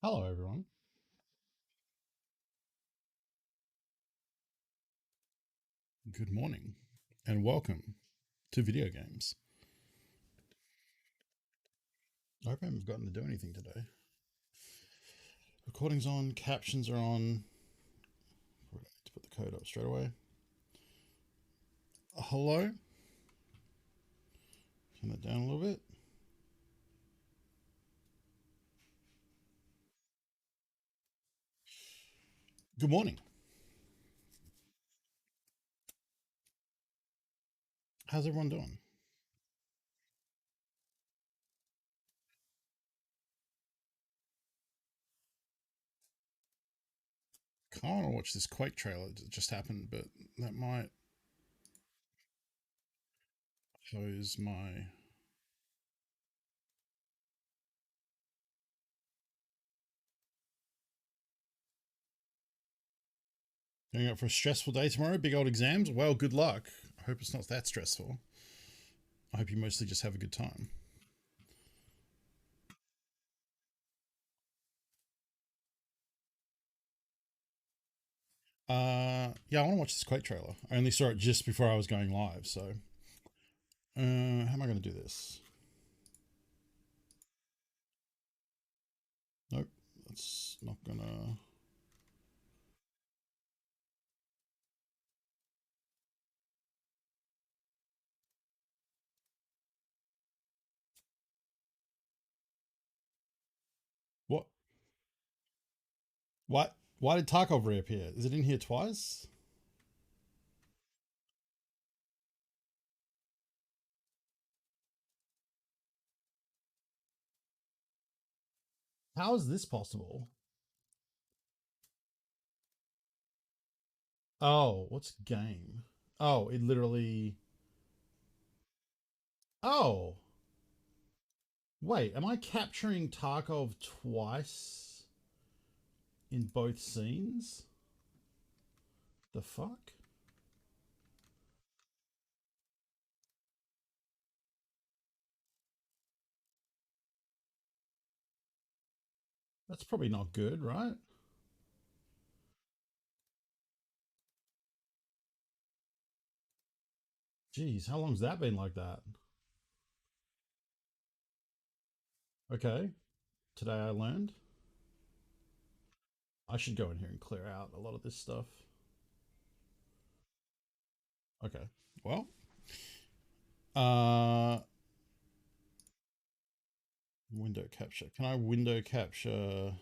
Hello, everyone. Good morning, and welcome to video games. I hope I haven't forgotten to do anything today. Recording's on, captions are on. I need to put the code up straight away. Hello. Turn that down a little bit. Good morning. How's everyone doing? Can't want to watch this Quake trailer that just happened, but that might pose my. Going out for a stressful day tomorrow. Big old exams. Well, good luck. I hope it's not that stressful. I hope you mostly just have a good time. Yeah, I want to watch this Quake trailer. I only saw it just before I was going live, so how am I going to do this? Nope, that's not gonna. What? What? Why did Tarkov reappear? Is it in here twice? How is this possible? Oh, what's game? Oh, it literally. Oh, wait, am I capturing Tarkov twice in both scenes? The fuck? That's probably not good, right? Jeez, how long's that been like that? Okay, today I learned I should go in here and clear out a lot of this stuff. Okay, well, uh, window capture. Can I window capture?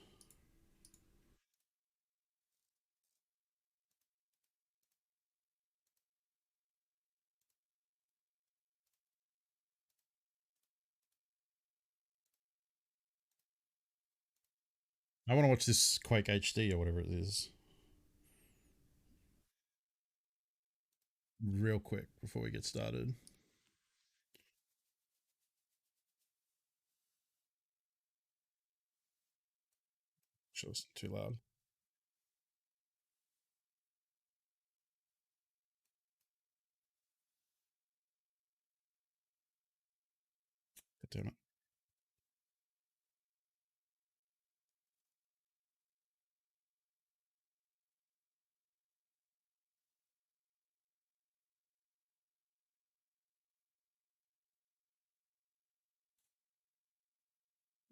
I want to watch this Quake HD or whatever it is real quick before we get started. Sure, it's not too loud. God damn it.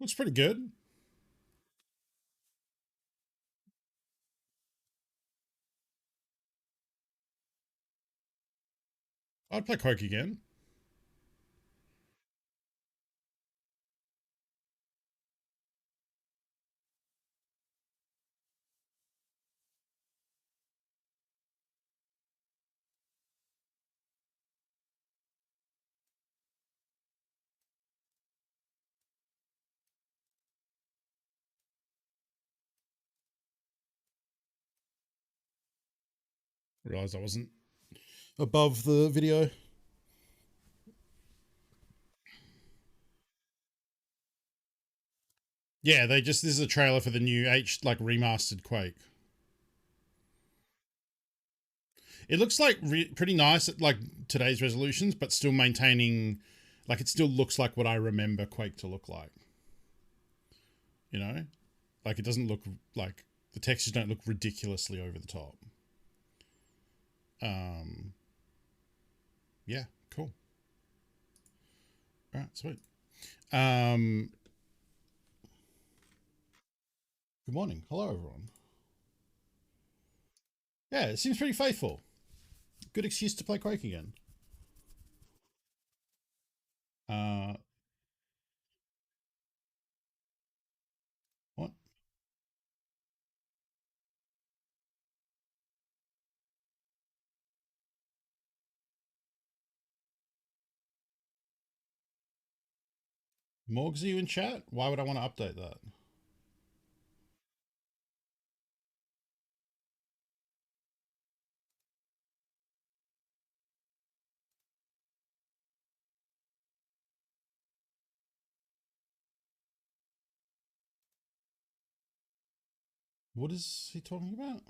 Looks pretty good. I'd play Quake again. Realized I wasn't above the video. Yeah, they just this is a trailer for the new like remastered Quake. It looks like pretty nice at like today's resolutions, but still maintaining like it still looks like what I remember Quake to look like. You know, Like it doesn't look like the textures don't look ridiculously over the top. Um, yeah, cool. All right, sweet. Um, good morning. Hello, everyone. Yeah, it seems pretty faithful. Good excuse to play Quake again. Uh, what? Morgs, are you in chat? Why would I want to update that? What is he talking about?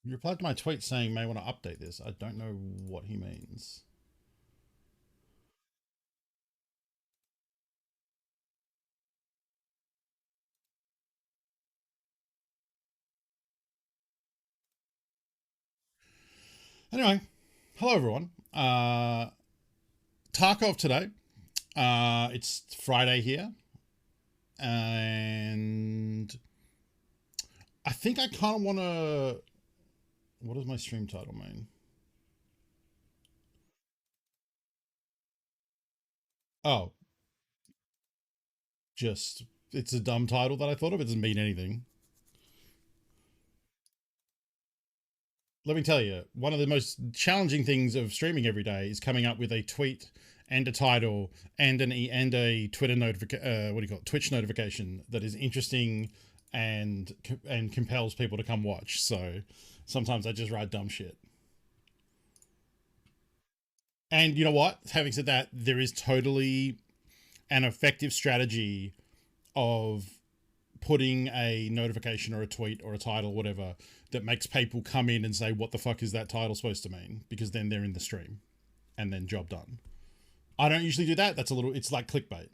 You replied to my tweet saying may want to update this. I don't know what he means. Anyway, hello everyone. Tarkov today. It's Friday here, and I think I kind of want to. What does my stream title mean? Oh, just it's a dumb title that I thought of. It doesn't mean anything. Let me tell you, one of the most challenging things of streaming every day is coming up with a tweet and a title and a Twitter notification. What do you call it? Twitch notification that is interesting and compels people to come watch. So sometimes I just write dumb shit. And you know what? Having said that, there is totally an effective strategy of putting a notification or a tweet or a title, whatever, that makes people come in and say, what the fuck is that title supposed to mean? Because then they're in the stream and then job done. I don't usually do that. That's a little, it's like clickbait.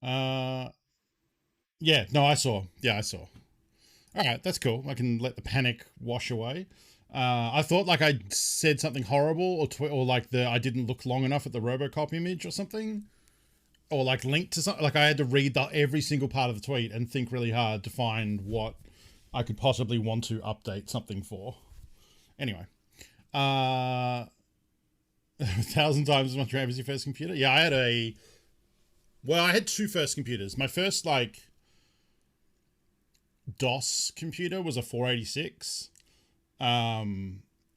Uh, yeah, no, I saw. Yeah, I saw. All right, that's cool. I can let the panic wash away. I thought like I said something horrible or like I didn't look long enough at the RoboCop image or something. Or like linked to something. Like I had to read every single part of the tweet and think really hard to find what I could possibly want to update something for. Anyway, uh, 1,000 times as much RAM as your first computer. Yeah, I had two first computers. My first like DOS computer was a 486.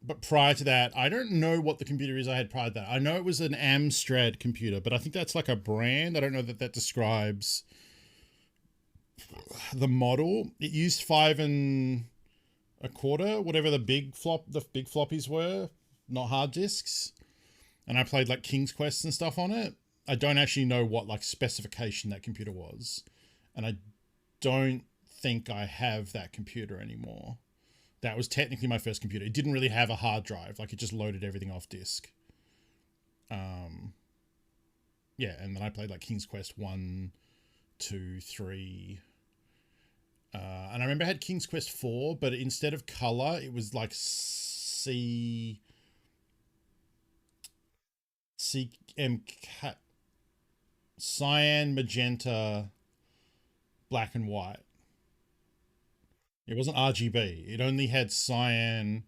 But prior to that, I don't know what the computer is I had prior to that. I know it was an Amstrad computer, but I think that's like a brand. I don't know that describes the model. It used 5 1/4, whatever the big floppies were, not hard disks. And I played like King's Quest and stuff on it. I don't actually know what like specification that computer was, and I don't think I have that computer anymore. That was technically my first computer. It didn't really have a hard drive; like it just loaded everything off disk. Um, yeah, and then I played like King's Quest 1, 2, 3. And I remember I had King's Quest 4, but instead of color, it was like CM cyan, magenta, black and white. It wasn't RGB. It only had cyan,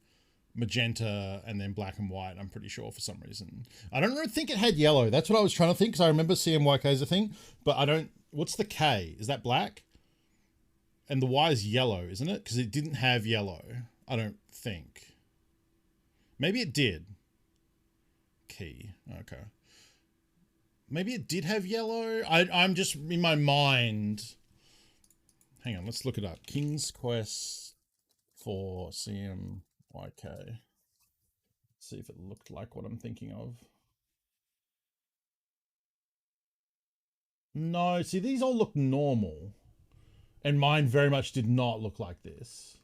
magenta, and then black and white. I'm pretty sure for some reason. I don't think it had yellow. That's what I was trying to think because I remember CMYK is a thing, but I don't. What's the K? Is that black? And the Y is yellow, isn't it? Because it didn't have yellow. I don't think. Maybe it did. Key. Okay. Maybe it did have yellow. I'm just in my mind. Hang on, let's look it up. King's Quest 4 CMYK. See if it looked like what I'm thinking of. No, see, these all look normal. And mine very much did not look like this.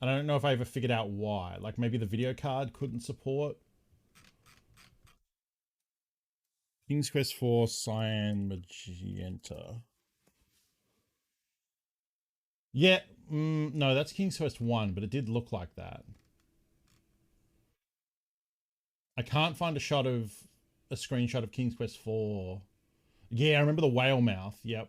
And I don't know if I ever figured out why. Like maybe the video card couldn't support. King's Quest 4 Cyan Magenta. Yeah, no, that's King's Quest 1, but it did look like that. I can't find a screenshot of King's Quest 4. Yeah, I remember the whale mouth. Yep.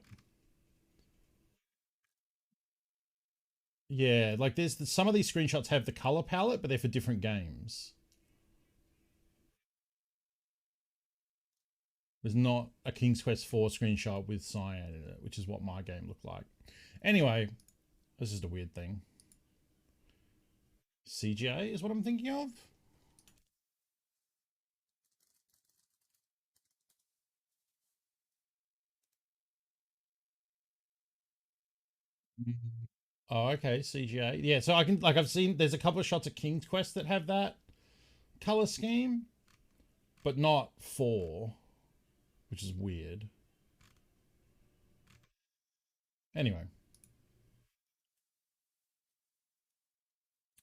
Yeah, like some of these screenshots have the color palette, but they're for different games. There's not a King's Quest 4 screenshot with cyan in it, which is what my game looked like. Anyway, this is a weird thing. CGA is what I'm thinking of. Oh, okay, CGA. Yeah, so I've seen there's a couple of shots of King's Quest that have that color scheme, but not 4, which is weird. Anyway,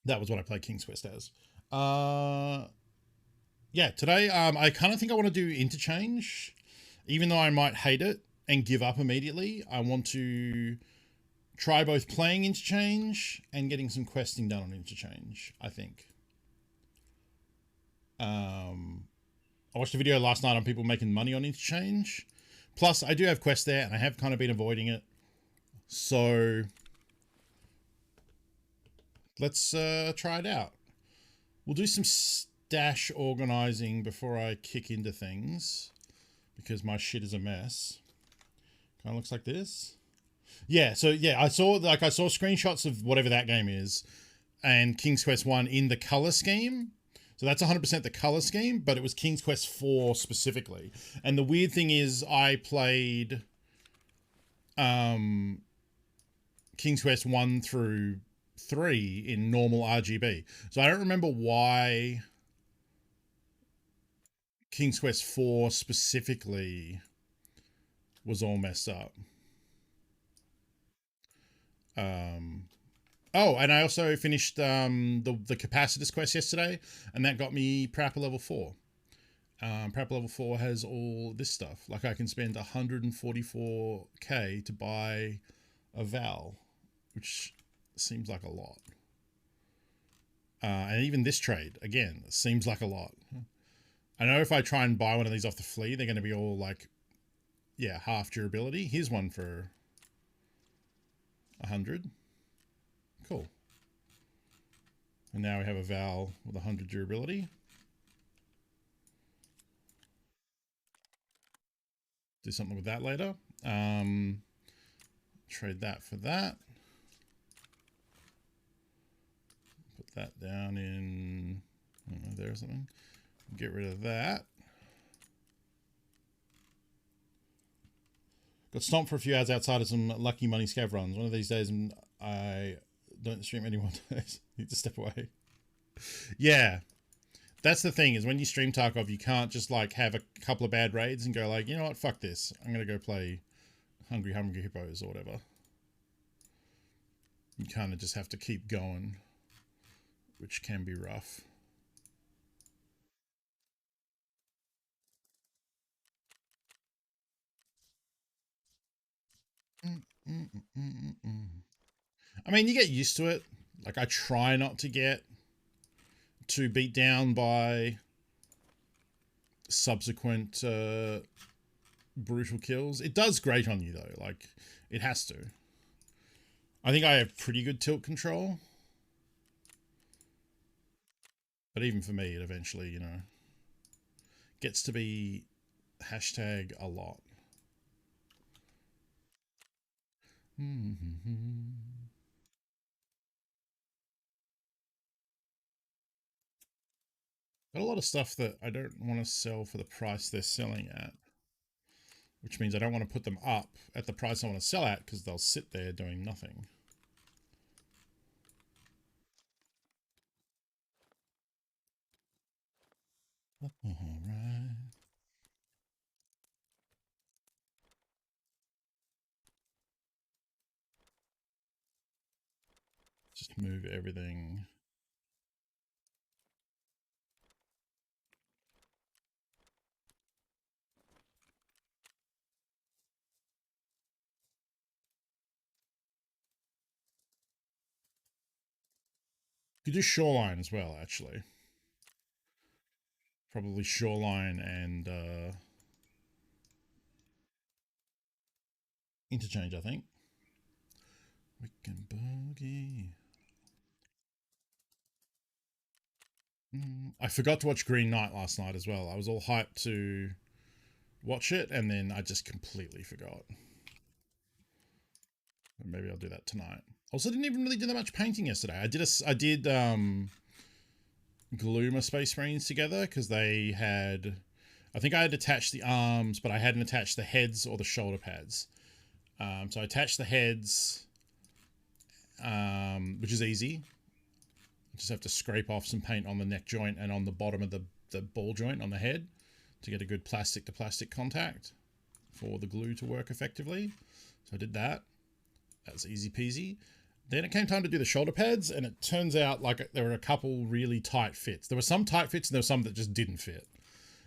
that was what I played King's Quest as. Yeah, today I kind of think I want to do interchange, even though I might hate it and give up immediately. I want to try both playing interchange and getting some questing done on interchange. I think. I watched a video last night on people making money on interchange. Plus, I do have quests there, and I have kind of been avoiding it. So let's try it out. We'll do some stash organizing before I kick into things, because my shit is a mess. Kind of looks like this. Yeah, so yeah, I saw screenshots of whatever that game is, and King's Quest 1 in the color scheme. So that's 100% the color scheme, but it was King's Quest 4 specifically. And the weird thing is I played King's Quest 1 through 3 in normal RGB. So I don't remember why King's Quest 4 specifically was all messed up. Oh, and I also finished the Capacitus quest yesterday, and that got me Prapor level 4. Prapor level 4 has all this stuff. Like I can spend 144k to buy a Val, which seems like a lot. And even this trade, again, seems like a lot. I know if I try and buy one of these off the flea, they're going to be all like, yeah, half durability. Here's one for 100. Cool. And now we have a Val with 100 durability. Do something with that later. Trade that for that. Put that down in, I don't know, there or something. Get rid of that. Got stomped for a few hours outside of some lucky money scav runs. One of these days I don't stream anymore. Need to step away. Yeah. That's the thing, is when you stream Tarkov, you can't just like have a couple of bad raids and go like, you know what, fuck this. I'm going to go play Hungry Hippos or whatever. You kind of just have to keep going, which can be rough. I mean, you get used to it. Like, I try not to get too beat down by subsequent brutal kills. It does grate on you, though. Like, it has to. I think I have pretty good tilt control. But even for me, it eventually, you know, gets to be hashtag a lot. Got a lot of stuff that I don't want to sell for the price they're selling at, which means I don't want to put them up at the price I want to sell at, because they'll sit there doing nothing. All right. Just move everything. You could do shoreline as well, actually. Probably shoreline and interchange, I think. Weekend boogie. I forgot to watch Green Knight last night as well. I was all hyped to watch it, and then I just completely forgot. Maybe I'll do that tonight. Also, didn't even really do that much painting yesterday. I did glue my Space Marines together because they had. I think I had attached the arms, but I hadn't attached the heads or the shoulder pads. So I attached the heads, which is easy. I just have to scrape off some paint on the neck joint and on the bottom of the ball joint on the head to get a good plastic to plastic contact for the glue to work effectively. So I did that. That's easy peasy. Then it came time to do the shoulder pads, and it turns out like there were a couple really tight fits. There were some tight fits, and there were some that just didn't fit.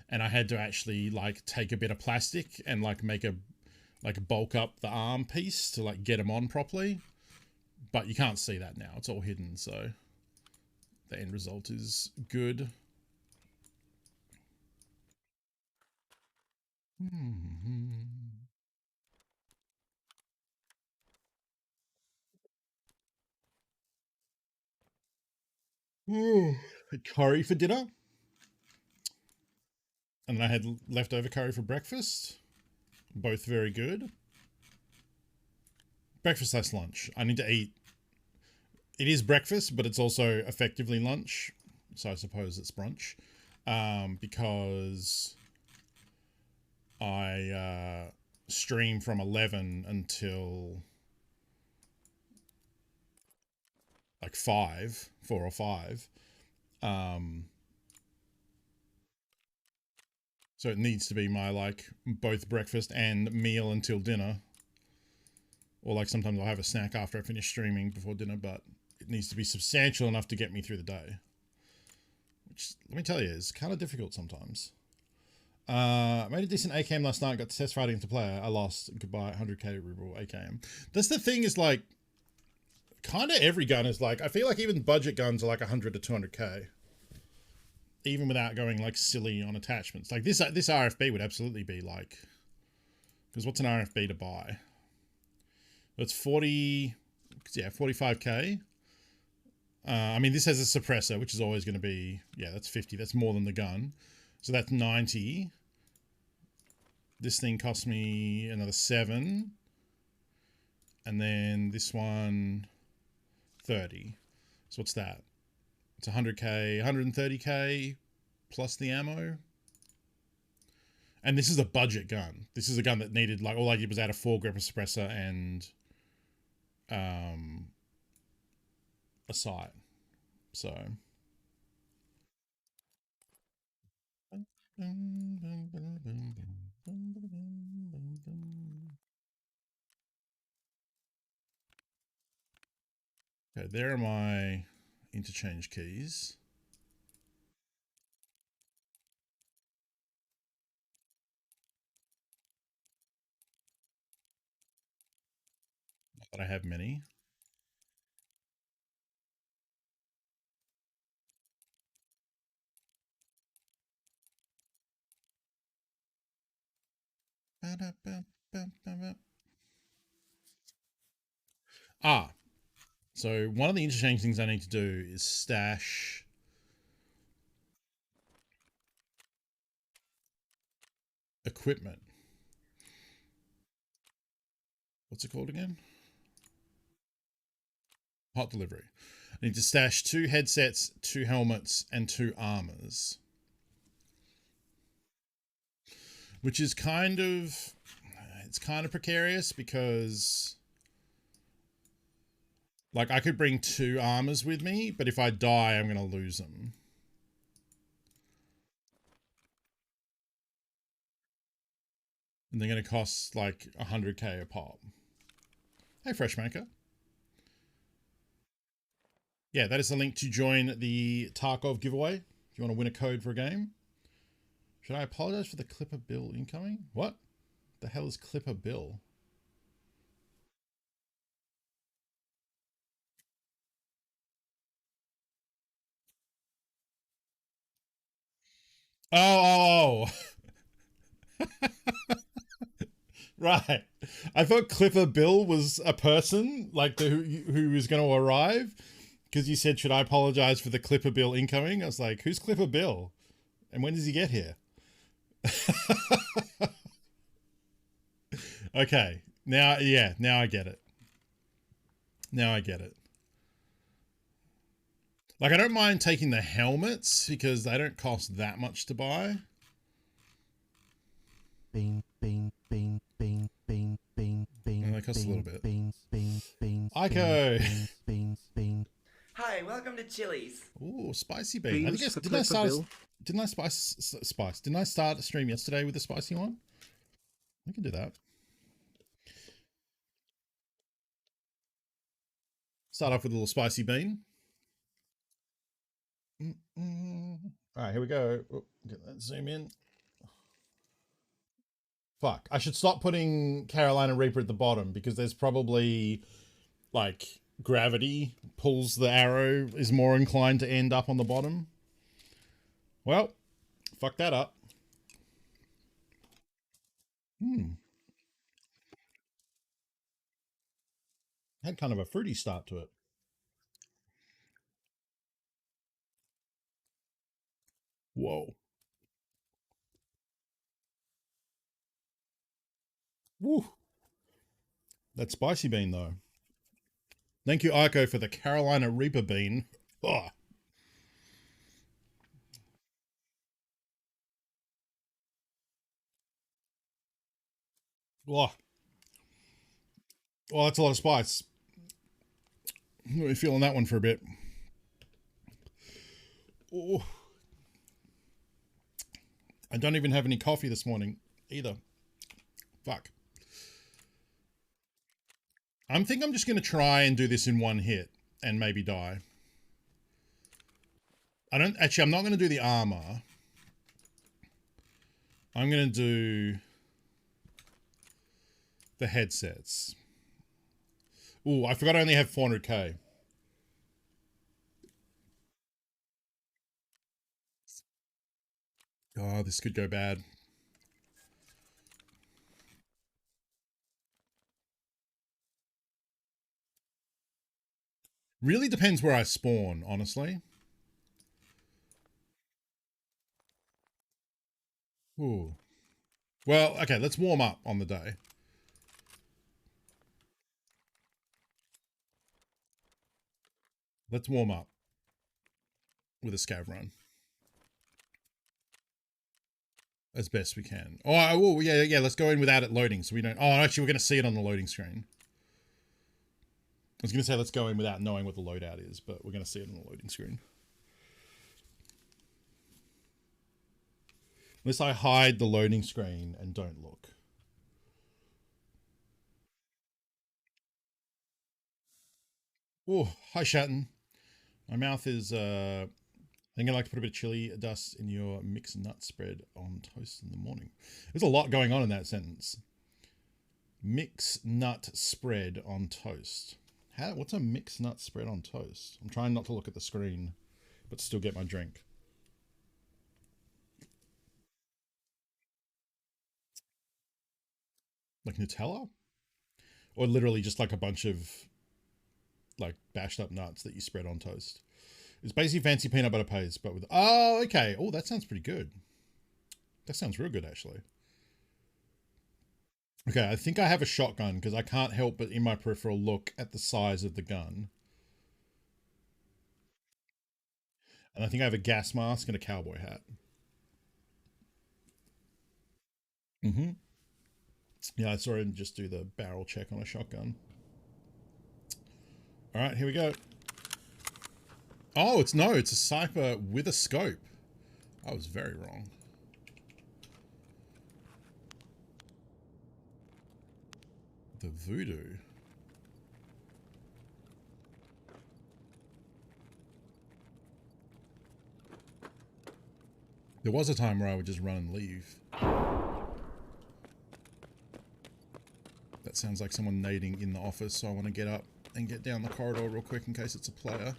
And I had to actually like take a bit of plastic and like make a bulk up the arm piece to like get them on properly. But you can't see that now; it's all hidden. So the end result is good. Curry for dinner, and then I had leftover curry for breakfast. Both very good. Breakfast less lunch. I need to eat. It is breakfast, but it's also effectively lunch. So I suppose it's brunch. Because I stream from 11 until like 4 or 5. So it needs to be my like both breakfast and meal until dinner. Or like sometimes I'll have a snack after I finish streaming before dinner, but it needs to be substantial enough to get me through the day. Which, let me tell you, is kind of difficult sometimes. I made a decent AKM last night, got to test fighting into player. I lost. Goodbye, 100k ruble AKM. That's the thing, is like, kind of every gun is like, I feel like even budget guns are like 100 to 200k. Even without going like silly on attachments. Like this RFB would absolutely be like, because what's an RFB to buy? It's 40, yeah, 45k. I mean, this has a suppressor, which is always going to be, yeah, that's 50. That's more than the gun. So that's 90. This thing cost me another 7. And then this one, 30. So what's that? It's 100k, 130k plus the ammo. And this is a budget gun. This is a gun that needed, like, all I did was add a 4-grip suppressor and a sight. So. Okay, there are my interchange keys. Not that I have many. Ah, so one of the interchange things I need to do is stash equipment. What's it called again? Hot delivery. I need to stash 2 headsets, 2 helmets, and 2 armors. Which is kind of, it's kind of precarious because like I could bring 2 armors with me, but if I die, I'm going to lose them. And they're going to cost like 100k a pop. Hey, Freshmaker. Yeah, that is the link to join the Tarkov giveaway. If you want to win a code for a game. Should I apologize for the Clipper Bill incoming? What the hell is Clipper Bill? Oh. Right. I thought Clipper Bill was a person, like who was going to arrive. Because you said, should I apologize for the Clipper Bill incoming? I was like, who's Clipper Bill? And when does he get here? Okay. Now, yeah, now I get it. Now I get it. Like, I don't mind taking the helmets because they don't cost that much to buy. Bing, bing, bing, bing, bing, bing, bing. And they cost a little bit. Bing, bing, bing. Ico. Bing, bing. Hi, welcome to Chili's. Ooh, spicy bean. I think didn't I start a stream yesterday with the spicy one? We can do that. Start off with a little spicy bean. All right, here we go. Oh, get that zoom in. Fuck, I should stop putting Carolina Reaper at the bottom because there's probably like gravity pulls the arrow is more inclined to end up on the bottom. Well, fuck that up. Had kind of a fruity start to it. Whoa. Woo. That spicy bean though. Thank you, Ico, for the Carolina Reaper bean. Oh. Oh. Well, that's a lot of spice. I'm really feeling that one for a bit. Oh. I don't even have any coffee this morning either. Fuck. I think I'm just going to try and do this in one hit and maybe die. I'm not going to do the armor. I'm going to do the headsets. Ooh, I forgot I only have 400k. Oh, this could go bad. Really depends where I spawn, honestly. Ooh. Well, okay, let's warm up on the day. Let's warm up with a scav run. As best we can. Oh, yeah, let's go in without it loading so we don't... Oh, actually, we're going to see it on the loading screen. I was going to say let's go in without knowing what the loadout is, but we're going to see it on the loading screen. Unless I hide the loading screen and don't look. Oh, hi, Shatton. My mouth is... I think I'd like to put a bit of chili dust in your mixed nut spread on toast in the morning. There's a lot going on in that sentence. Mixed nut spread on toast. What's a mixed nut spread on toast? I'm trying not to look at the screen, but still get my drink. Like Nutella? Or literally just like a bunch of like bashed up nuts that you spread on toast. It's basically fancy peanut butter paste, but with... Oh, okay. Oh, that sounds pretty good. That sounds real good, actually. Okay, I think I have a shotgun because I can't help but in my peripheral look at the size of the gun. And I think I have a gas mask and a cowboy hat. Mm-hmm. Yeah, I saw him just do the barrel check on a shotgun. All right, here we go. Oh, it's a sniper with a scope. I was very wrong. The voodoo. There was a time where I would just run and leave. That sounds like someone nading in the office, so I want to get up and get down the corridor real quick in case it's a player.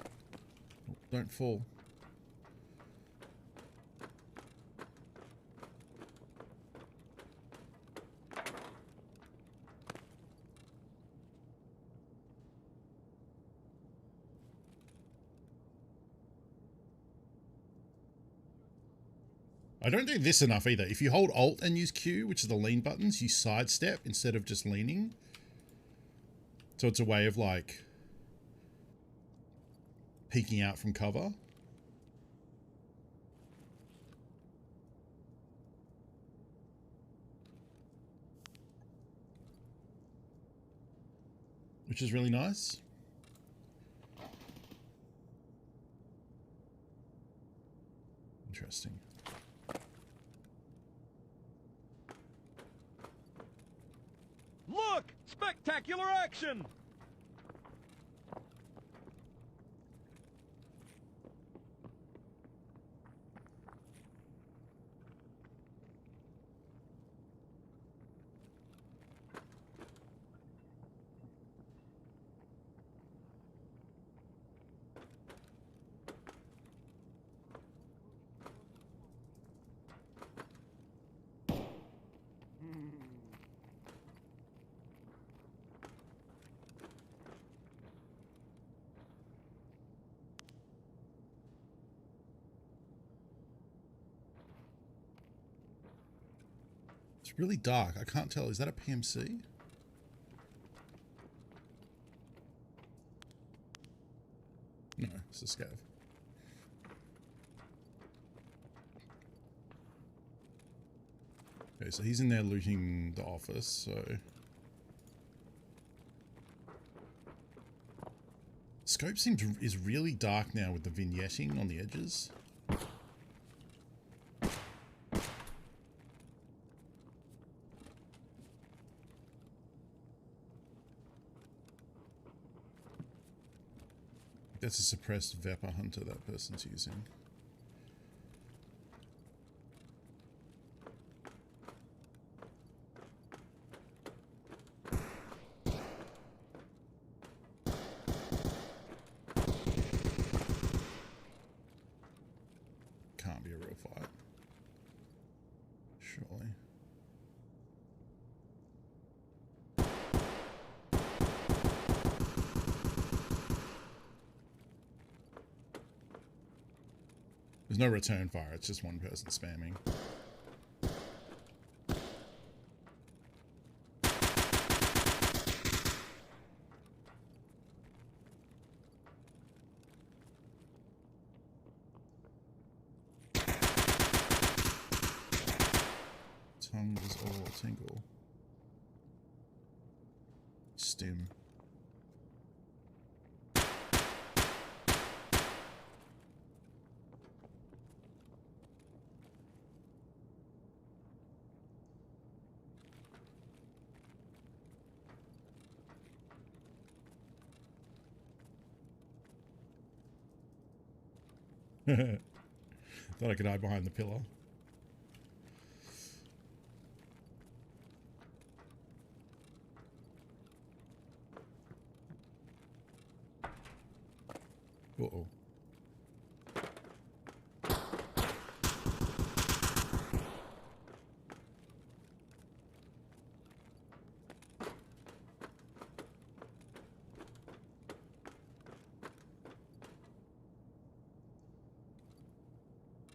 Oh, don't fall. I don't do this enough either. If you hold Alt and use Q, which are the lean buttons, you sidestep instead of just leaning. So it's a way of like peeking out from cover. Which is really nice. Interesting. Look! Spectacular action! It's really dark. I can't tell. Is that a PMC? No, it's a scav. Okay, so he's in there looting the office, so... Scope is really dark now with the vignetting on the edges. That's a suppressed Vapor Hunter that person's using. Can't be a real fight. Surely. There's no return fire, it's just one person spamming. Tongue is all tingle. Stim. Thought I could hide behind the pillar. Uh-oh.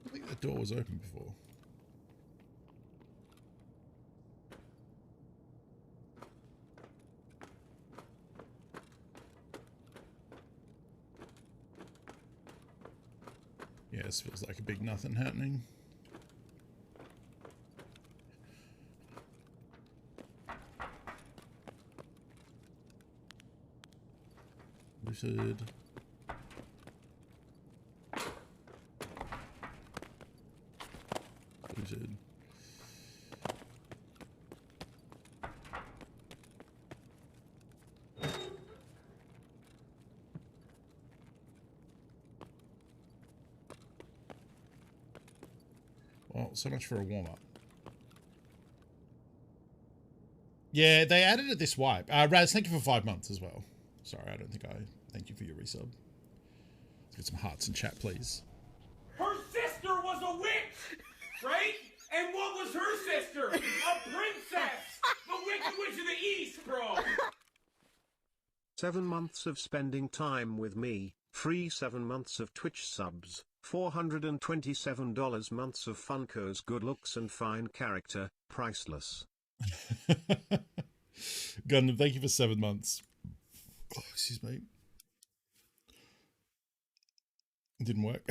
I think that door was open before. Yeah, this feels like a big nothing happening. Looted. Looted. Well, so much for a warm-up. Yeah, they added it this wipe. Raz, thank you for 5 months as well. Sorry, I don't think I thank you for your resub. Let's get some hearts in chat, please. Her sister was a witch, right? And what was her sister? A princess! The Wicked Witch of the East, bro! 7 months of spending time with me, free 7 months of Twitch subs, $427 months of Funko's good looks and fine character, priceless. Gundam, thank you for 7 months. Oh, excuse me. It didn't work.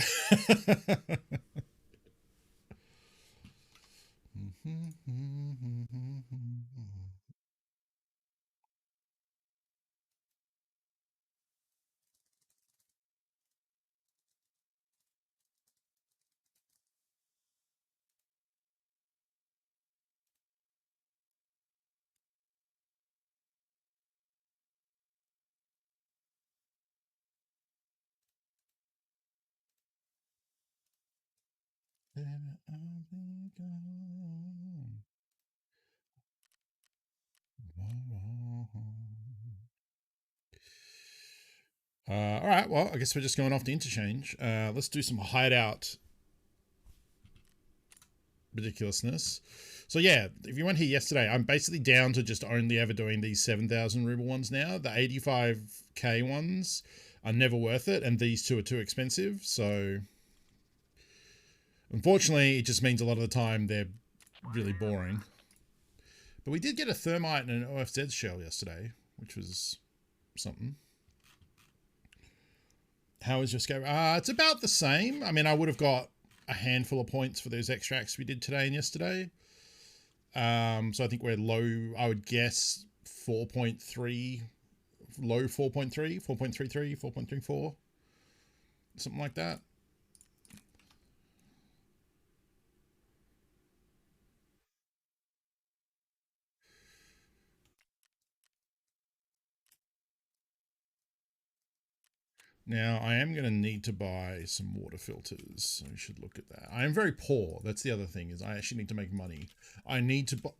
All right, well, I guess we're just going off the interchange. Let's do some hideout ridiculousness. So yeah, if you weren't here yesterday, I'm basically down to just only ever doing these 7,000 ruble ones now. The 85k ones are never worth it, and these two are too expensive. So unfortunately, it just means a lot of the time they're really boring. But we did get a thermite and an OFZ shell yesterday, which was something. How is your scav? It's about the same. I mean, I would have got a handful of points for those extracts we did today and yesterday. So I think we're low, I would guess 4.3, low 4.3, 4.33, 4.34, something like that. Now, I am going to need to buy some water filters. So we should look at that. I am very poor. That's the other thing, is I actually need to make money. I need to buy...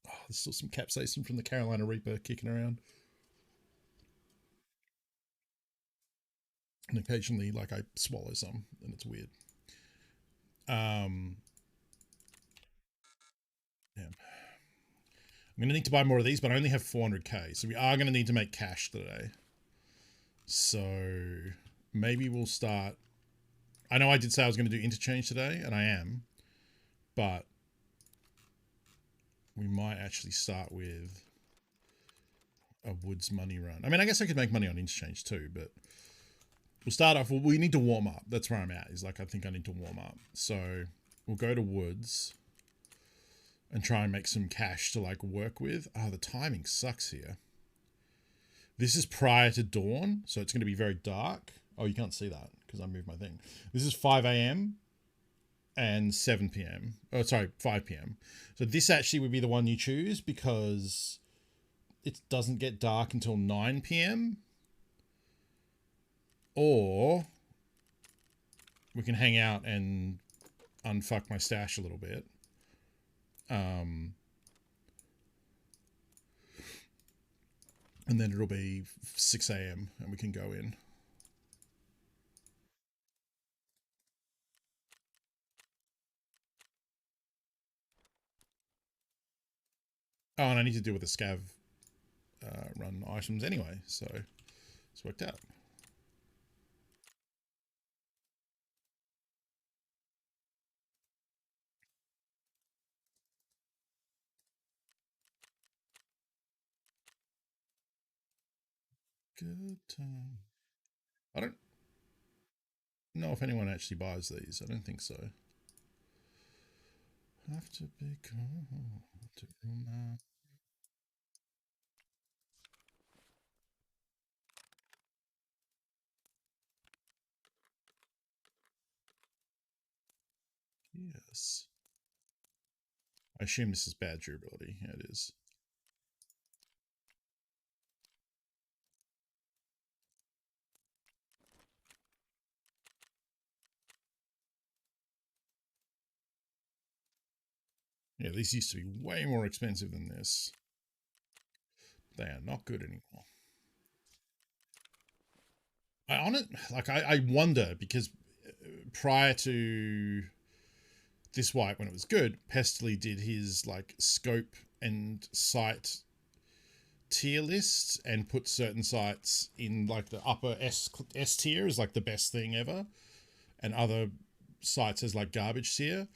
Oh, there's still some capsaicin from the Carolina Reaper kicking around. And occasionally, like, I swallow some, and it's weird. Yeah. I'm going to need to buy more of these, but I only have 400k. So we are going to need to make cash today. So maybe we'll start. I know I did say I was going to do interchange today, and I am, but we might actually start with a Woods money run. I mean, I guess I could make money on interchange too, but we'll start off. We need to warm up. That's where I'm at, is like, I think I need to warm up. So we'll go to Woods and try and make some cash to like work with. Oh, the timing sucks here. This is prior to dawn, so it's going to be very dark. Oh, you can't see that because I moved my thing. This is 5 a.m. and 7 p.m. Oh, sorry, 5 p.m. So this actually would be the one you choose because it doesn't get dark until 9 p.m. Or we can hang out and unfuck my stash a little bit. And then it'll be 6 a.m. and we can go in. Oh, and I need to deal with the scav run items anyway, so it's worked out. Good time. I don't know if anyone actually buys these. I don't think so. Have to be cool to romance. Yes. I assume this is bad durability. Yeah, it is. Yeah, these used to be way more expensive than this. They are not good anymore. I wonder, because prior to this wipe, when it was good, Pestily did his like scope and site tier lists and put certain sites in like the upper S tier as like the best thing ever, and other sites as like garbage tier.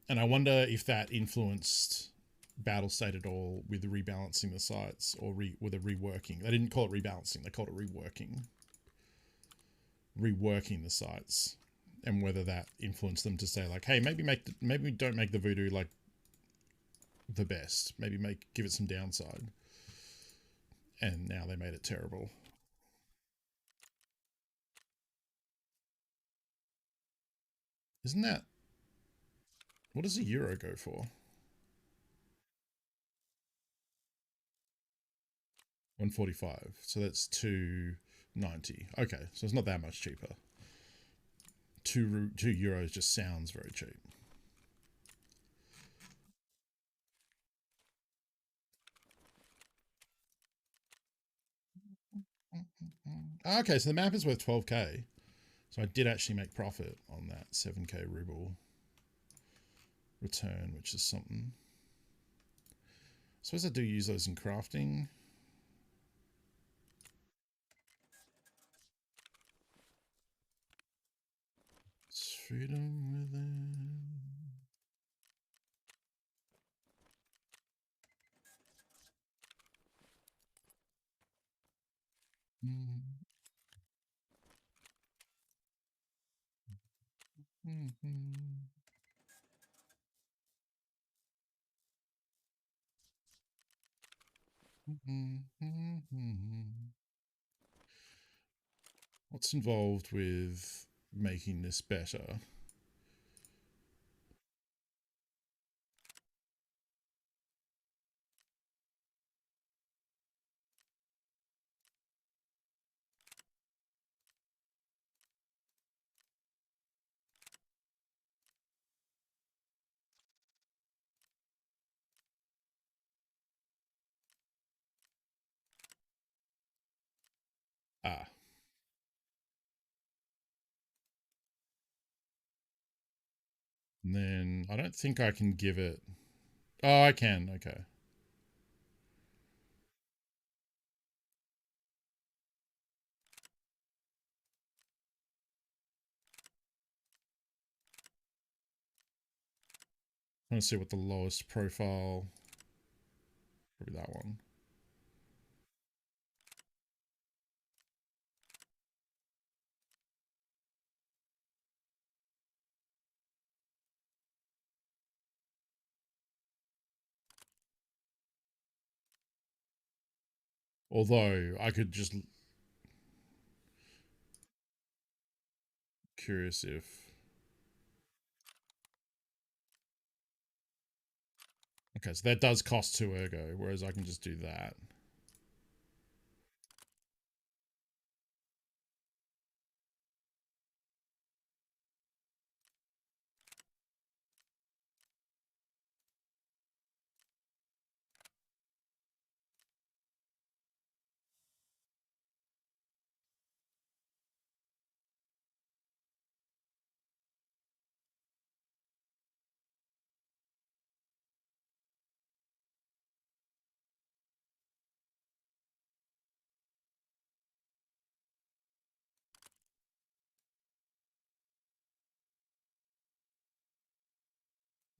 And I wonder if that influenced Battle State at all with rebalancing the sites, or with a reworking. They didn't call it rebalancing; they called it reworking the sites, and whether that influenced them to say like, hey, maybe don't make the voodoo like the best. Maybe give it some downside. And now they made it terrible. Isn't that, what does a euro go for? 145. So that's 290. Okay, so it's not that much cheaper. Two euros just sounds very cheap. Okay, so the map is worth 12k. So I did actually make profit on that 7k ruble return, which is something. I suppose I do use those in crafting. It's freedom within. What's involved with making this better? Ah. And then I don't think I can give it. Oh, I can. Okay. I want to see what the lowest profile. Probably that one. Although I could just, curious if. Okay, so that does cost 2 ergo, whereas I can just do that.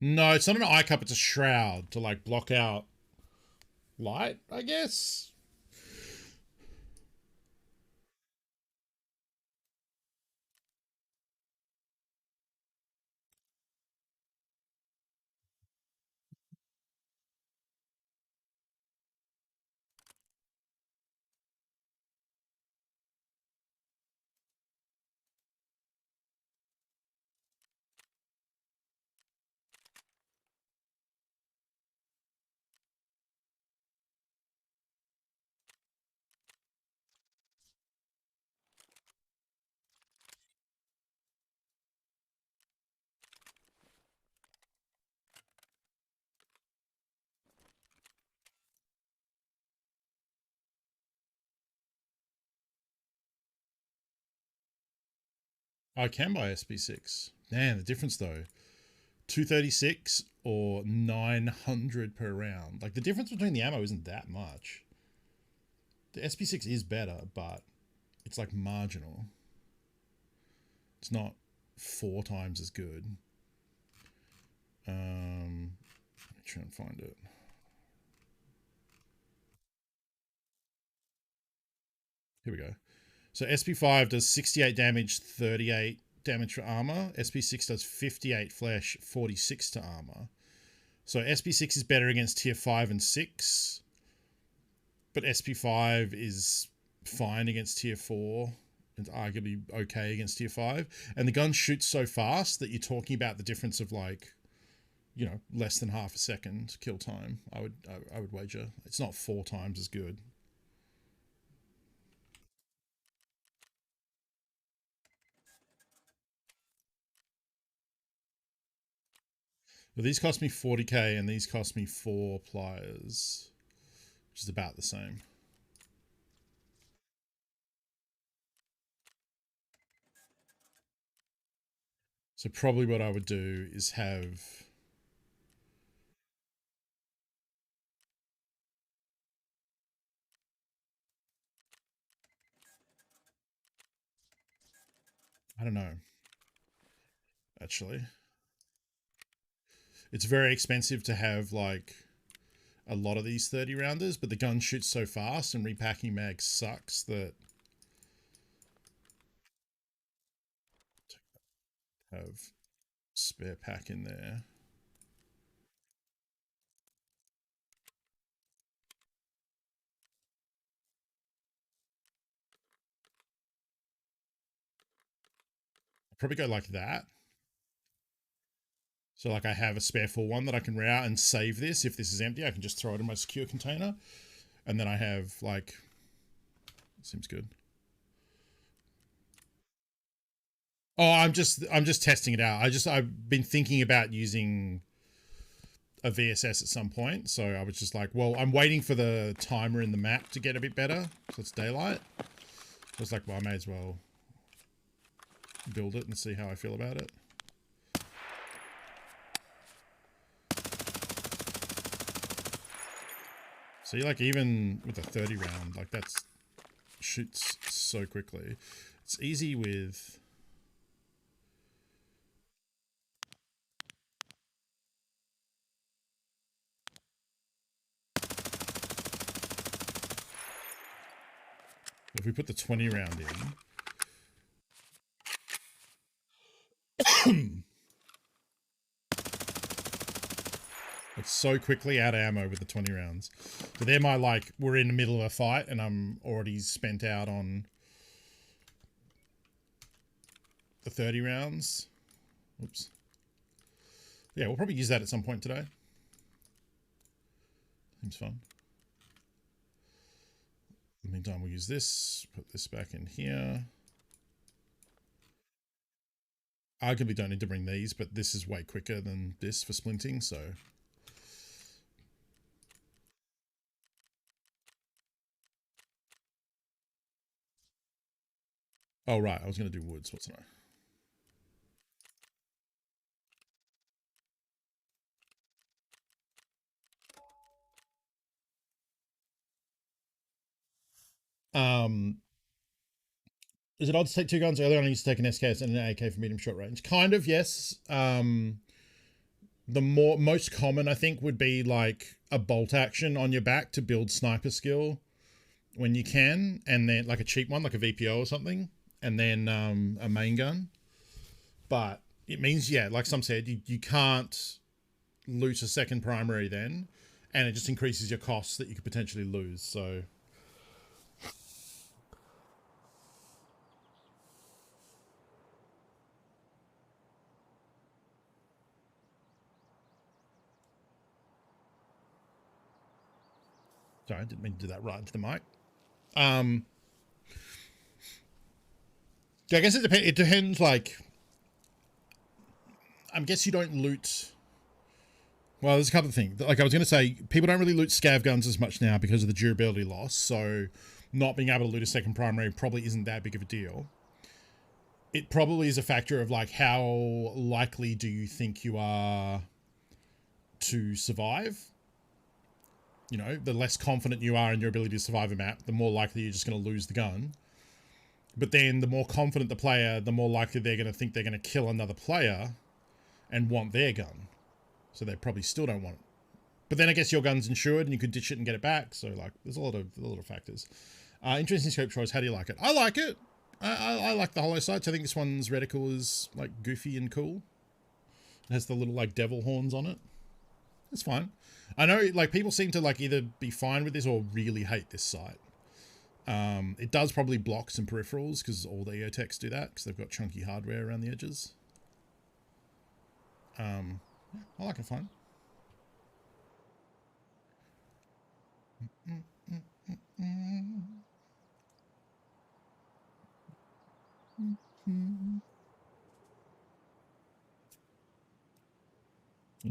No, it's not an eye cup, it's a shroud to like block out light, I guess. I can buy SB6. Man, the difference though. 236 or 900 per round. Like the difference between the ammo isn't that much. The SB6 is better, but it's like marginal. It's not 4 times as good. Let me try and find it. Here we go. So SB5 does 68 damage, 38 damage for armor. SB6 does 58 flesh, 46 to armor. So SB6 is better against tier 5 and 6. But SB5 is fine against tier 4. And arguably okay against tier 5. And the gun shoots so fast that you're talking about the difference of like, you know, less than half a second kill time. I would wager. It's not 4 times as good. Well, these cost me 40k and these cost me 4 pliers, which is about the same. So probably what I would do is have... I don't know, actually. It's very expensive to have like a lot of these 30 rounders, but the gun shoots so fast and repacking mags sucks that have spare pack in there. I'll probably go like that. So like I have a spare full one that I can route and save this. If this is empty, I can just throw it in my secure container. And then I have like, seems good. Oh, I'm just testing it out. I've been thinking about using a VSS at some point. So I was just like, well, I'm waiting for the timer in the map to get a bit better. So it's daylight. I was like, well, I may as well build it and see how I feel about it. See, like even with a 30 round, like that's shoots so quickly. It's easy with... If we put the 20 round in... It's so quickly out of ammo with the 20 rounds. So they're my, like, we're in the middle of a fight and I'm already spent out on the 30 rounds. Oops. Yeah, we'll probably use that at some point today. Seems fun. In the meantime, we'll use this, put this back in here. Arguably don't need to bring these, but this is way quicker than this for splinting, so... Oh, right, I was going to do woods. What's tonight? Is it odd to take 2 guns? Earlier on I used to take an SKS and an AK for medium short range. Kind of, yes. The most common, I think, would be like a bolt action on your back to build sniper skill when you can, and then like a cheap one, like a VPO or something, and then a main gun. But it means, yeah, like some said, you can't loot a second primary then, and it just increases your costs that you could potentially lose, so... Sorry, I didn't mean to do that right into the mic. I guess it depends, like... I guess you don't loot... Well, there's a couple of things. Like I was going to say, people don't really loot scav guns as much now because of the durability loss, so not being able to loot a second primary probably isn't that big of a deal. it probably is a factor of like how likely do you think you are to survive. You know, the less confident you are in your ability to survive a map, the more likely you're just going to lose the gun. But then the more confident the player, the more likely they're going to think they're going to kill another player and want their gun. So they probably still don't want it. But then I guess your gun's insured and you could ditch it and get it back. So like there's a lot of factors. Interesting scope choice. How do you like it? I like it. I like the hollow sights. I think this one's reticle is like goofy and cool. It has the little like devil horns on it. It's fine. I know like people seem to like either be fine with this or really hate this sight. It does probably block some peripherals because all the EOTechs do that because they've got chunky hardware around the edges. Yeah, I like it fine.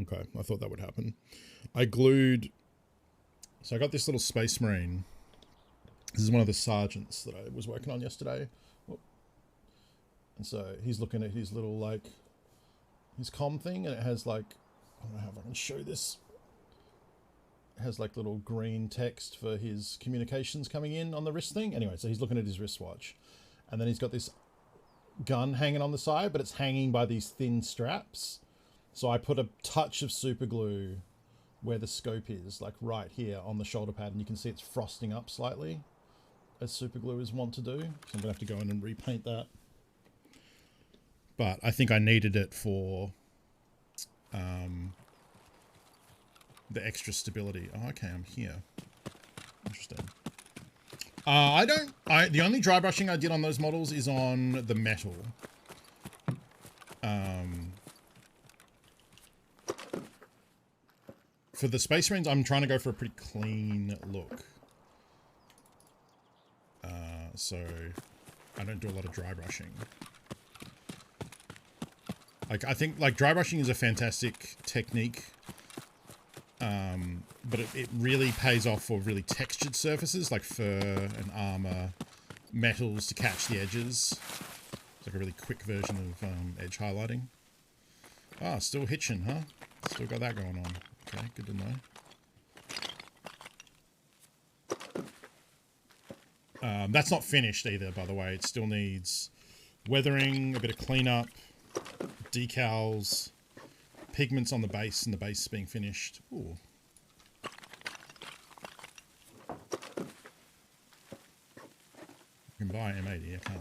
Okay, I thought that would happen. I glued... So I got this little Space Marine. This is one of the sergeants that I was working on yesterday. And so he's looking at his little, like, his comm thing, and it has, like... I don't know how I can show this. It has, like, little green text for his communications coming in on the wrist thing. Anyway, so he's looking at his wristwatch. And then he's got this gun hanging on the side, but it's hanging by these thin straps. So I put a touch of super glue where the scope is, like right here on the shoulder pad, and you can see it's frosting up slightly, as super glue is wont to do. So I'm gonna have to go in and repaint that. But I think I needed it for the extra stability. Oh, okay, I'm here. Interesting. The only dry brushing I did on those models is on the metal. For the Space Marines, I'm trying to go for a pretty clean look. So I don't do a lot of dry brushing. Like, I think, like, dry brushing is a fantastic technique. But it really pays off for really textured surfaces, like fur and armor, metals to catch the edges. It's like a really quick version of edge highlighting. Ah, still hitching, huh? Still got that going on. Okay, good to know. That's not finished either, by the way. It still needs weathering, a bit of cleanup, decals, pigments on the base, and the base being finished. Ooh. I can buy M80, I can't.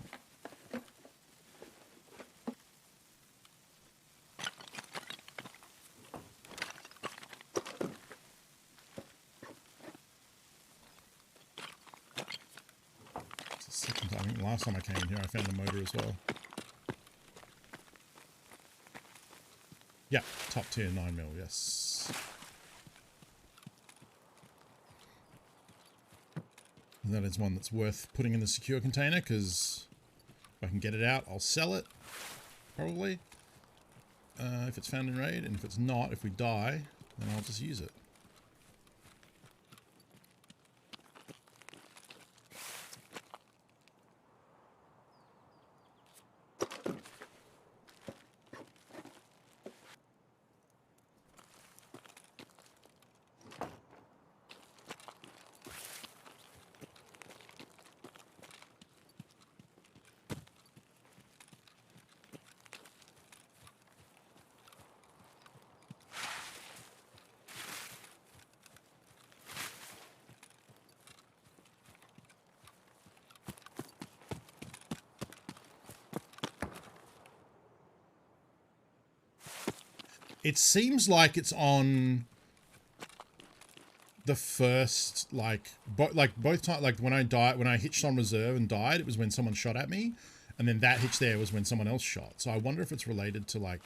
It's the second time. I think last time I came in here I found the motor as well. Yeah, top tier 9mm, yes. And that is one that's worth putting in the secure container, because if I can get it out, I'll sell it, probably. If it's found in raid, and if it's not, if we die, then I'll just use it. It seems like it's on the first, like both times, like when I hitched on reserve and died, it was when someone shot at me, and then that hitch there was when someone else shot. So I wonder if it's related to like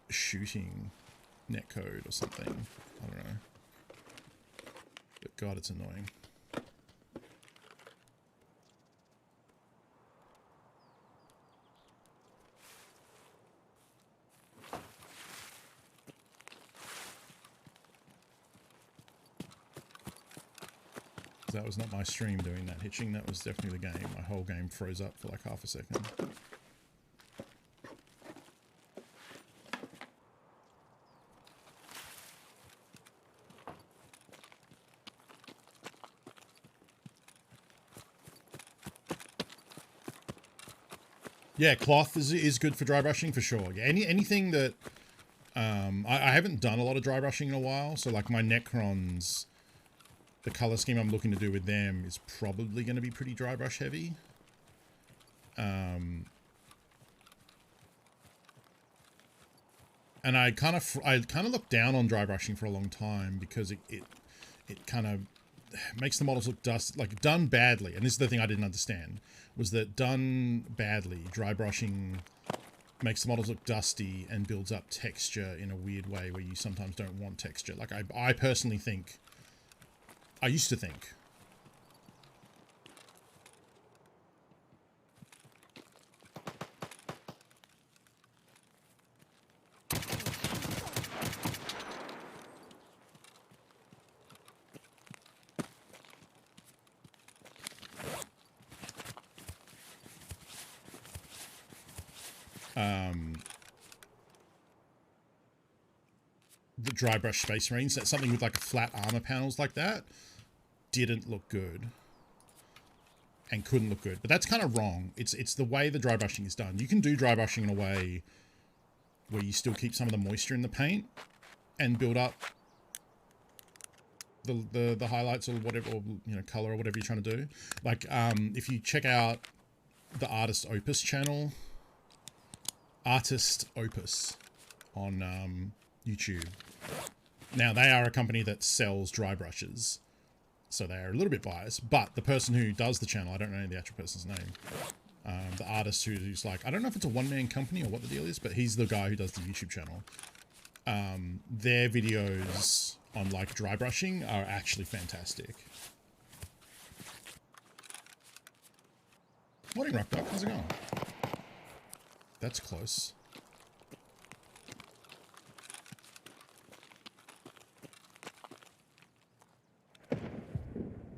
shooting netcode or something. I don't know. But God, it's annoying. That was not my stream doing that hitching. That was definitely the game. My whole game froze up for like half a second. Yeah, cloth is good for dry brushing for sure. Yeah, anything that I haven't done a lot of dry brushing in a while, so like my Necrons, the color scheme I'm looking to do with them is probably going to be pretty dry brush heavy. And I kind of looked down on dry brushing for a long time because it kind of makes the models look like done badly. And this is the thing I didn't understand, was that done badly, dry brushing makes the models look dusty and builds up texture in a weird way where you sometimes don't want texture. Like I personally think, I used to think, the dry brush space marines, that something with like flat armor panels like that didn't look good and couldn't look good. But that's kind of wrong. It's the way the dry brushing is done. You can do dry brushing in a way where you still keep some of the moisture in the paint and build up the highlights or whatever, or you know, color or whatever you're trying to do. Like if you check out the Artist Opus channel, Artist Opus on YouTube. Now they are a company that sells dry brushes, so they are a little bit biased, but the person who does the channel, I don't know the actual person's name, the artist who's like, I don't know if it's a one-man company or what the deal is, but he's the guy who does the YouTube channel. Their videos on like dry brushing are actually fantastic. Morning, Rock Duck, how's it going? That's close.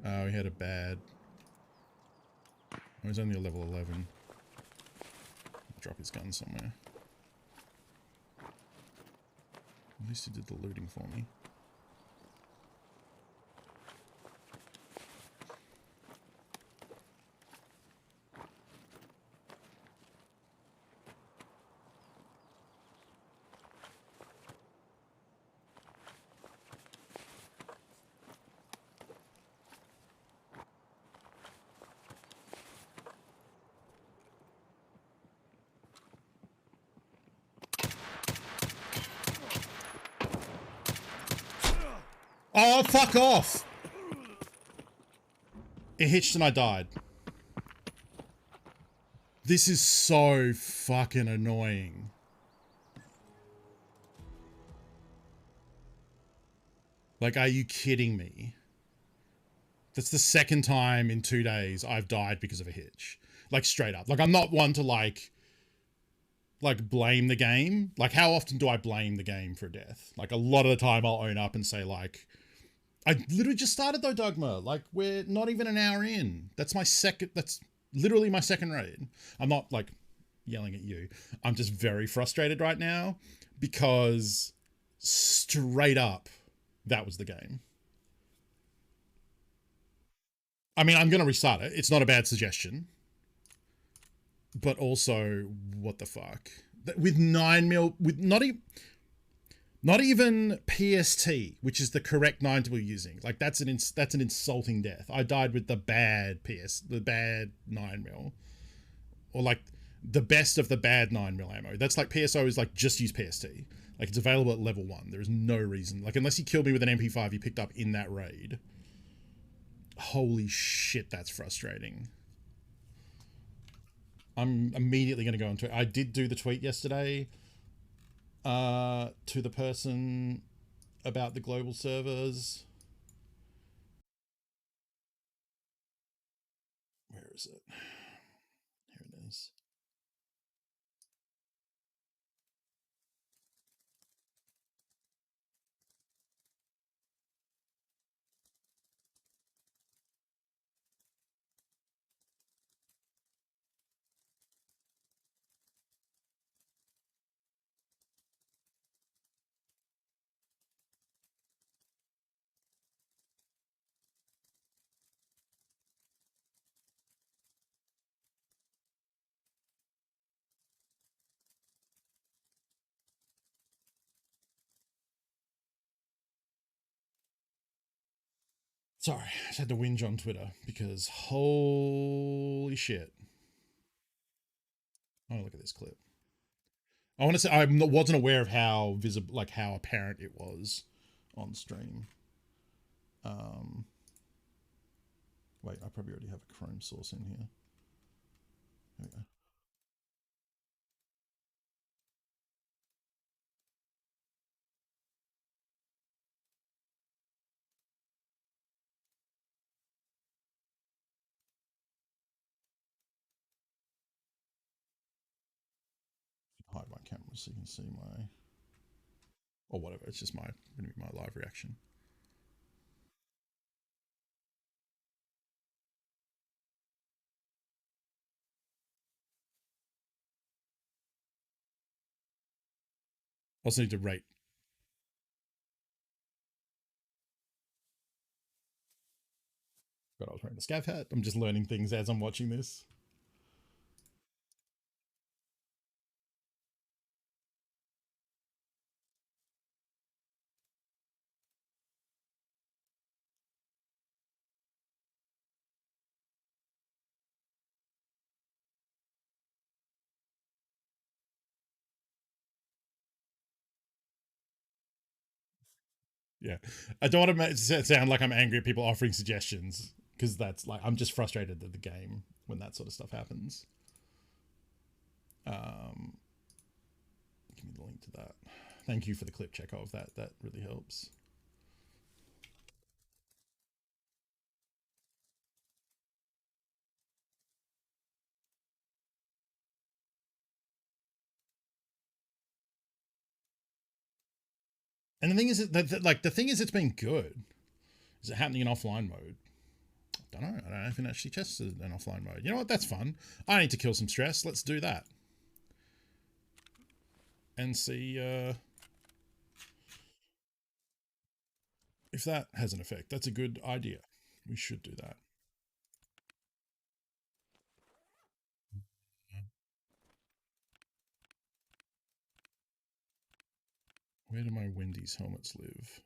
Oh, he had a bad... Oh, he's only a level 11. Drop his gun somewhere. At least he did the looting for me. Oh, fuck off! It hitched and I died. This is so fucking annoying. Like, are you kidding me? That's the second time in 2 days I've died because of a hitch. Like, straight up. Like, I'm not one to, like blame the game. Like, how often do I blame the game for a death? Like, a lot of the time I'll own up and say, like, I literally just started though, Dogma. Like, we're not even an hour in. That's literally my second raid. I'm not, like, yelling at you. I'm just very frustrated right now because straight up, that was the game. I mean, I'm going to restart it. It's not a bad suggestion. But also, what the fuck? With 9mm, with not even PST, which is the correct 9 to be using. Like, that's an insulting death. I died with the bad 9mm. Or, like, the best of the bad 9mm ammo. That's like, PSO is like, just use PST. Like, it's available at level 1. There is no reason. Like, unless he killed me with an MP5 you picked up in that raid. Holy shit, that's frustrating. I'm immediately going to go into it. I did do the tweet yesterday to the person about the global servers. Where is it? Here it is. Sorry, I just had to whinge on Twitter because holy shit. Oh, look at this clip. I want to say wasn't aware of how visible, like how apparent it was on stream. Wait, I probably already have a Chrome source in here. There we go. Hide my camera so you can see my, or whatever. It's just gonna be my live reaction. Also need to rate. God, I was wearing a scav hat. I'm just learning things as I'm watching this. Yeah, I don't want to sound like I'm angry at people offering suggestions because that's like I'm just frustrated at the game when that sort of stuff happens. Give me the link to that. Thank you for the clip, Chekhov. That really helps. And the thing is that like the thing is it's been good. Is it happening in offline mode? I don't know. I don't know if it actually tested in offline mode. You know what? That's fun. I need to kill some stress. Let's do that. And see if that has an effect. That's a good idea. We should do that. Where do my Wendy's helmets live?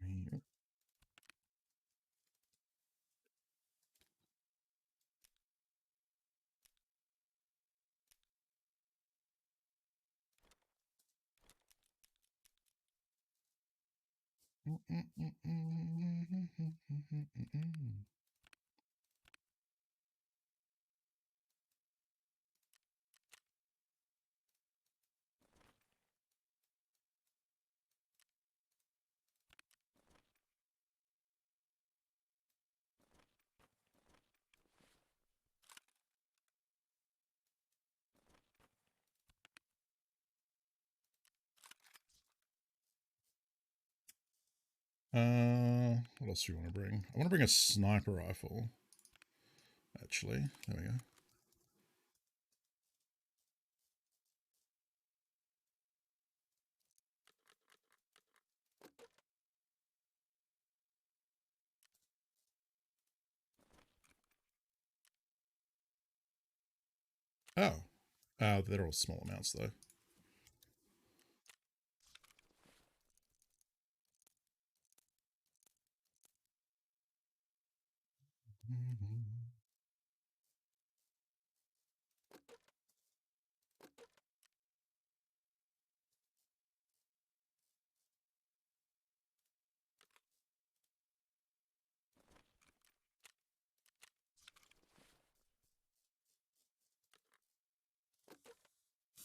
Here. What else do you want to bring? I want to bring a sniper rifle. Actually, there we go. Oh, they're all small amounts though.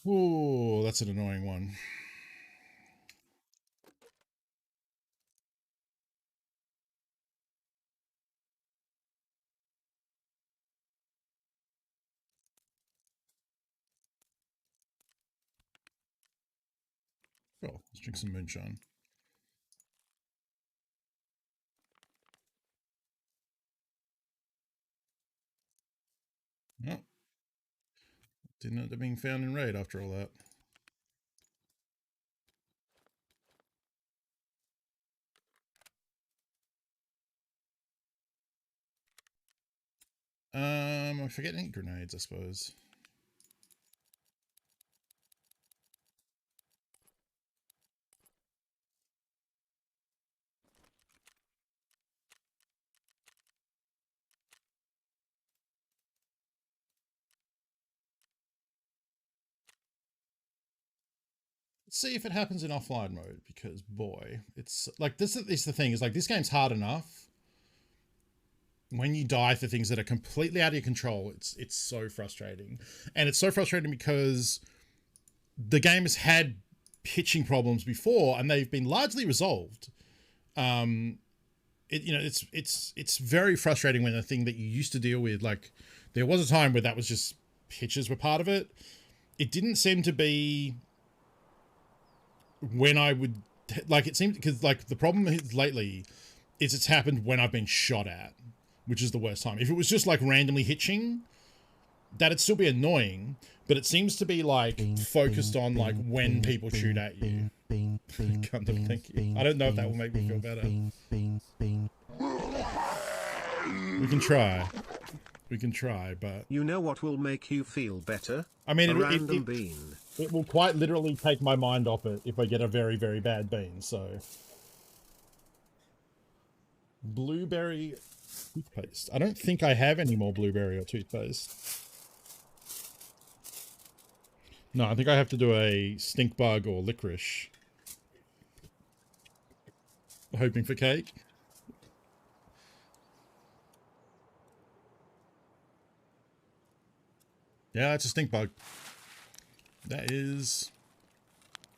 Oh, that's an annoying one. Oh, let's drink some moonshine. Oh, didn't end up being found in raid after all that. I forget any grenades, I suppose. Let's see if it happens in offline mode, because boy, it's like, this is the thing, is like, this game's hard enough. When you die for things that are completely out of your control, it's so frustrating. And it's so frustrating because the game has had pitching problems before and they've been largely resolved. It's very frustrating when a thing that you used to deal with, like, there was a time where that was just pitches were part of it. It didn't seem to be when I would, like, it seemed, because like the problem is lately is it's happened when I've been shot at, which is the worst time. If it was just like randomly hitching, that'd still be annoying, but it seems to be like focused on like when people shoot at you. Gundam, thank you. I don't know if that will make me feel better. We can try. We can try, but... You know what will make you feel better? I mean, a random bean. It will quite literally take my mind off it if I get a very, very bad bean, so... Blueberry toothpaste. I don't think I have any more blueberry or toothpaste. No, I think I have to do a stink bug or licorice. Hoping for cake. Yeah, it's a stink bug. That is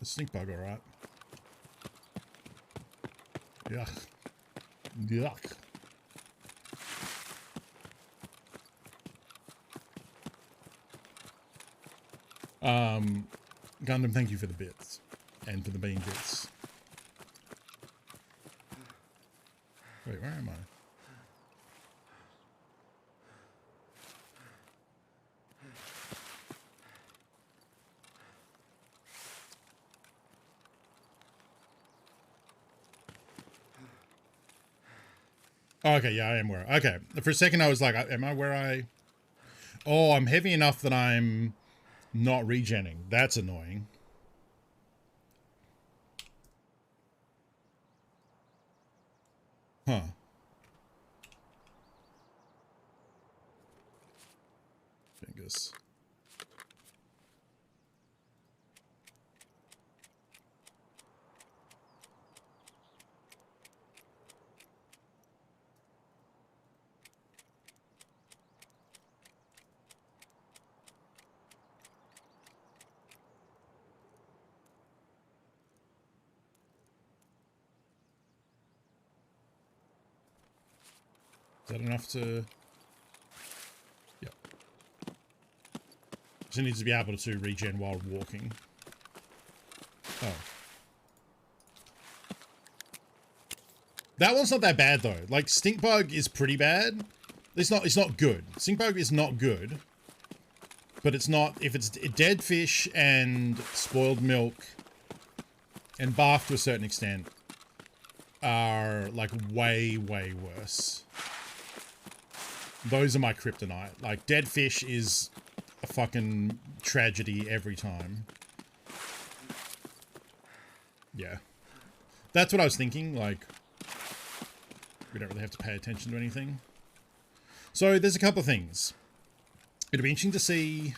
a stink bug, alright. Yuck. Yuck. Gundam, thank you for the bits. And for the bean bits. Wait, where am I? Oh, okay, yeah, I am where... Okay, for a second I was like, am I where I... Oh, I'm heavy enough that I'm not regenning. That's annoying. Huh. Fingers. Is that enough to... Yep. Just needs to be able to regen while walking. Oh. That one's not that bad though. Like, stink bug is pretty bad. It's not good. Stink bug is not good. But it's not... If it's dead fish and spoiled milk and barf to a certain extent are like way, way worse. Those are my kryptonite. Like, dead fish is a fucking tragedy every time. Yeah. That's what I was thinking, like, we don't really have to pay attention to anything. So, there's a couple of things. It'll be interesting to see...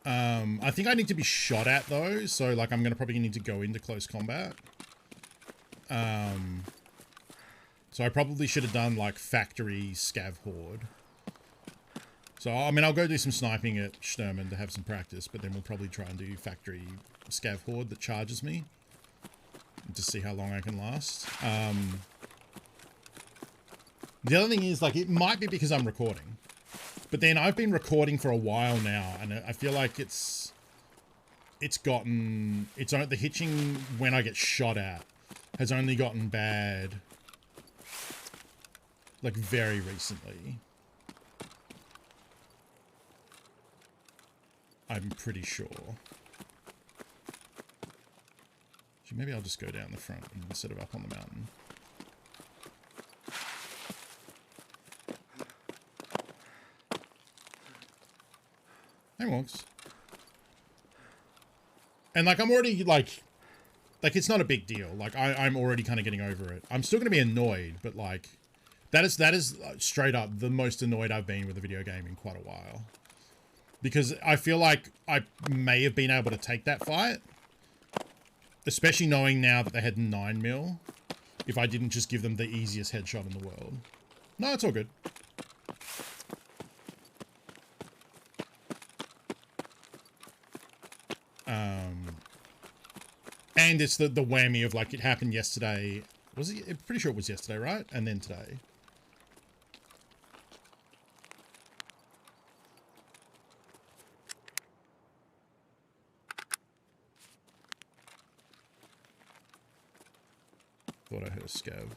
I think I need to be shot at, though, so, like, I'm gonna probably need to go into close combat. So I probably should have done, like, factory scav horde. So, I mean, I'll go do some sniping at Sturman to have some practice, but then we'll probably try and do factory scav horde that charges me. To see how long I can last. The other thing is, like, it might be because I'm recording. But then I've been recording for a while now, and I feel like the hitching when I get shot at has only gotten bad, like, very recently. I'm pretty sure. So maybe I'll just go down the front instead of up on the mountain. Hey, Walks. And, like, I'm already, like, it's not a big deal. Like, I'm already kind of getting over it. I'm still going to be annoyed, but, like, that is straight up the most annoyed I've been with a video game in quite a while. Because I feel like I may have been able to take that fight, Especially knowing now that they had 9mm. If I didn't just give them the easiest headshot in the world. No, it's all good. And it's the whammy of like it happened yesterday. Was it? I'm pretty sure it was yesterday, right? And then today. Thought I heard a scav.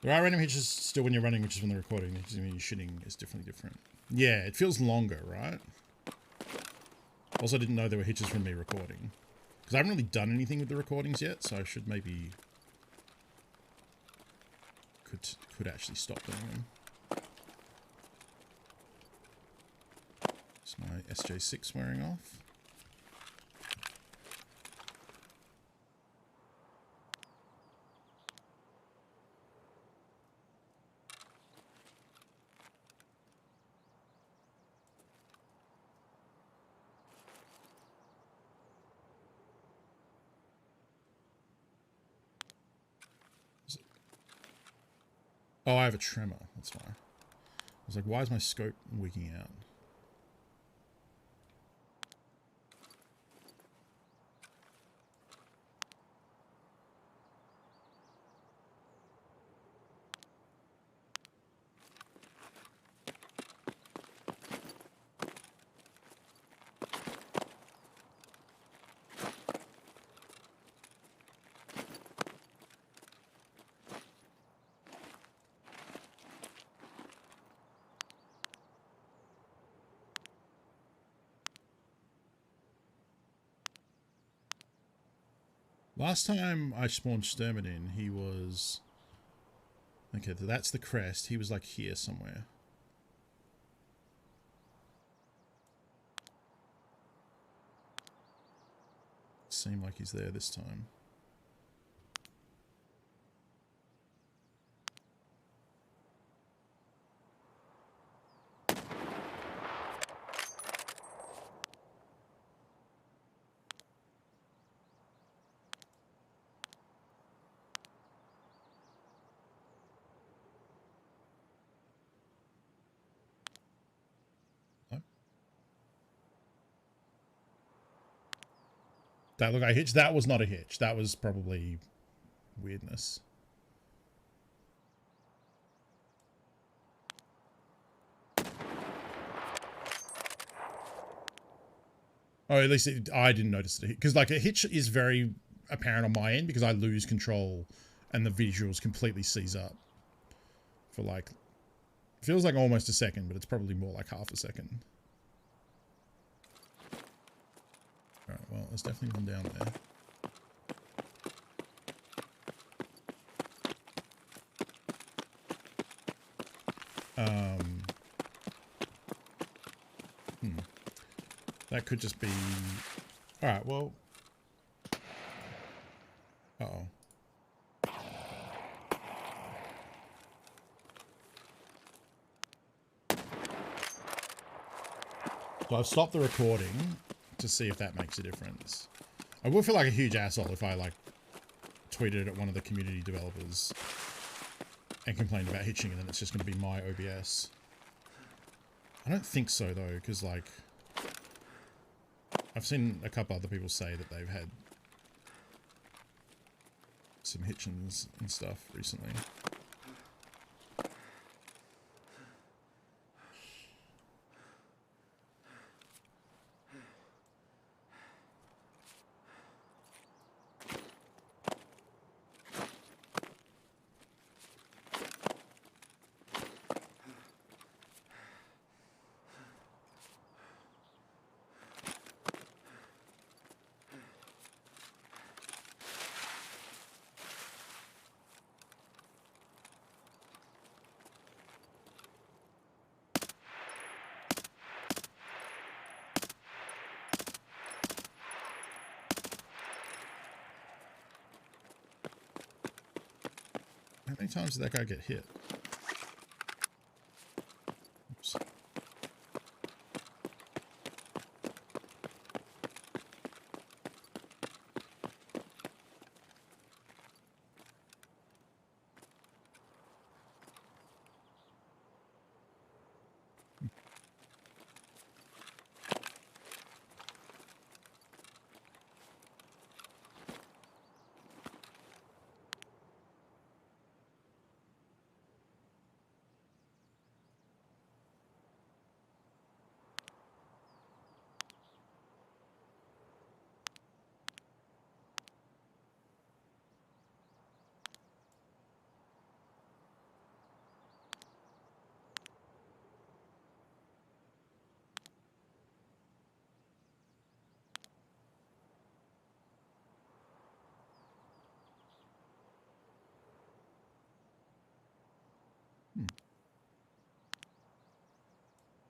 There are random hitches still when you're running, which is when they're recording. Which is when you're shooting is definitely different. Yeah, it feels longer, right? Also, didn't know there were hitches from me recording. Because I haven't really done anything with the recordings yet, so I should maybe... Could actually stop doing them. Is my SJ6 wearing off? Oh, I have a tremor. That's why. I was like, why is my scope wigging out? Last time I spawned Sturmidin, he was... Okay, that's the crest. He was like here somewhere. Seemed like he's there this time. That look I hitched. That was not a hitch. That was probably weirdness. Oh, at least I didn't notice it. Because like a hitch is very apparent on my end because I lose control and the visuals completely seize up. For like, feels like almost a second, but it's probably more like half a second. Alright, well, there's definitely one down there. That could just be... Alright, well... Uh-oh. So I've stopped the recording to see if that makes a difference. I would feel like a huge asshole if I, like, tweeted at one of the community developers and complained about hitching and then it's just going to be my OBS. I don't think so, though, because, like... I've seen a couple other people say that they've had some hitchings and stuff recently. How many times did that guy get hit? Oops.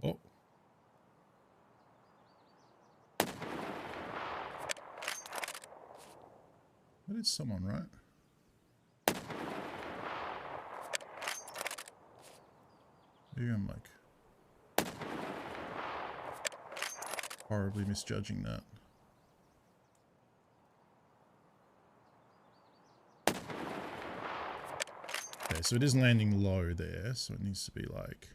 Oh. That is someone, right? Maybe I'm like horribly misjudging that. Okay, so it is landing low there, so it needs to be like...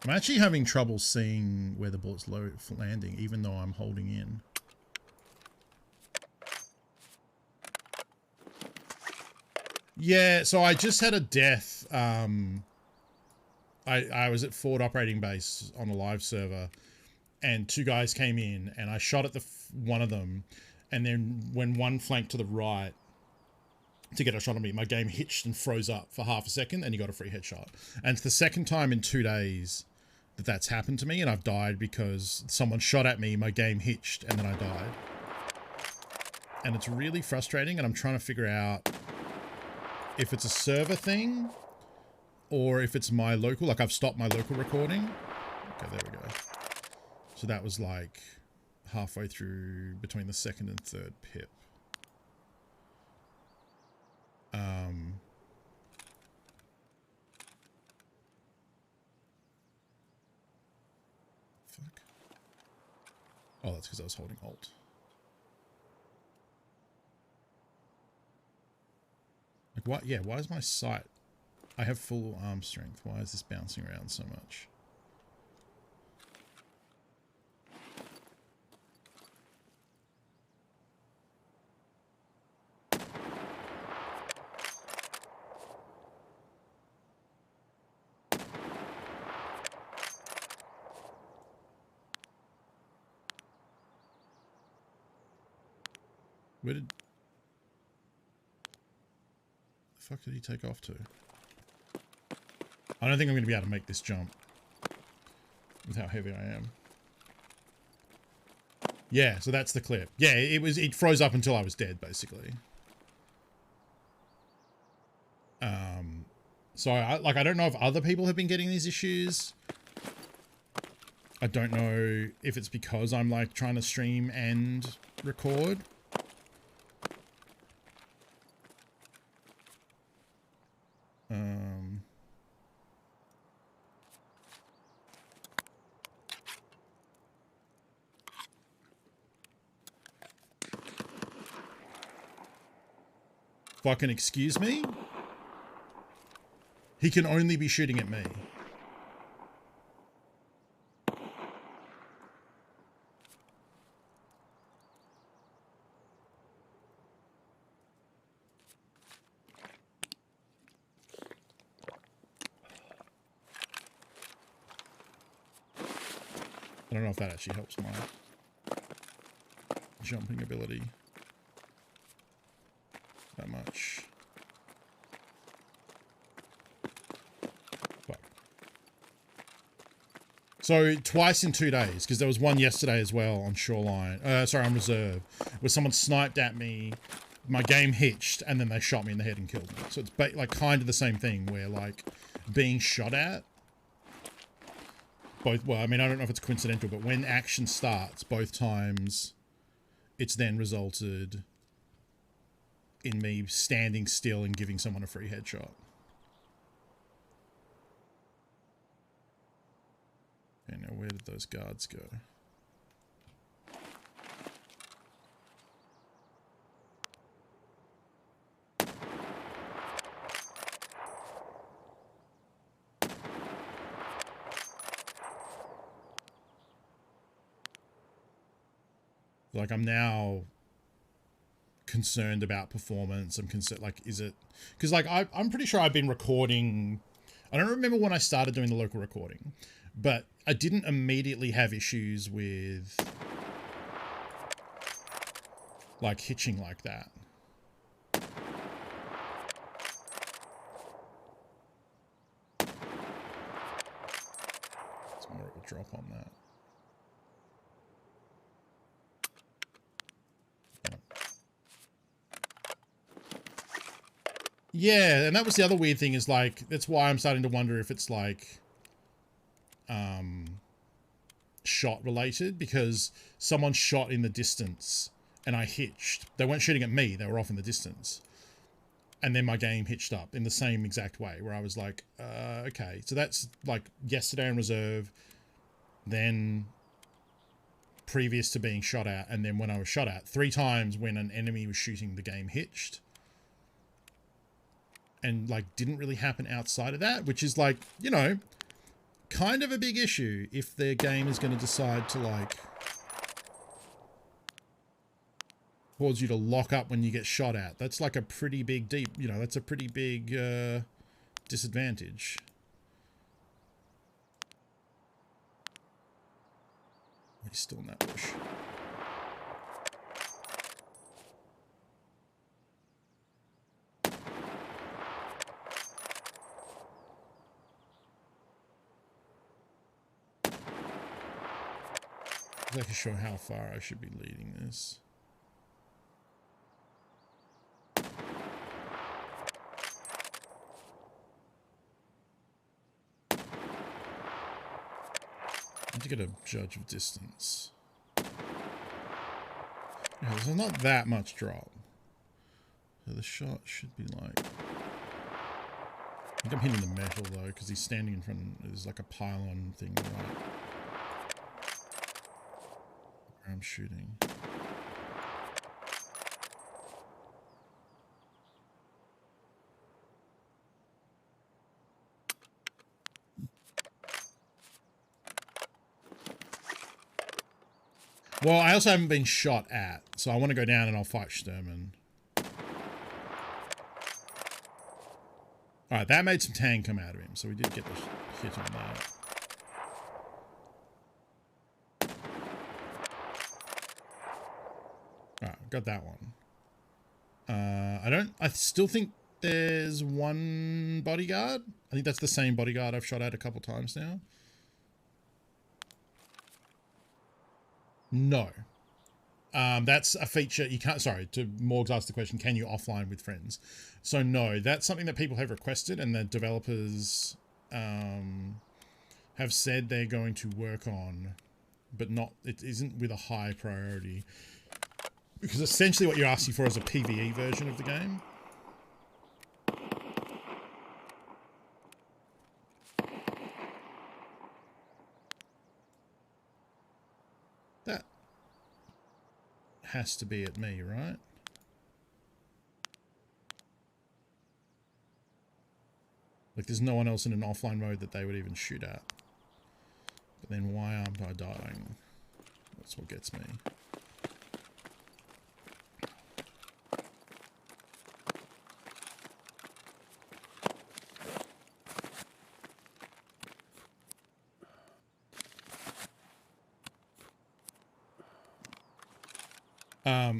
I'm actually having trouble seeing where the bullet's landing, even though I'm holding in. Yeah, so I just had a death. I was at Ford Operating Base on a live server, and two guys came in, and I shot at one of them, and then when one flanked to the right to get a shot on me, my game hitched and froze up for half a second, and he got a free headshot. And it's the second time in 2 days that that's happened to me, and I've died because someone shot at me, my game hitched, and then I died. And it's really frustrating, and I'm trying to figure out if it's a server thing or if it's my local, like I've stopped my local recording. Okay, there we go. So that was like halfway through between the second and third pip. Fuck. Oh, that's because I was holding Alt. Like, what? Yeah, why is my sight... I have full arm strength. Why is this bouncing around so much? Where did... the fuck did he take off to? I don't think I'm going to be able to make this jump with how heavy I am. Yeah, so that's the clip. Yeah, it froze up until I was dead, basically. So I don't know if other people have been getting these issues. I don't know if it's because I'm like trying to stream and record. Fucking excuse me? He can only be shooting at me. I don't know if that actually helps my jumping ability that much. Fuck. So twice in 2 days, because there was one yesterday as well on Shoreline. Sorry, on Reserve, where someone sniped at me, my game hitched, and then they shot me in the head and killed me. So it's like kind of the same thing, where like being shot at, both. Well, I mean, I don't know if it's coincidental, but when action starts, both times, it's then resulted in me standing still and giving someone a free headshot. Okay, now where did those guards go? Like, I'm now concerned about performance. I'm concerned, like, is it... Because, like, I'm pretty sure I've been recording... I don't remember when I started doing the local recording, but I didn't immediately have issues with, like, hitching like that. It's more of a drop on that. Yeah, and that was the other weird thing is, like, that's why I'm starting to wonder if it's, like, shot related, because someone shot in the distance and I hitched. They weren't shooting at me, they were off in the distance. And then my game hitched up in the same exact way, where I was like, okay. So that's, like, yesterday on Reserve, then previous to being shot at, and then when I was shot at. 3 times when an enemy was shooting, the game hitched. And, like, didn't really happen outside of that, which is, like, you know, kind of a big issue if their game is going to decide to, like, cause you to lock up when you get shot at. That's, like, a pretty big that's a pretty big disadvantage. He's still in that bush. I can show how far I should be leading this. I need to get a judge of distance. Yeah, there's not that much drop. So the shot should be like... I think I'm hitting the metal though, because he's standing in front of... There's like a pylon thing right where I'm shooting. Well, I also haven't been shot at, so I want to go down and I'll fight Sturman. Alright, that made some tang come out of him, so we did get the hit on that. Alright, got that one. I still think there's one bodyguard. I think that's the same bodyguard I've shot at a couple times now. No. That's a feature you can't... Sorry, to Morgs asked the question, can you offline with friends? So no, that's something that people have requested and the developers have said they're going to work on, but it isn't with a high priority. Because essentially what you're asking for is a PvE version of the game. That has to be at me, right? Like, there's no one else in an offline mode that they would even shoot at. But then why aren't I dying? That's what gets me.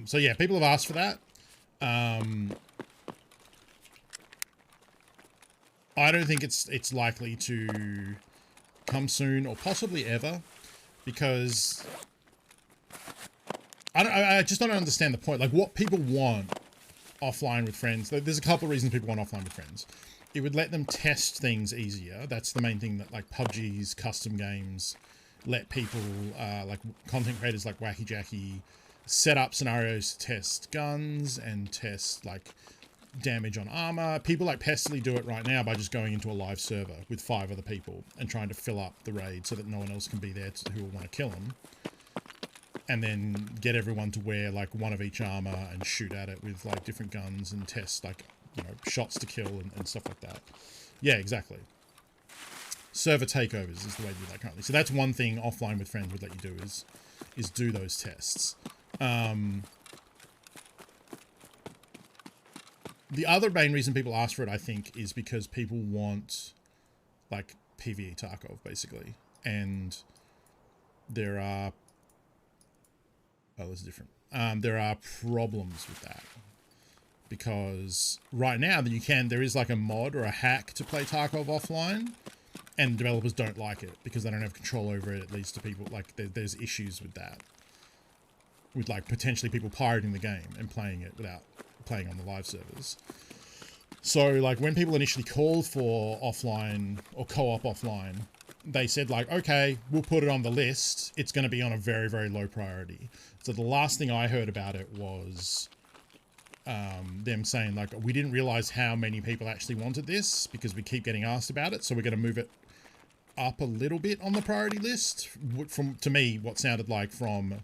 So yeah, people have asked for that. I don't think it's likely to come soon or possibly ever, because I just don't understand the point. Like, what people want offline with friends, there's a couple of reasons people want offline with friends. It would let them test things easier. That's the main thing that, like, PUBG's custom games let people, like content creators like Wacky Jackie, set up scenarios to test guns and test, like, damage on armor. People like Pestily do it right now by just going into a live server with 5 other people and trying to fill up the raid so that no one else can be there who will want to kill them. And then get everyone to wear, like, one of each armor and shoot at it with, like, different guns and test, like, you know, shots to kill and stuff like that. Yeah, exactly. Server takeovers is the way to do that currently. So that's one thing offline with friends would let you do is do those tests. The other main reason people ask for it, I think, is because people want, like, PvE Tarkov, basically. And there are... Oh, this is different. There are problems with that. Because right now, there is, like, a mod or a hack to play Tarkov offline. And developers don't like it because they don't have control over it, at least to people. Like, there's issues with that. With, like, potentially people pirating the game and playing it without playing on the live servers. So, like, when people initially called for offline or co-op offline, they said, like, okay, we'll put it on the list. It's going to be on a very, very low priority. So the last thing I heard about it was them saying, like, we didn't realize how many people actually wanted this because we keep getting asked about it. So we're going to move it up a little bit on the priority list. From, to me, what sounded like from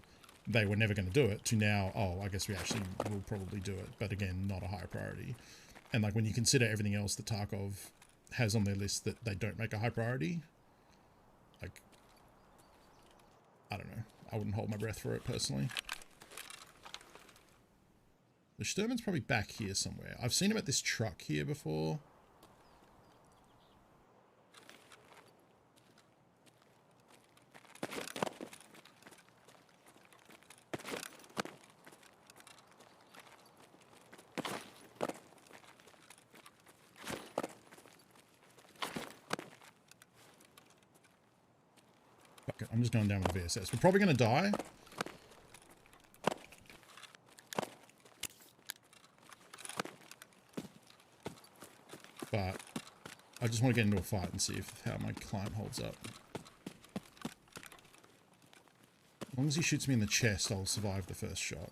they were never going to do it to now, oh, I guess we actually will probably do it. But again, not a high priority. And, like, when you consider everything else that Tarkov has on their list that they don't make a high priority, like, I don't know. I wouldn't hold my breath for it personally. The Sturman's probably back here somewhere. I've seen him at this truck here before. Okay, I'm just going down with VSS. We're probably going to die. But I just want to get into a fight and see how my climb holds up. As long as he shoots me in the chest, I'll survive the first shot.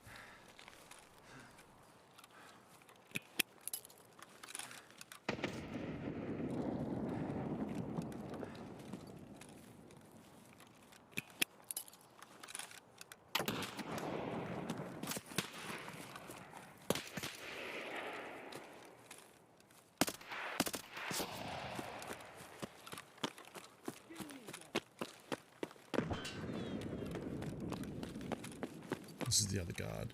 This is the other guard.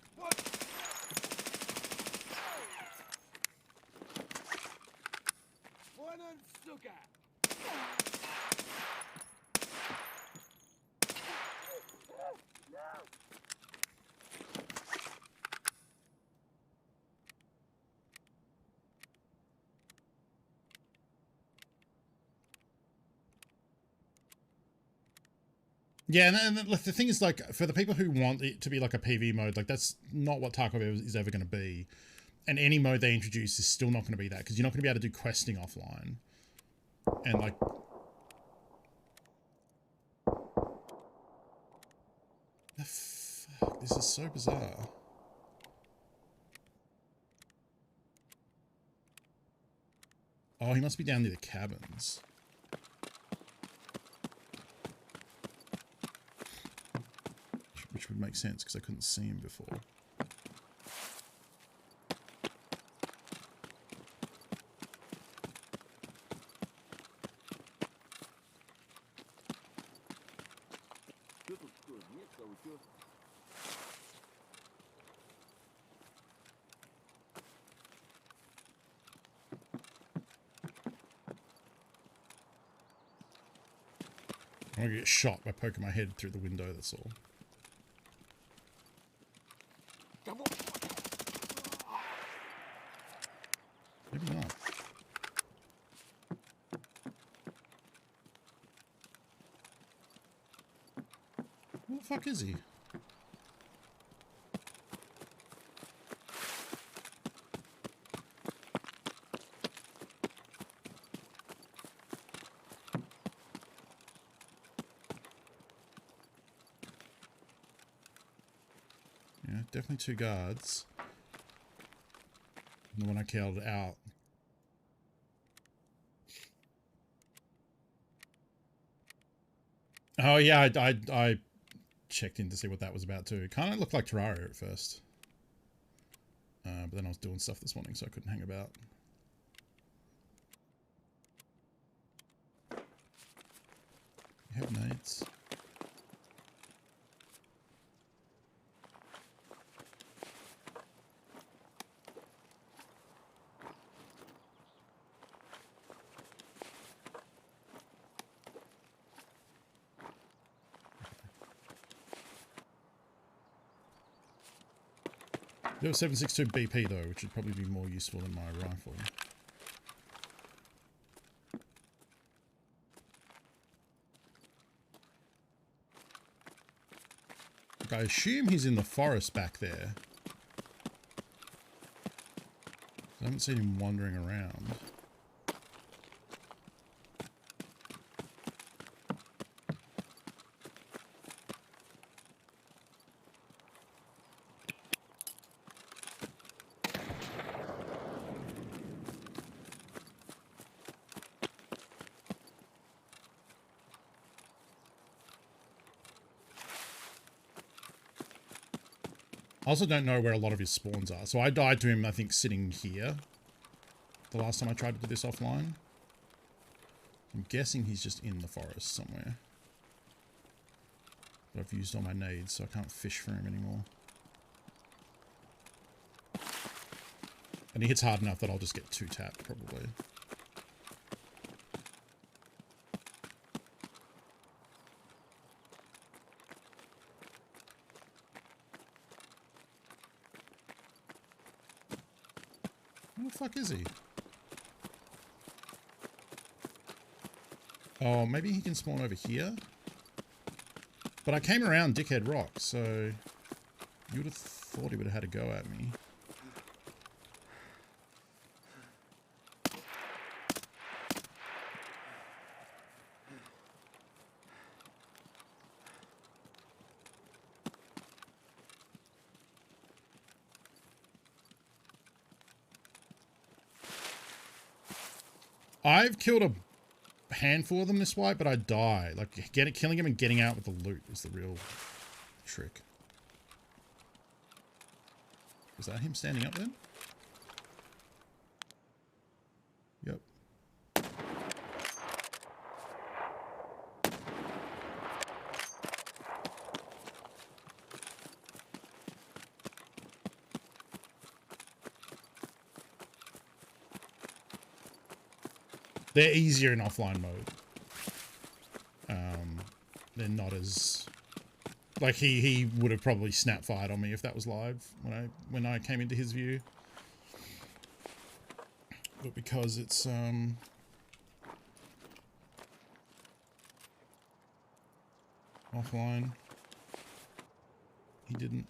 Yeah, and the thing is, like, for the people who want it to be like a PV mode, like, that's not what Tarkov is ever going to be. And any mode they introduce is still not going to be that, because you're not going to be able to do questing offline. And, like... The fuck? This is so bizarre. Oh, he must be down near the cabins. Which would make sense, because I couldn't see him before. I'm gonna get shot by poking my head through the window, that's all. Maybe not. Where the fuck is he? Yeah, definitely two guards. And the one I killed out. Oh yeah, I checked in to see what that was about too. It kind of looked like Terraria at first. But then I was doing stuff this morning, so I couldn't hang about. You have nades. You have a 7.62 BP though, which would probably be more useful than my rifle. Look, I assume he's in the forest back there. I haven't seen him wandering around. I also don't know where a lot of his spawns are. So I died to him, I think, sitting here. The last time I tried to do this offline. I'm guessing he's just in the forest somewhere. But I've used all my nades, so I can't fish for him anymore. And he hits hard enough that I'll just get 2-tapped, probably. Where the fuck is he? Oh, maybe he can spawn over here? But I came around Dickhead Rock, so you would have thought he would have had a go at me. I've killed a handful of them this wipe, but I die. Like, killing him and getting out with the loot is the real trick. Is that him standing up then? Yep. They're easier in offline mode. They're not as... Like, he would have probably snap fired on me if that was live when I came into his view. But because it's offline, he didn't.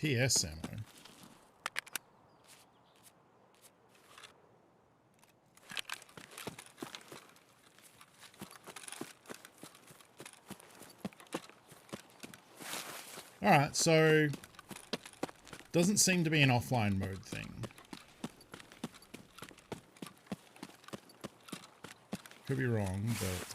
PS ammo. Alright, so doesn't seem to be an offline mode thing. Could be wrong, but...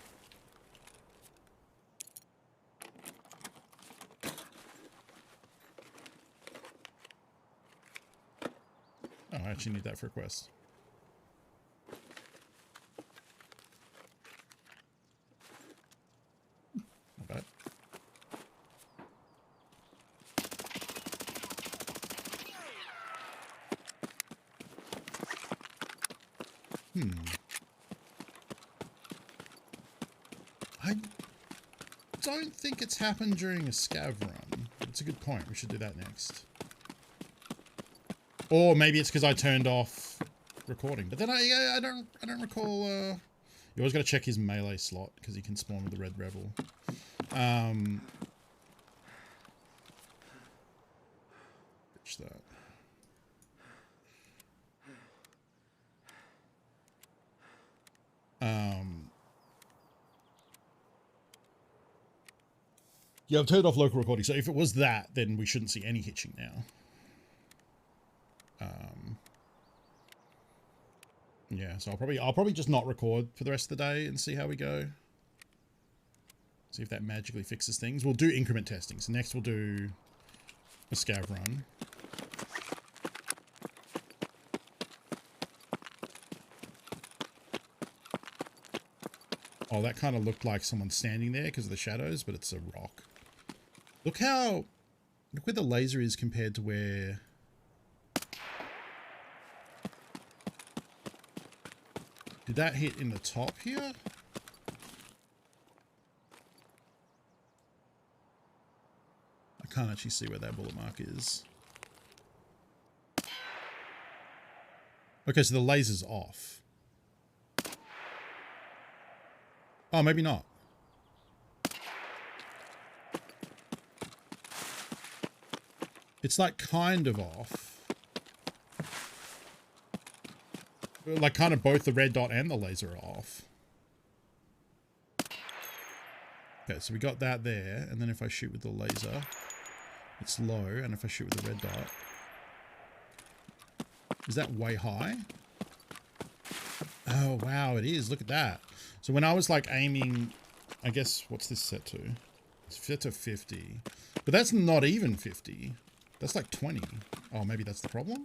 Oh, I actually need that for a quest. Not bad. I don't think it's happened during a scav run. That's a good point. We should do that next. Or maybe it's because I turned off recording. But then I don't recall You always got to check his melee slot because he can spawn with the Red Rebel. Pitch that. Yeah, I've turned off local recording. So if it was that, then we shouldn't see any hitching now. Yeah, so I'll probably just not record for the rest of the day and see how we go. See if that magically fixes things. We'll do increment testing. So next we'll do a scav run. Oh, that kind of looked like someone standing there because of the shadows, but it's a rock. Look where the laser is compared to where... Did that hit in the top here? I can't actually see where that bullet mark is. Okay, so the laser's off. Oh, maybe not. It's like kind of off. Like kind of both the red dot and the laser are off. Okay, so we got that there. And then if I shoot with the laser, it's low. And if I shoot with the red dot, is that way high? Oh, wow, it is. Look at that. So when I was like aiming, I guess, what's this set to? It's set to 50. But that's not even 50. That's like 20. Oh, maybe that's the problem?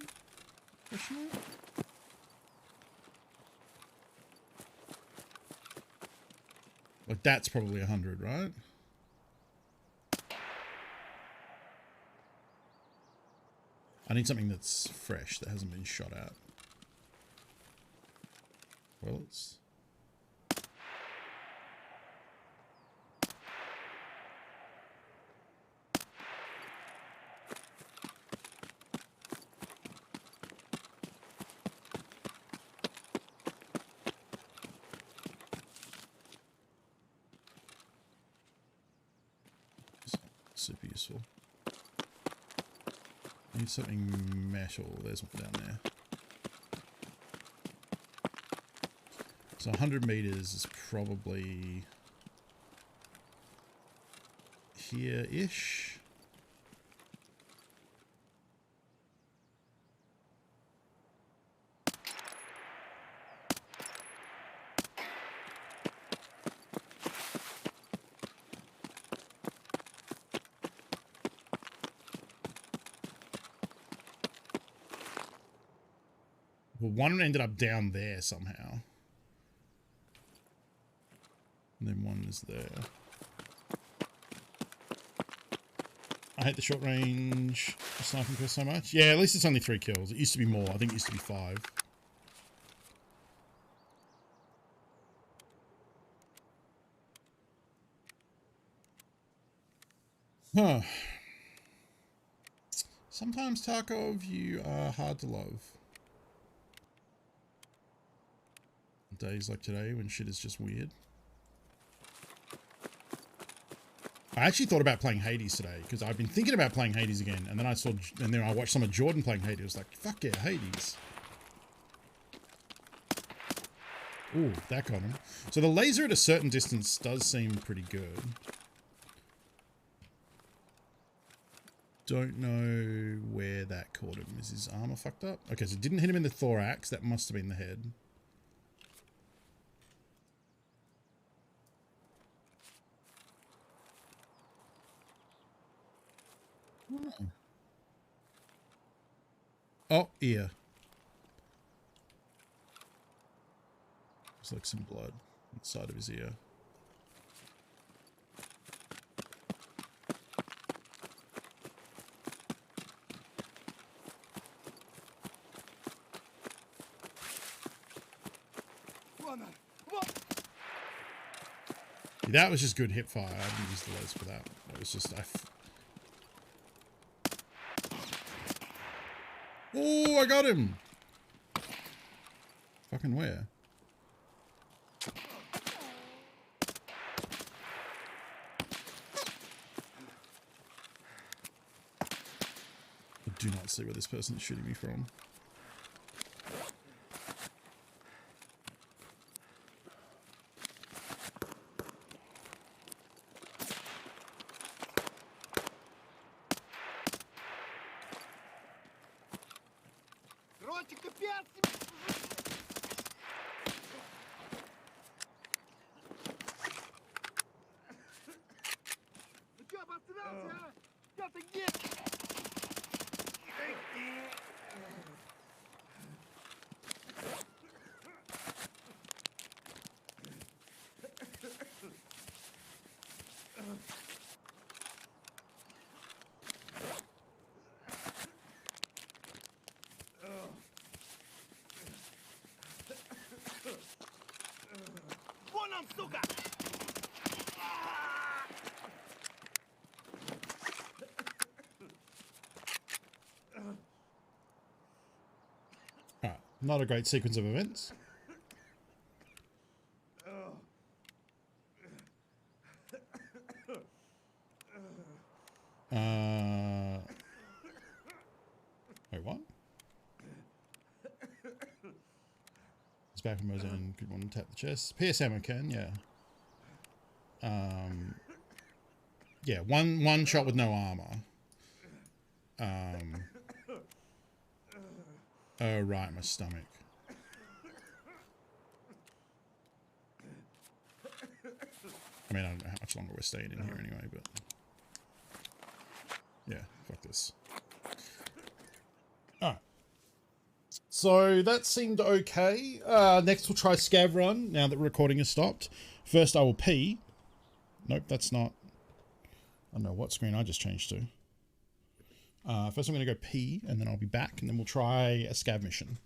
Question mark? Like that's probably 100, right? I need something that's fresh, that hasn't been shot at. Well, it's... super useful. Need something metal. There's one down there. So 100 meters is probably here-ish. Well, one ended up down there somehow. And then one is there. I hate the short range sniping quest so much. Yeah, at least it's only 3 kills. It used to be more. I think it used to be 5. Huh. Sometimes, Tarkov, you are hard to love. Days like today when shit is just weird. I actually thought about playing Hades today because I've been thinking about playing Hades again, and then I watched some of Jordan playing Hades. I was like, fuck yeah, Hades. Ooh, that got him. So the laser at a certain distance does seem pretty good. Don't know where that caught him. Is his armor fucked up? Okay, so it didn't hit him in the thorax. That must have been the head. Oh, ear. There's like some blood inside of his ear. That was just good hip fire. I didn't use the laser for that. That was just... Oh, I got him! Fucking where? do not see where this person is shooting me from. Alright, not a great sequence of events. Wait, what? It's back from Mozone. Good one. Tap the chest. PS ammo can, yeah. Yeah, one shot with no armor. Oh right, my stomach. I mean, I don't know how much longer we're staying in here anyway, but yeah, fuck this. Alright. So that seemed okay. Next we'll try Scav Run, now that recording has stopped. First I will pee. Nope, that's not... I don't know what screen I just changed to. First I'm going to go pee, and then I'll be back, and then we'll try a Scav mission.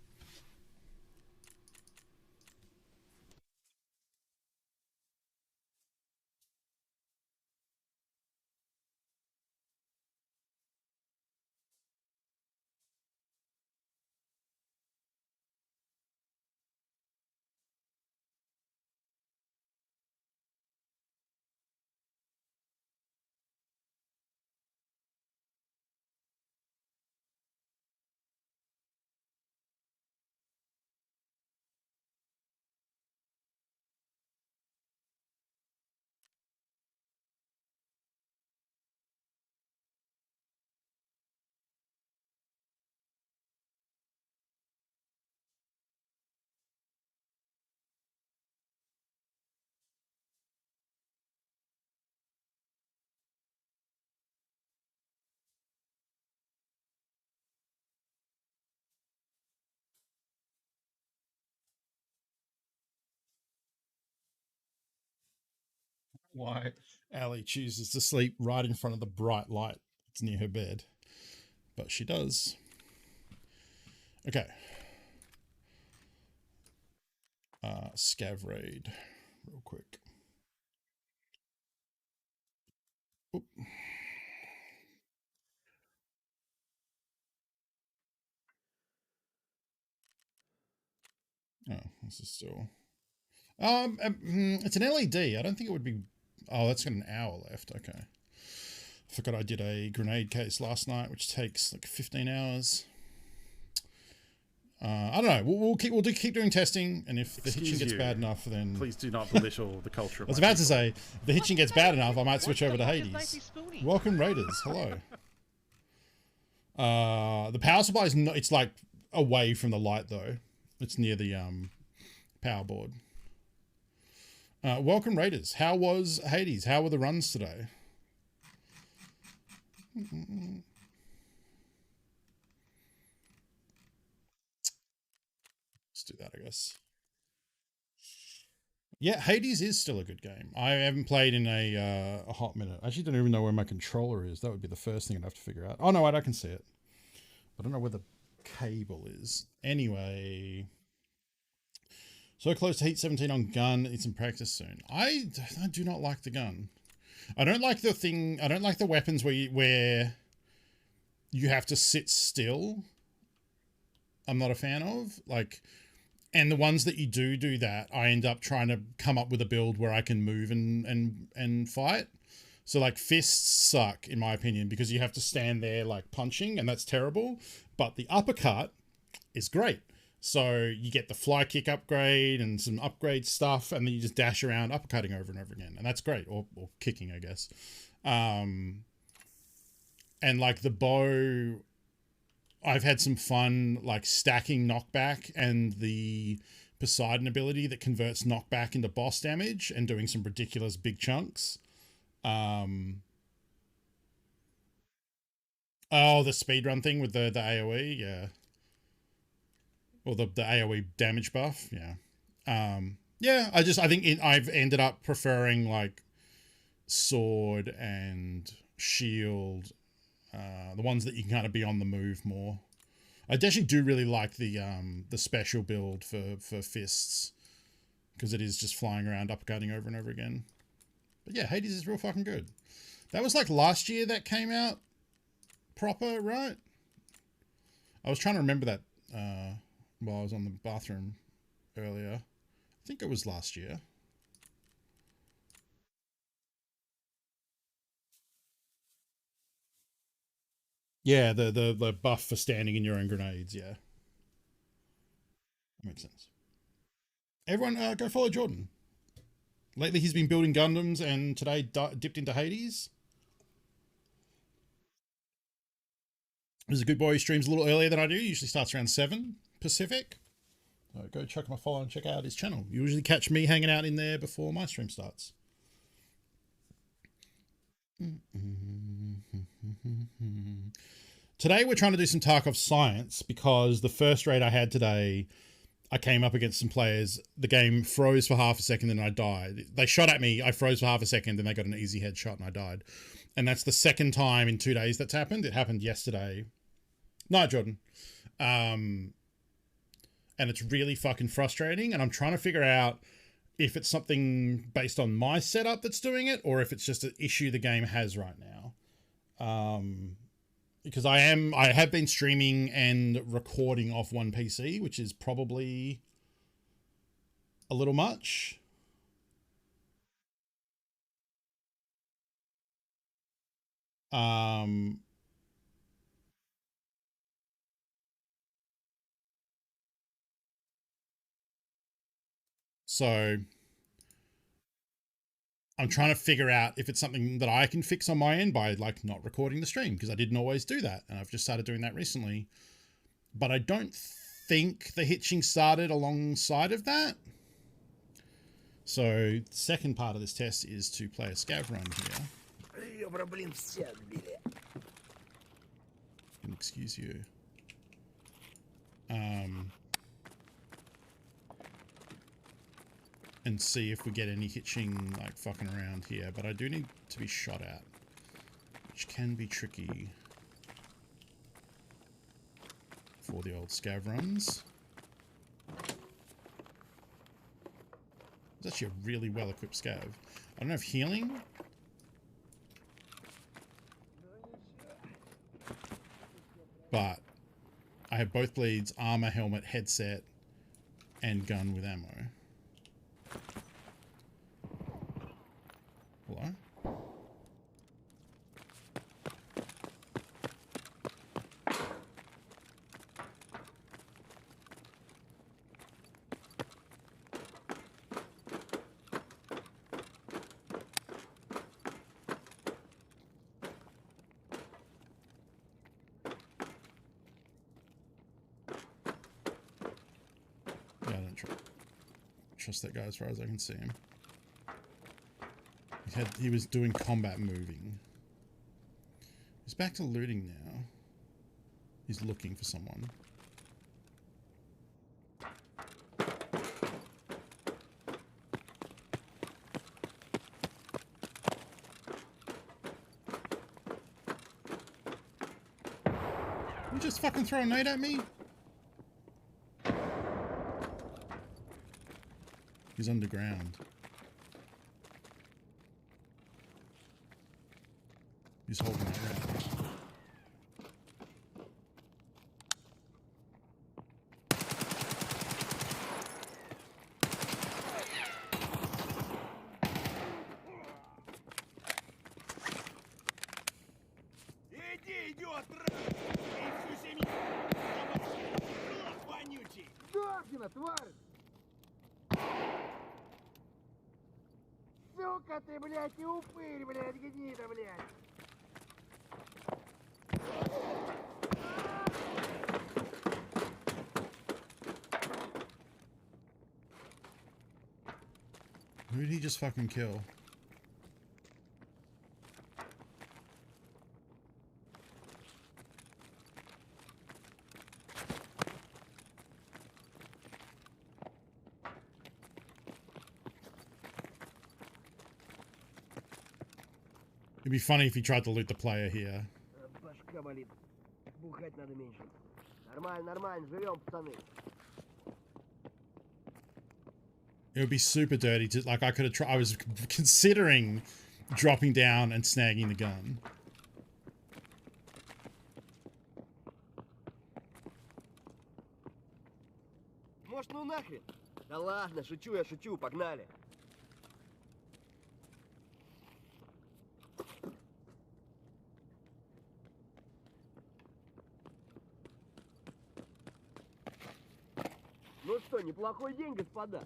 Why Allie chooses to sleep right in front of the bright light that's near her bed. But she does. Okay. Scav raid. Real quick. Oop. Oh, this is still... it's an LED. I don't think it would be... Oh, that's got an hour left. Okay. Forgot I did a grenade case last night, which takes like 15 hours. I don't know. We'll keep doing testing, and if the hitching gets bad enough, then please do not belittle the culture of I was about to say, if the hitching gets bad enough, I might switch over to Hades. Welcome, Raiders. Hello. The power supply is not, it's like away from the light though. It's near the power board. Welcome, Raiders. How was Hades? How were the runs today? Let's do that, I guess. Yeah, Hades is still a good game. I haven't played in a hot minute. I actually don't even know where my controller is. That would be the first thing I'd have to figure out. Oh, no, wait, I can see it. But I don't know where the cable is. Anyway... So close to Heat 17 on gun. Need some practice soon. I do not like the gun. I don't like the thing... I don't like the weapons where you have to sit still. I'm not a fan of. Like... And the ones that you do that, I end up trying to come up with a build where I can move and fight. So like fists suck in my opinion because you have to stand there like punching, and that's terrible. But the uppercut is great. So you get the fly kick upgrade and some upgrade stuff, and then you just dash around uppercutting over and over again, and that's great. Or kicking, I guess. And like the bow, I've had some fun like stacking knockback and the Poseidon ability that converts knockback into boss damage and doing some ridiculous big chunks. Oh, the speedrun thing with the AoE, yeah. Or the AoE damage buff, yeah. Yeah, I think I've ended up preferring like sword and shield, the ones that you can kind of be on the move more. I actually do really like the special build for fists, because it is just flying around uppercutting over and over again. But yeah, Hades is real fucking good. That was like last year that came out proper, right? I was trying to remember that while I was on the bathroom earlier. I think it was last year. Yeah, the buff for standing in your own grenades, yeah. That makes sense. Everyone, go follow Jordan. Lately he's been building Gundams, and today dipped into Hades. He's a good boy. He streams a little earlier than I do. He usually starts around 7 Pacific. So go check my follow and check out his channel. You usually catch me hanging out in there before my stream starts. Today we're trying to do some Tarkov science, because the first raid I had today, I came up against some players. The game froze for half a second and I died. They shot at me, I froze for half a second, and they got an easy headshot and I died. And that's the second time in 2 days that's happened. It happened yesterday. Night, Jordan. And it's really fucking frustrating, and I'm trying to figure out if it's something based on my setup that's doing it, or if it's just an issue the game has right now. Because I have been streaming and recording off one PC, which is probably a little much. So I'm trying to figure out if it's something that I can fix on my end by like not recording the stream, because I didn't always do that, and I've just started doing that recently. But I don't think the hitching started alongside of that. So the second part of this test is to play a scav run here. Excuse you. And see if we get any hitching like fucking around here. But I do need to be shot at, which can be tricky for the old scav runs. It's actually a really well equipped scav. I don't have healing. But I have both bleeds, armor, helmet, headset, and gun with ammo. Hello? Yeah, I don't trust that guy as far as I can see him. He was doing combat moving. He's back to looting now. He's looking for someone. You just fucking throw a nade at me? He's underground. He's holding it around. Сука ты, блядь, и упырь, блядь, гнида, блядь. Who did he just fucking kill? It'd be funny if he tried to loot the player here. Башка болит. Бухать надо меньше. Нормально, нормально, живем, пацаны. It would be super dirty to, like, I could have tried, I was considering dropping down and snagging the gun. Может, ну нахрен? Да ладно, шучу я, шучу, погнали. Ну что, неплохой день, господа.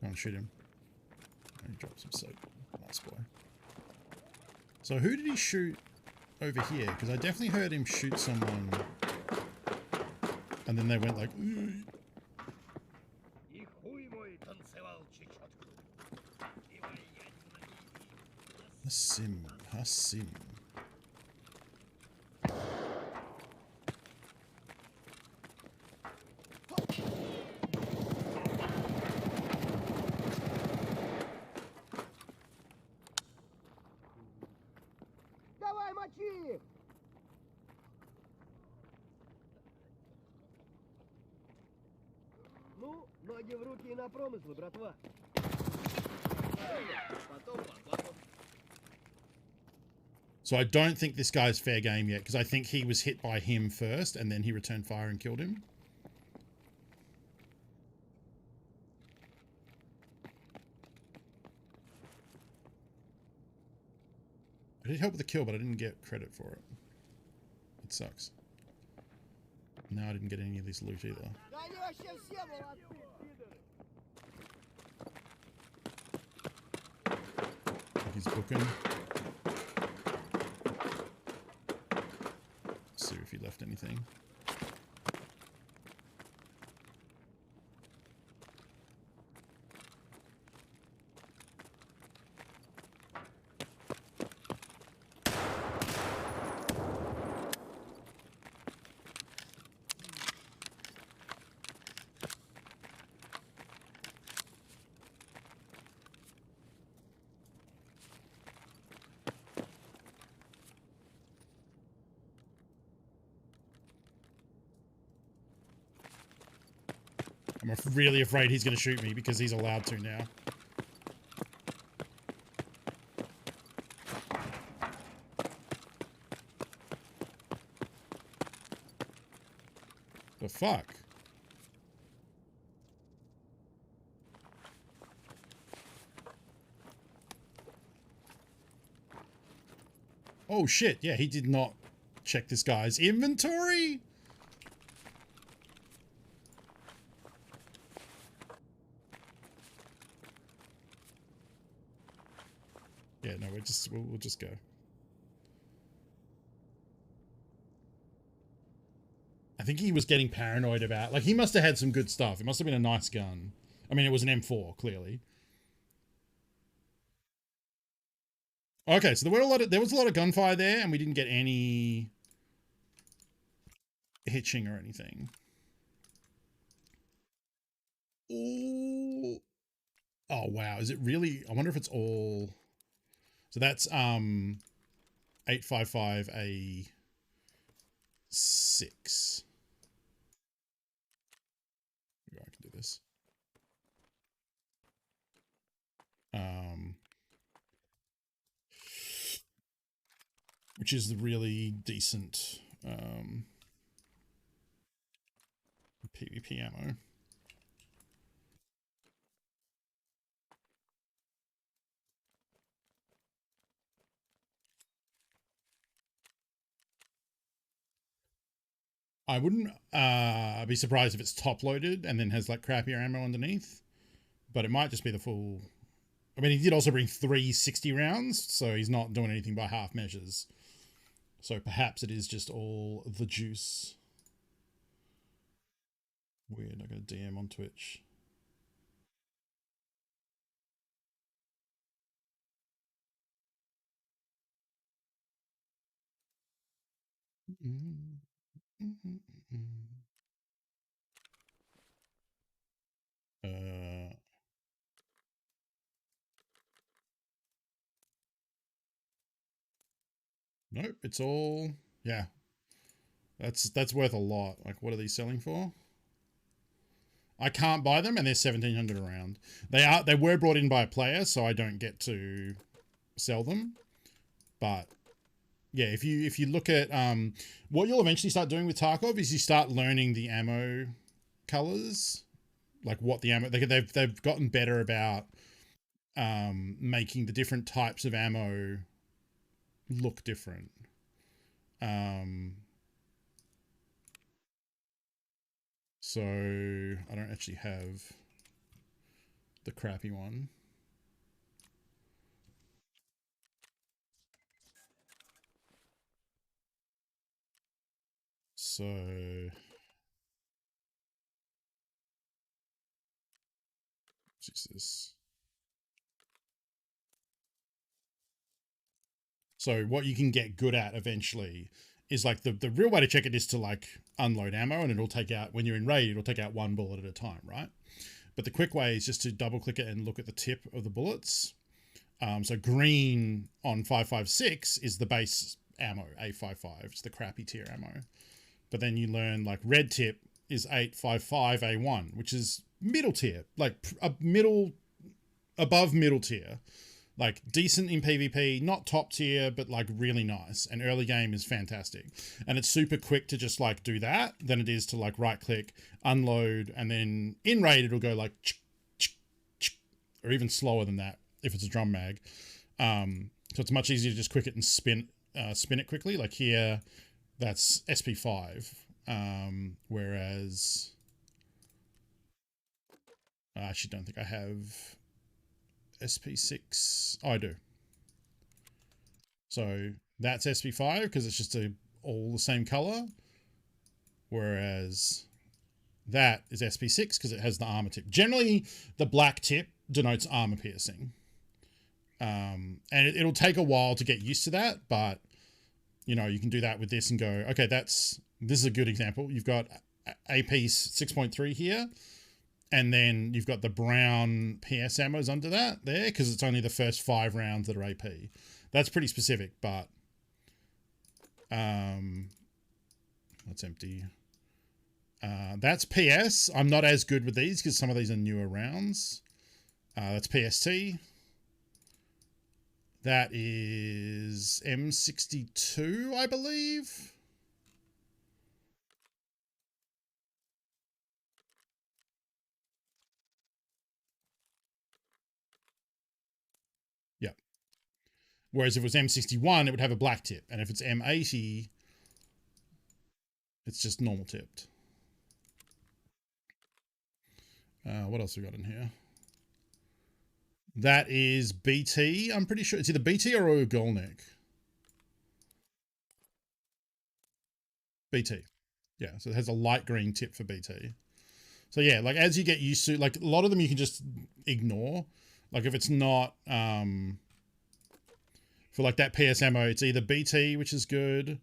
Go on, shoot him. And he drops some soap. Nice boy. So who did he shoot over here? Because I definitely heard him shoot someone. And then they went like, "Ooh." Hasim, Hasim. Давай, мочи их! Ну, ноги в руки и на промыслы, братва. Потом, потом. So I don't think this guy's fair game yet, because I think he was hit by him first, and then he returned fire and killed him. I did help with the kill, but I didn't get credit for it. It sucks. No, I didn't get any of this loot either. Да они вообще все молодцы, пидоры. He's booking. See if he left anything. I'm really afraid he's going to shoot me because he's allowed to now. The fuck? Oh shit, yeah, he did not check this guy's inventory? Yeah, no, we'll just go. I think he was getting paranoid about, like, he must have had some good stuff. It must have been a nice gun. I mean, it was an M4, clearly. Okay, so there was a lot of gunfire there, and we didn't get any hitching or anything. Ooh. Oh wow, is it really? I wonder if it's all. So that's 855A6. Maybe I can do this. Which is the really decent PvP ammo. I wouldn't be surprised if it's top loaded and then has like crappier ammo underneath, but it might just be the full I mean, he did also bring 360 rounds, so he's not doing anything by half measures. So perhaps it is just all the juice. Weird, I got a DM on Twitch. Nope, it's all, yeah. That's worth a lot. Like, what are these selling for? I can't buy them, and they're 1,700 a round. They were brought in by a player, so I don't get to sell them. But yeah, if you look at what you'll eventually start doing with Tarkov is you start learning the ammo colors, like what the ammo they've gotten better about making the different types of ammo look different. So I don't actually have the crappy one. So Jesus. So what you can get good at eventually is like the real way to check it is to like unload ammo, and it'll take out, when you're in raid, it'll take out one bullet at a time, right? But the quick way is just to double click it and look at the tip of the bullets. So green on 5.56 is the base ammo, A55. It's the crappy tier ammo. But then you learn like red tip is 8.55 A1, which is middle tier, like a middle, above middle tier. Like decent in PvP, not top tier, but like really nice. And early game is fantastic. And it's super quick to just like do that than it is to like right click, unload, and then in raid it'll go like or even slower than that if it's a drum mag. So it's much easier to just quick it and spin it quickly. Like here, that's SP5. Whereas I actually don't think I have SP6. Oh, I do. So that's SP5 because it's just all the same color. Whereas that is SP6 because it has the armor tip. Generally, the black tip denotes armor piercing. And it'll take a while to get used to that, but you know, you can do that with this and go, okay, this is a good example. You've got AP 6.3 here. And then you've got the brown PS ammos under that there because it's only the first 5 rounds that are AP. That's pretty specific, but that's empty. That's PS. I'm not as good with these because some of these are newer rounds. That's PST. That is M62, I believe. Yeah. Whereas if it was M61, it would have a black tip. And if it's M80, it's just normal tipped. What else we got in here? That is BT. I'm pretty sure it's either BT or Ogolnik. BT. Yeah, so it has a light green tip for BT. So yeah, like as you get used to, like a lot of them you can just ignore. Like if it's not, for like that PS ammo, it's either BT, which is good,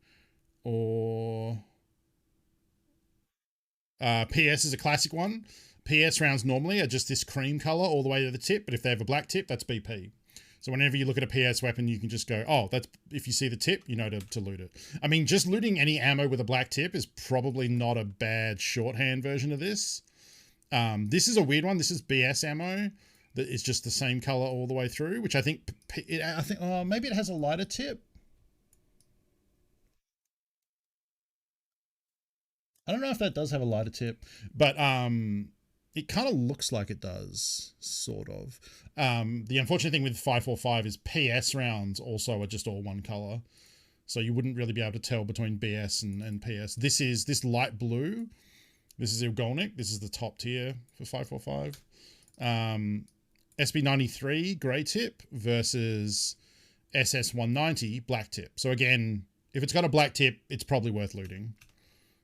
or PS is a classic one. PS rounds normally are just this cream color all the way to the tip, but if they have a black tip, that's BP. So whenever you look at a PS weapon, you can just go, oh, that's, if you see the tip, you know to loot it. I mean, just looting any ammo with a black tip is probably not a bad shorthand version of this. This is a weird one. This is BS ammo that is just the same color all the way through, which I think maybe it has a lighter tip. I don't know if that does have a lighter tip, but it kind of looks like it does, sort of. The unfortunate thing with 5.45 is PS rounds also are just all one color. So you wouldn't really be able to tell between BS and PS. This light blue. This is Ilgolnik. This is the top tier for 5.45. SB93 grey tip versus SS190 black tip. So again, if it's got a black tip, it's probably worth looting.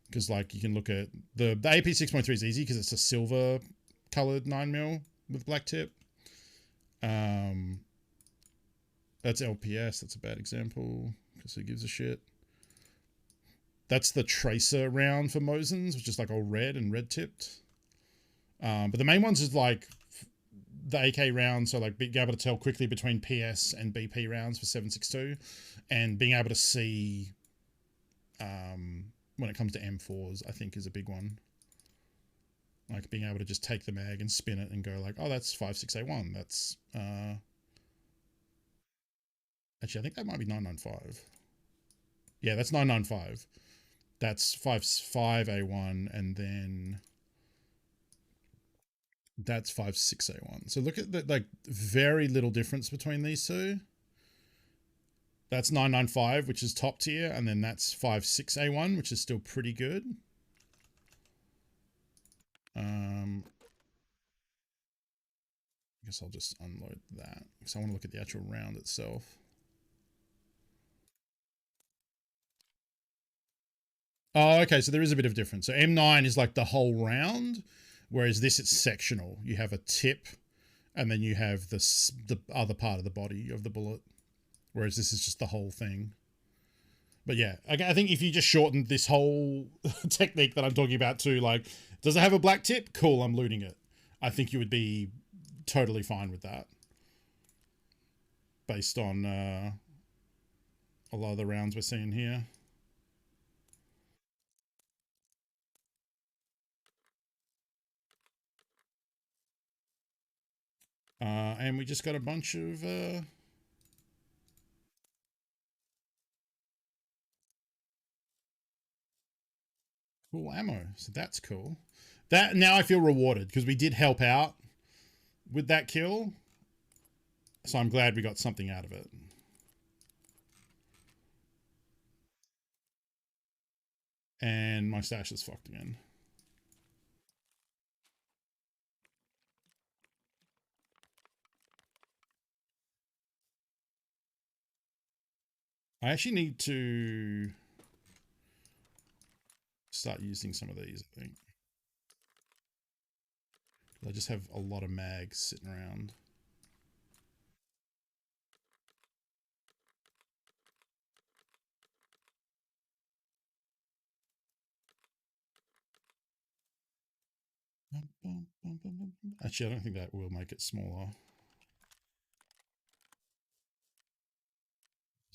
Because like you can look at the AP 6.3 is easy because it's a silver colored 9mm with black tip. That's LPS. That's a bad example because who gives a shit. That's the tracer round for Mosins, which is like all red and red tipped. But the main ones is like the AK rounds, so like being able to tell quickly between PS and BP rounds for 7.62, and being able to see when it comes to M4s, I think is a big one. Like being able to just take the mag and spin it and go like, oh, that's 5.6A1. That's actually, I think that might be 995. Yeah, that's 995. That's 5.5A1, and then that's 5.6A1. So look at the like very little difference between these two. That's 995, which is top tier, and then that's 5.6A1, which is still pretty good. I guess I'll just unload that because I want to look at the actual round itself. Oh, okay, so there is a bit of difference. So M9 is like the whole round, whereas this it's sectional. You have a tip, and then you have the other part of the body of the bullet, whereas this is just the whole thing. But yeah, I think if you just shortened this whole technique that I'm talking about to like, does it have a black tip? Cool, I'm looting it. I think you would be totally fine with that. Based on a lot of the rounds we're seeing here. And we just got a bunch of cool ammo. So that's cool. That now I feel rewarded because we did help out with that kill. So I'm glad we got something out of it. And my stash is fucked again. I actually need to start using some of these, I think. I just have a lot of mags sitting around. Actually, I don't think that will make it smaller.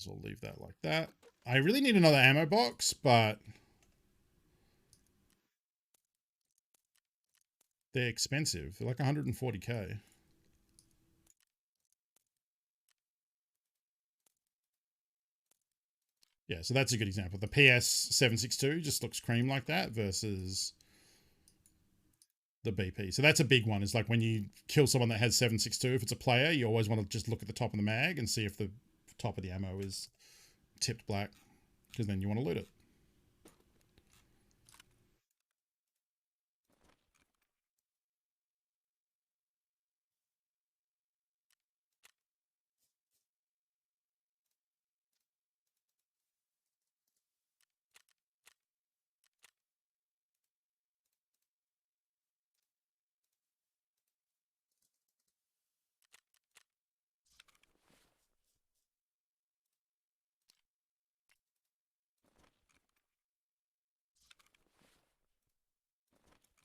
So I'll leave that like that. I really need another ammo box, but they're expensive. They're like 140k. Yeah, so that's a good example. The PS 7.62 just looks cream like that versus the BP. So that's a big one. Is like when you kill someone that has 7.62, if it's a player, you always want to just look at the top of the mag and see if the top of the ammo is tipped black, because then you want to loot it.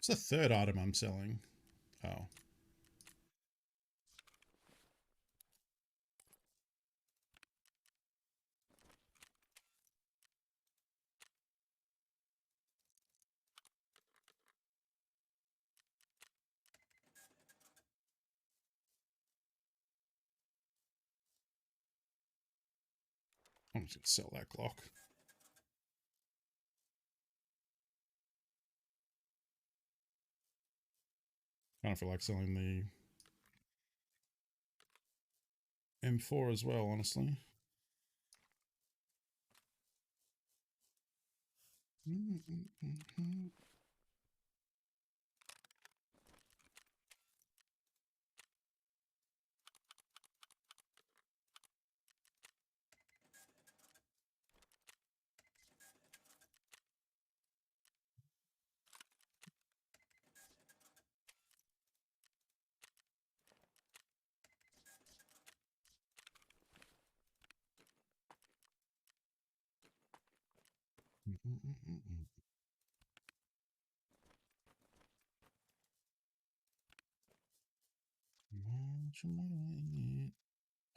It's the third item I'm selling. Oh. I'm just going to sell that Glock. I don't feel like selling the M4 as well, honestly.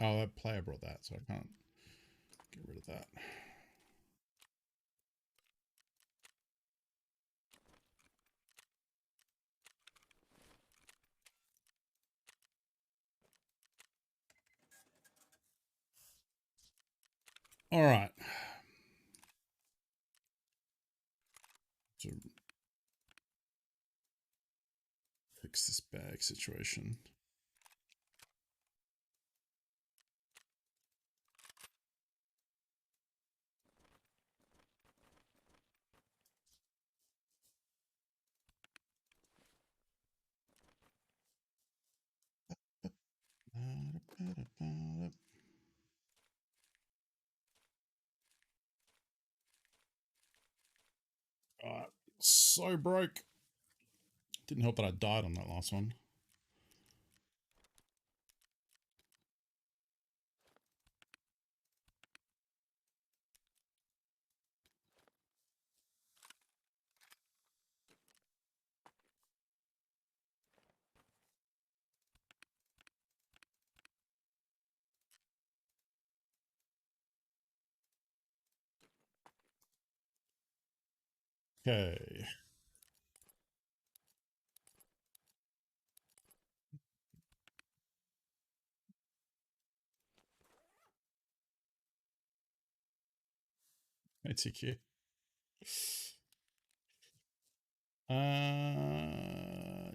Oh, that player brought that, so I can't get rid of that. All right. So fix this bag situation. Alright, so broke. Didn't help that I died on that last one. Okay. ATQ.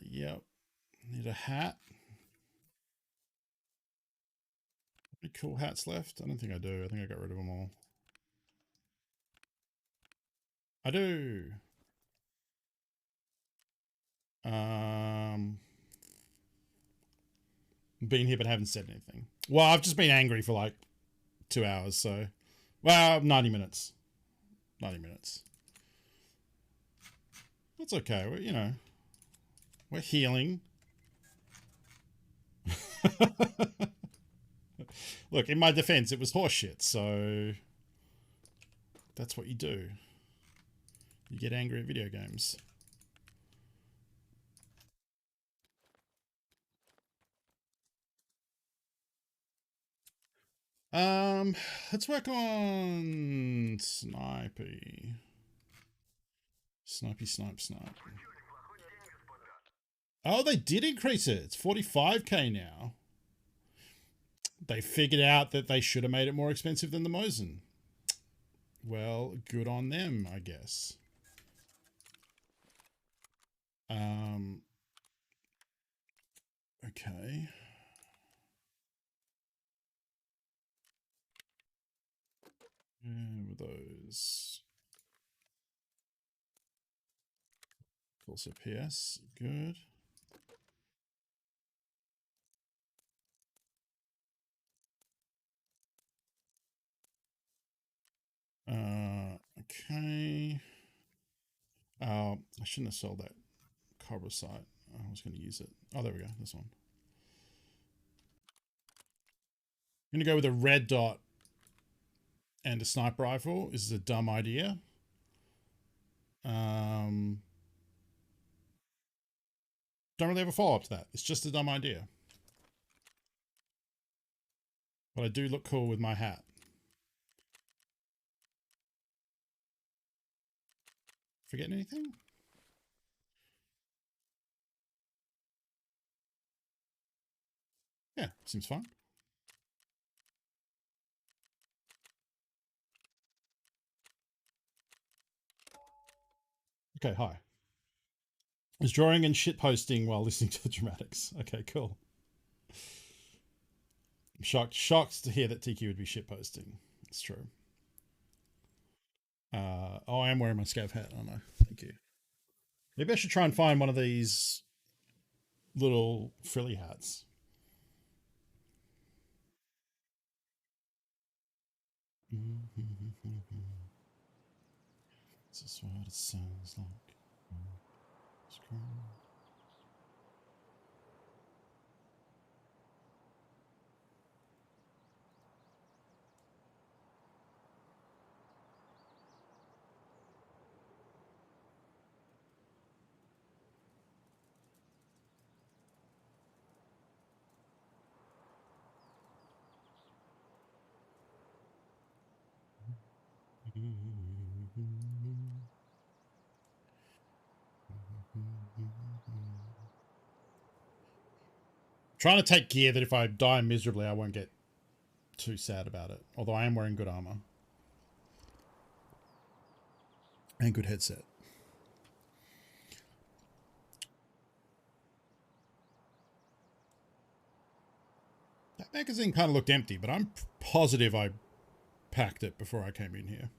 Yep. Need a hat. Any cool hats left? I don't think I do. I think I got rid of them all. I do. Been here but haven't said anything. Well, I've just been angry for like 2 hours, so. Well, 90 minutes. 90 minutes. That's okay. We're healing. Look, in my defense, it was horseshit, so that's what you do. You get angry at video games. Let's work on Snipey. Snipey, snipe. Oh, they did increase it. It's 45k now. They figured out that they should have made it more expensive than the Mosin. Well, good on them, I guess. Okay. With those. Also PS, good. Okay. I shouldn't have sold that Cobra sight. I was going to use it. Oh, there we go. This one. I'm going to go with a red dot and a sniper rifle. This is a dumb idea. Don't really have a follow-up to that. It's just a dumb idea. But I do look cool with my hat. Forgetting anything? Yeah, seems fun. Okay, hi. I was drawing and shitposting while listening to the dramatics. Okay, cool. I'm shocked to hear that Tiki would be shitposting. It's true. I am wearing my scav hat, aren't I? Thank you. Maybe I should try and find one of these little frilly hats. This is what it sounds like. Trying to take gear that if I die miserably, I won't get too sad about it. Although I am wearing good armor. And good headset. That magazine kind of looked empty, but I'm positive I packed it before I came in here.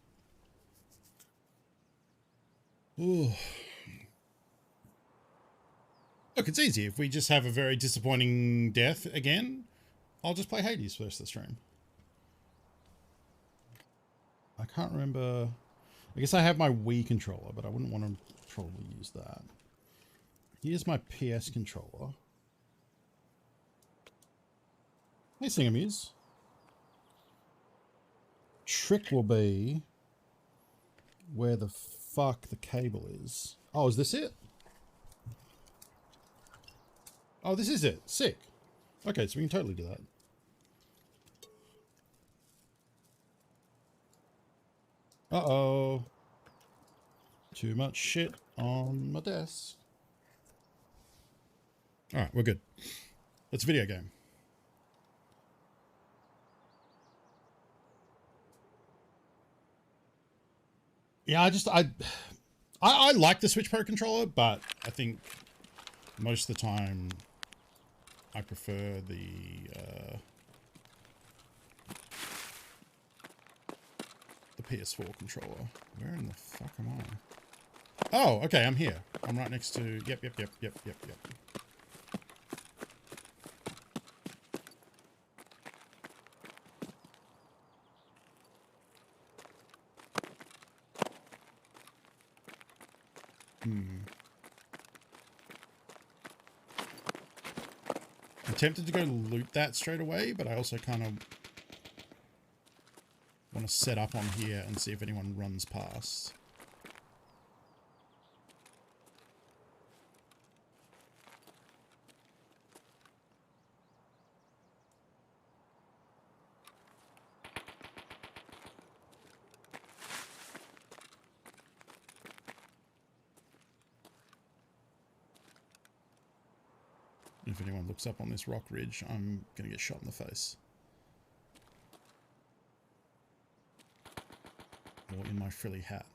Ooh. Look, it's easy. If we just have a very disappointing death again, I'll just play Hades for the rest of the stream. I can't remember. I guess I have my Wii controller, but I wouldn't want to probably use that. Here's my PS controller. Hey, Singamuse. Trick will be where the fuck the cable is. Oh, is this it? Oh, this is it. Sick. Okay, so we can totally do that. Uh-oh. Too much shit on my desk. Alright, we're good. It's a video game. Yeah, I like the Switch Pro controller, but I think most of the time I prefer the PS4 controller. Where in the fuck am I? Oh, okay, I'm here. I'm right next to... Yep. I'm tempted to go loot that straight away, but I also kind of want to set up on here and see if anyone runs past. If anyone looks up on this rock ridge, I'm going to get shot in the face. Or in my frilly hat.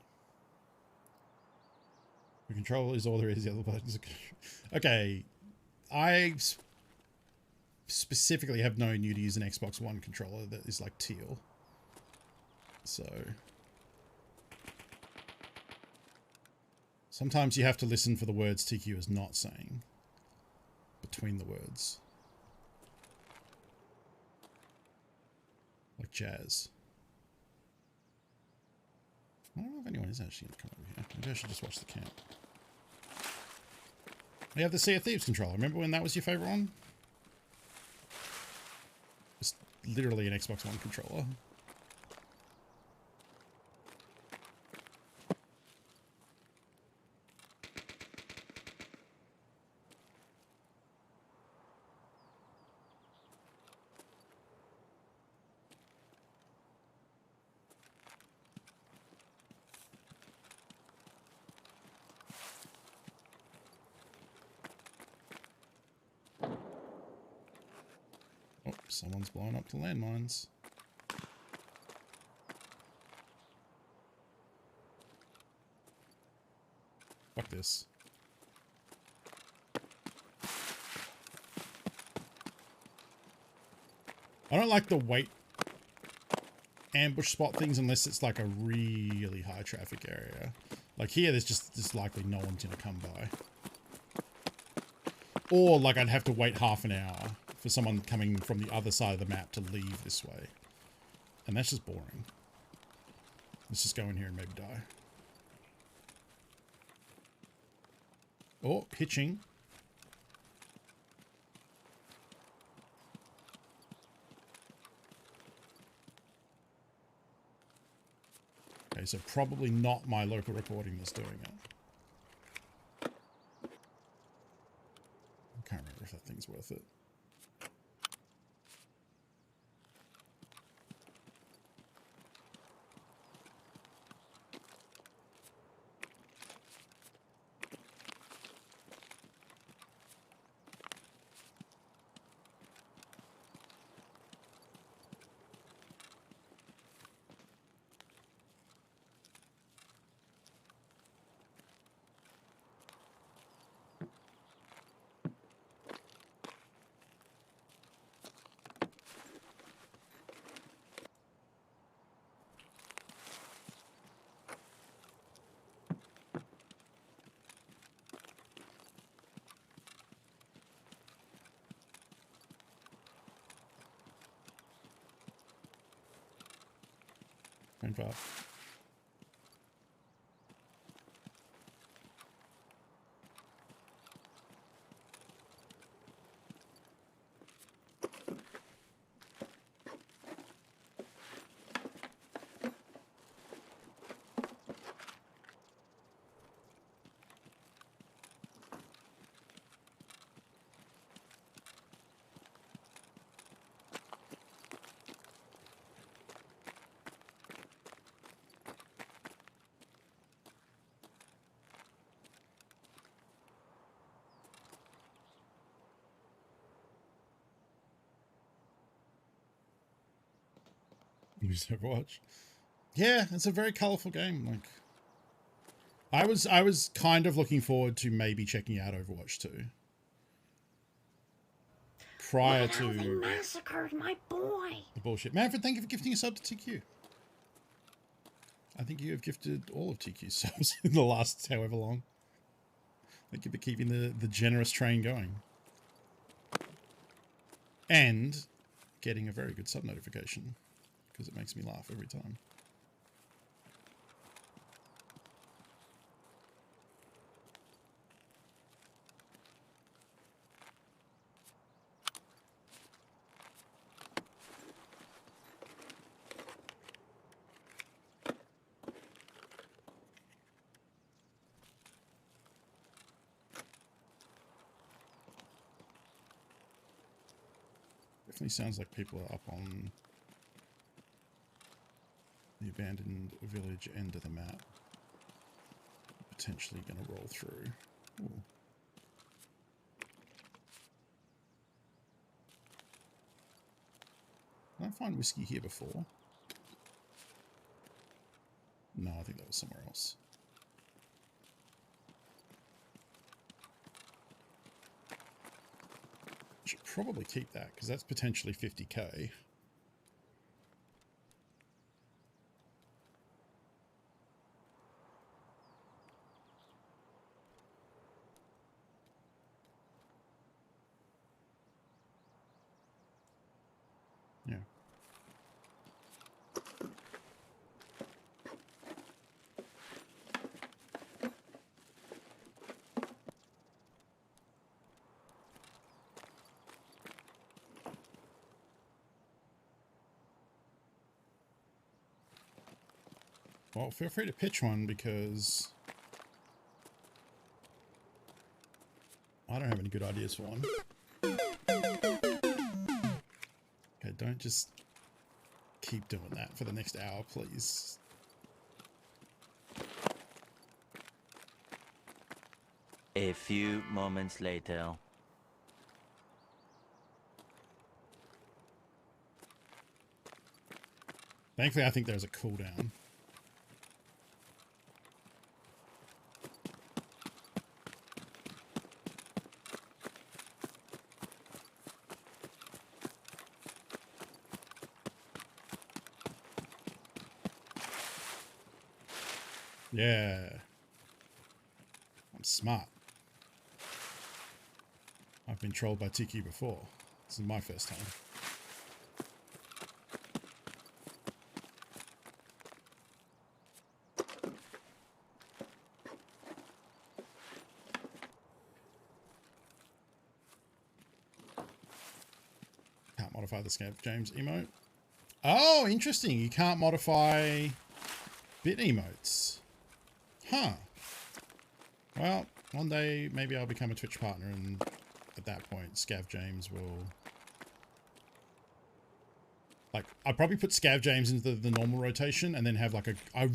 The controller is all there is, the other buttons are... Okay, I specifically have no need to use an Xbox One controller that is like teal. So... sometimes you have to listen for the words TQ is not saying. Between the words. Like jazz. I don't know if anyone is actually going to come over here. Maybe I should just watch the camp. We have the Sea of Thieves controller. Remember when that was your favorite one? It's literally an Xbox One controller. Oh, someone's blowing up the landmines. Fuck this. I don't like the wait ambush spot things unless it's like a really high traffic area. Like here, there's likely no one's gonna come by. Or like I'd have to wait half an hour for someone coming from the other side of the map to leave this way. And that's just boring. Let's just go in here and maybe die. Oh, hitching. Okay, so probably not my local recording that's doing it. I can't remember if that thing's worth it. Brain fart. Use Overwatch. Yeah, it's a very colorful game. Like, I was kind of looking forward to maybe checking out Overwatch 2 prior to they massacred my boy. the bullshit. Manfred, thank you for gifting a sub to TQ. I think you have gifted all of TQ's subs in the last however long. Thank you for keeping the generous train going. And getting a very good sub notification, because it makes me laugh every time. Definitely sounds like people are up on the abandoned village end of the map. Potentially going to roll through. Ooh. Did I find whiskey here before? No, I think that was somewhere else. Should probably keep that, because that's potentially 50k. Yeah. Well, feel free to pitch one, because I don't have any good ideas for one. Okay, don't just keep doing that for the next hour, please. A few moments later. Thankfully, I think there's a cooldown. Yeah. I'm smart. I've been trolled by Tiki before. This is my first time. Can't modify the Scav James emote. Oh, interesting. You can't modify bit emotes. Huh. Well, one day maybe I'll become a Twitch partner, and at that point Scav James will... Like, I'll probably put Scav James into the normal rotation and then have like a... I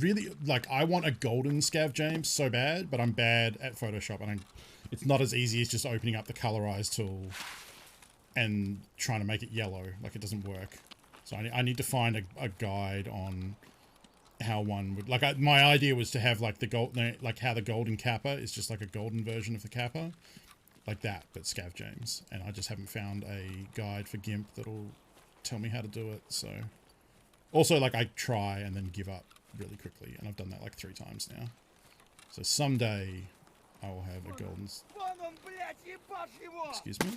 want a golden Scav James so bad, but I'm bad at Photoshop, and it's not as easy as just opening up the colorize tool and trying to make it yellow. Like, it doesn't work. So I need to find a guide on how one would... Like, my idea was to have like the gold... Like how the golden Kappa is just like a golden version of the Kappa. Like that, but Scav James. And I just haven't found a guide for GIMP that'll tell me how to do it, so... Also, like, I try and then give up really quickly, and I've done that like 3 times now. So someday I will have a golden... Excuse me?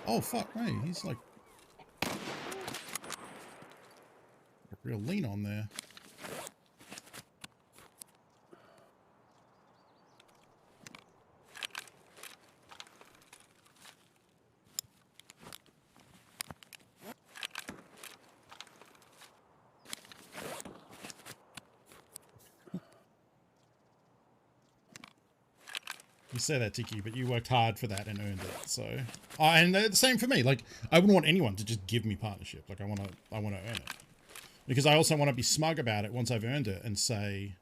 Oh, fuck me. He's like... a real lean on there. You say that, Tiki, but you worked hard for that and earned it. So, and the same for me. Like, I wouldn't want anyone to just give me partnership. Like, I want to earn it, because I also want to be smug about it once I've earned it and say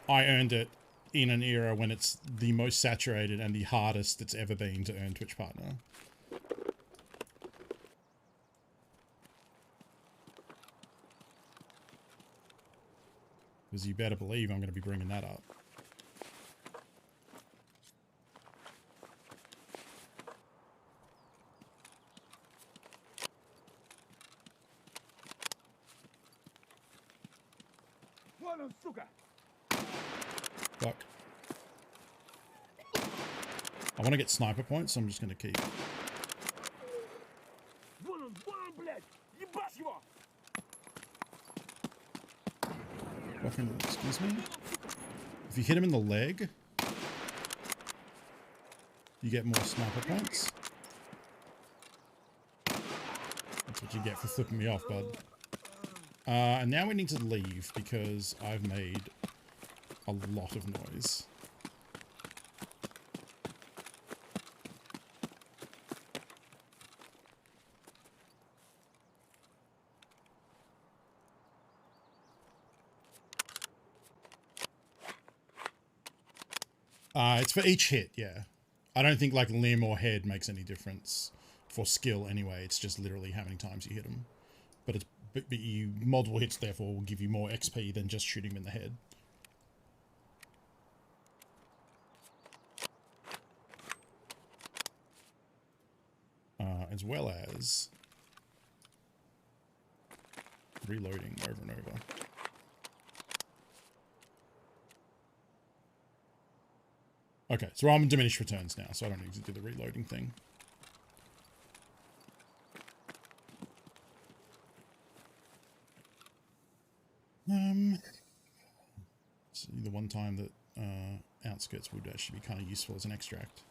I earned it in an era when it's the most saturated and the hardest it's ever been to earn Twitch partner. Because you better believe I'm going to be bringing that up. Fuck. I want to get sniper points, so I'm just going to keep. Fucking, excuse me? If you hit him in the leg, you get more sniper points. That's what you get for flipping me off, bud. And now we need to leave because I've made a lot of noise. It's for each hit, yeah. I don't think like limb or head makes any difference for skill anyway. It's just literally how many times you hit them. But it's but you multiple hits therefore will give you more XP than just shooting him in the head. As well as reloading over and over. Okay, so I'm diminished returns now, so I don't need to do the reloading thing. So the one time that outskirts would actually be kind of useful as an extract.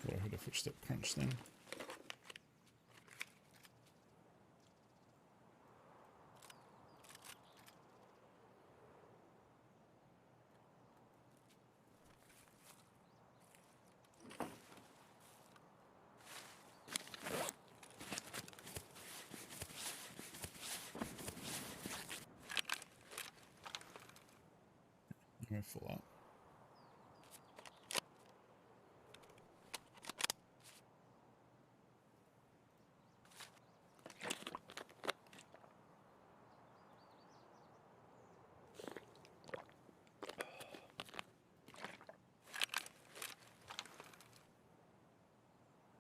I heard a footstep crunch then. I'm going to fill up.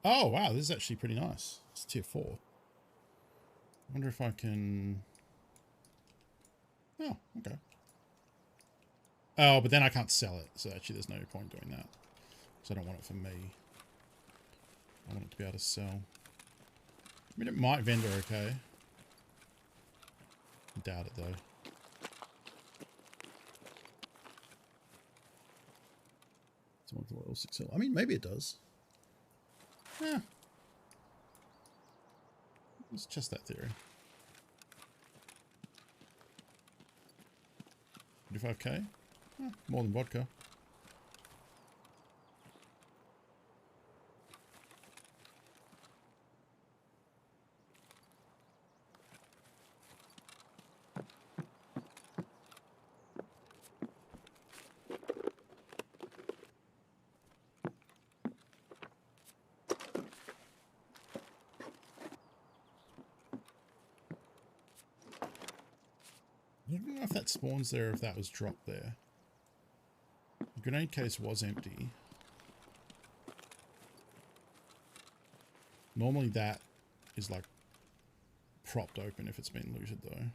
Oh, wow, this is actually pretty nice. It's tier 4. I wonder if I can... Oh, okay. Oh, but then I can't sell it, so actually there's no point doing that. Because I don't want it for me. I want it to be able to sell. I mean, it might vendor okay. I doubt it, though. Someone's loyal 6L. I mean, maybe it does. Yeah. It's just that theory. 35k? Yeah, more than vodka. if that spawns there or if that was dropped there. The grenade case was empty. Normally that is like propped open if it's been looted though.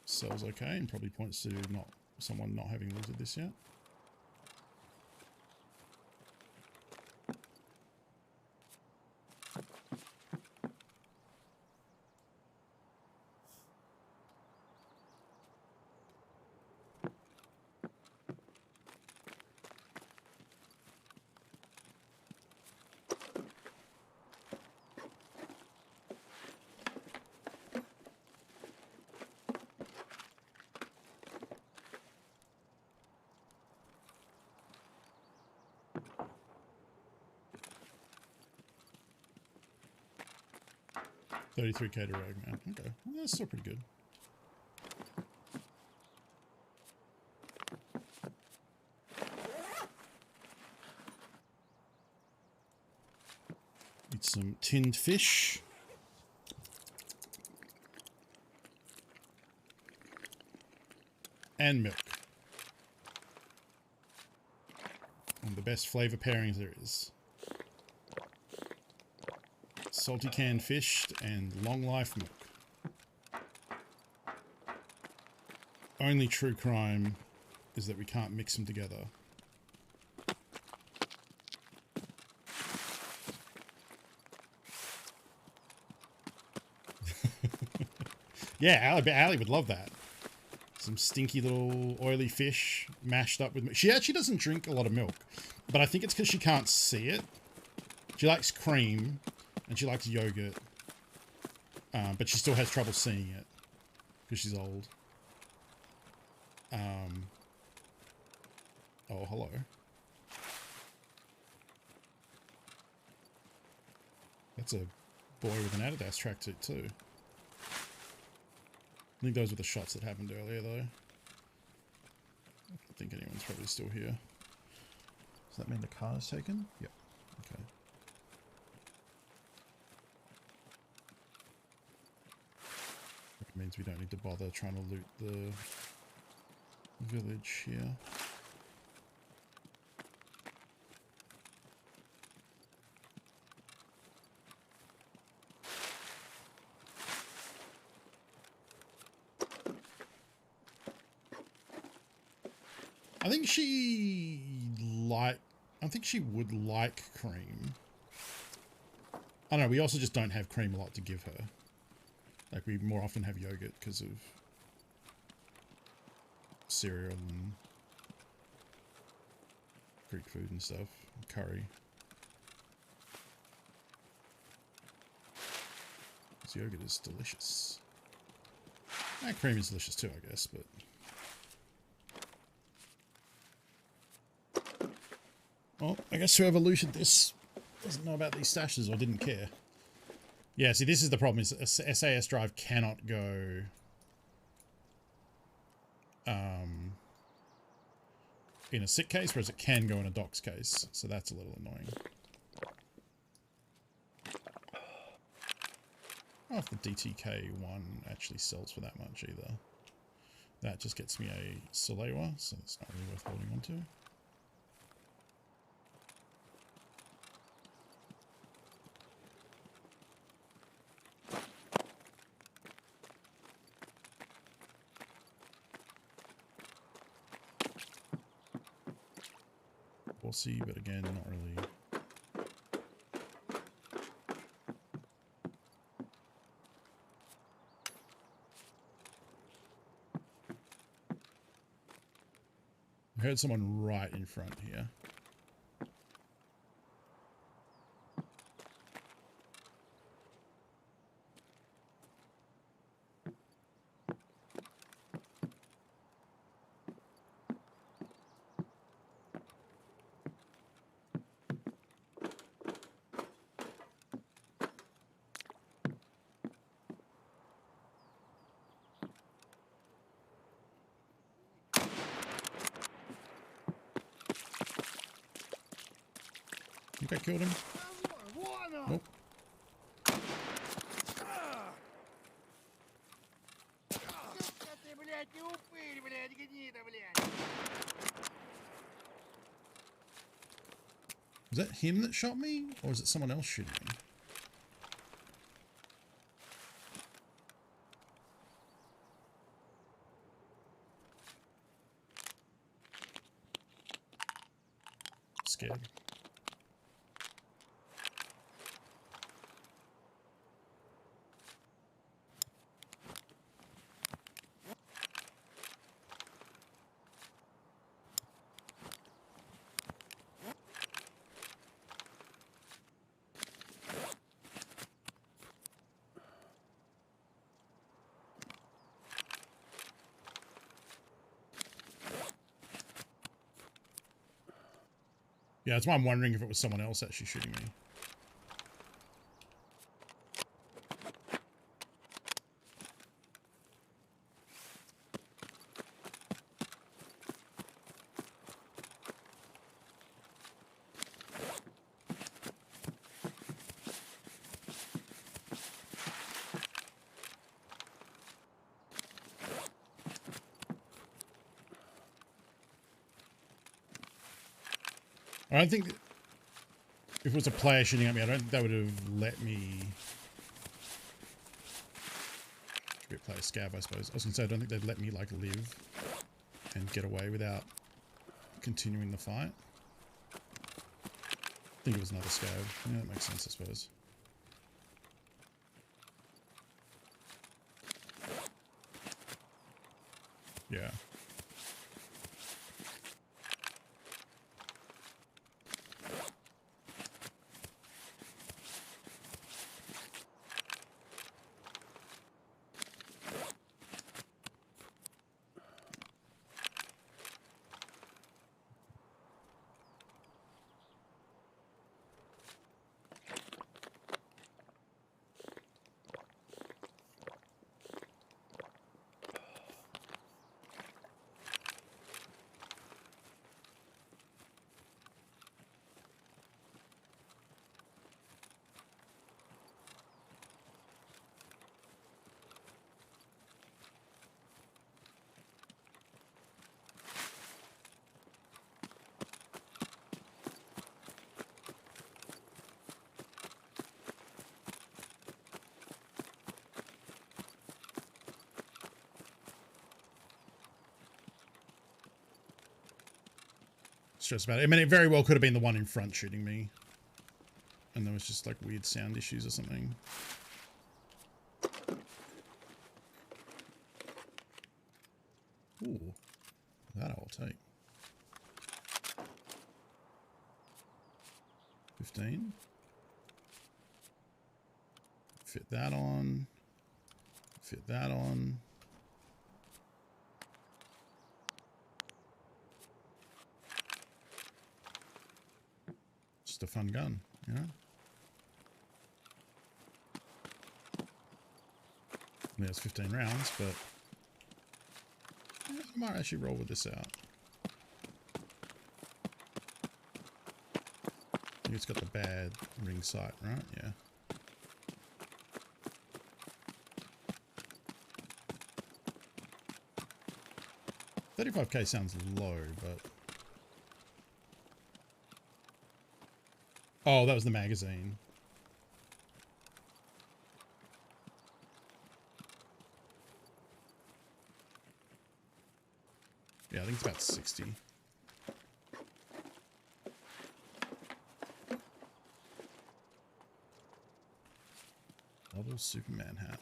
Cells okay, and probably points to someone not having looted this yet. $33K to Ragman. Okay, well, that's still pretty good. Eat some tinned fish. And milk. One of the best flavor pairings there is. Salty canned fish and long life milk. Only true crime is that we can't mix them together. Yeah, Ali would love that. Some stinky little oily fish mashed up with milk. She actually doesn't drink a lot of milk, but I think it's because she can't see it. She likes cream. And she likes yogurt, but she still has trouble seeing it because she's old. Oh, hello. That's a boy with an Adidas tracksuit too. I think those were the shots that happened earlier though. I don't think anyone's probably still here. Does that mean the car is taken? Yep. Okay. Means we don't need to bother trying to loot the village here. I think she would like cream. I don't know, we also just don't have cream a lot to give her. Like, we more often have yogurt because of cereal and Greek food and stuff, and curry. This yogurt is delicious. And cream is delicious too, I guess, but... Well, I guess whoever looted this doesn't know about these stashes or didn't care. Yeah, see, this is the problem, is a SAS drive cannot go in a SIC case, whereas it can go in a docs case, so that's a little annoying. I don't know if the DTK one actually sells for that much either. That just gets me a Solewa, so it's not really worth holding on to. Bossy, but again, not really. I heard someone right in front here. think I killed him. Nope. Was that him that shot me? Or is it someone else shooting me? Scared. Yeah, that's why I'm wondering if it was someone else actually shooting me. I don't think if it was a player shooting at me, I don't think they would have let me. Should be a player scab, I suppose. I was gonna say I don't think they'd let me like live and get away without continuing the fight. I think it was another scab. Yeah, that makes sense, I suppose. Yeah. Stressed about it. I mean, it very well could have been the one in front shooting me. And there was just like weird sound issues or something. Ooh. That I'll take. 15. Fit that on. Fit that on. Just a fun gun, you know? Yeah, it's 15 rounds, but yeah, I might actually roll with this out. I think it's got the bad ring sight, right? Yeah. $35K sounds low, but... Oh, that was the magazine. Yeah, I think it's about 60. Double Superman hat.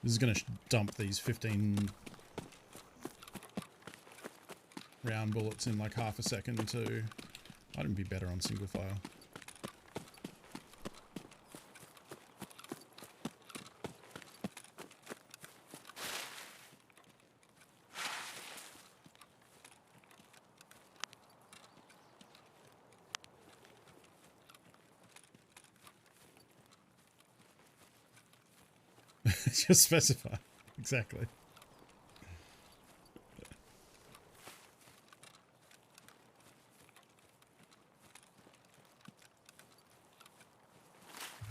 This is going to dump these 15 round bullets in like half a second too. I'd be better on single file. Just specify. Exactly.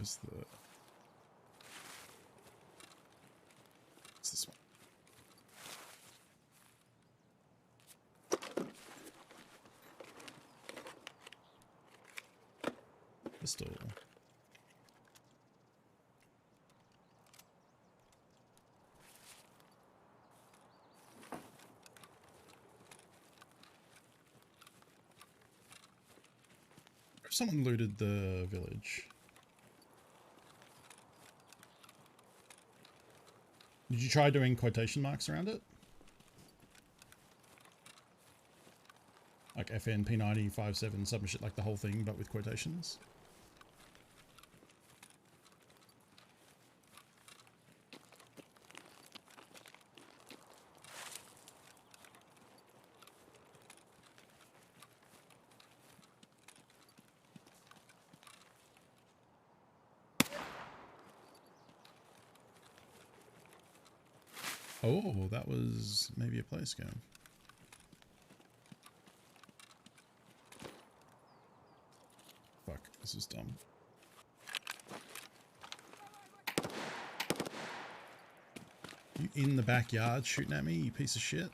Where's the... What's this one? Pistol. Someone looted the village. Did you try doing quotation marks around it? Like FN, P90, 57, some shit, like the whole thing, but with quotations? Oh, that was maybe a play scam. Fuck, this is dumb. You in the backyard shooting at me, you piece of shit?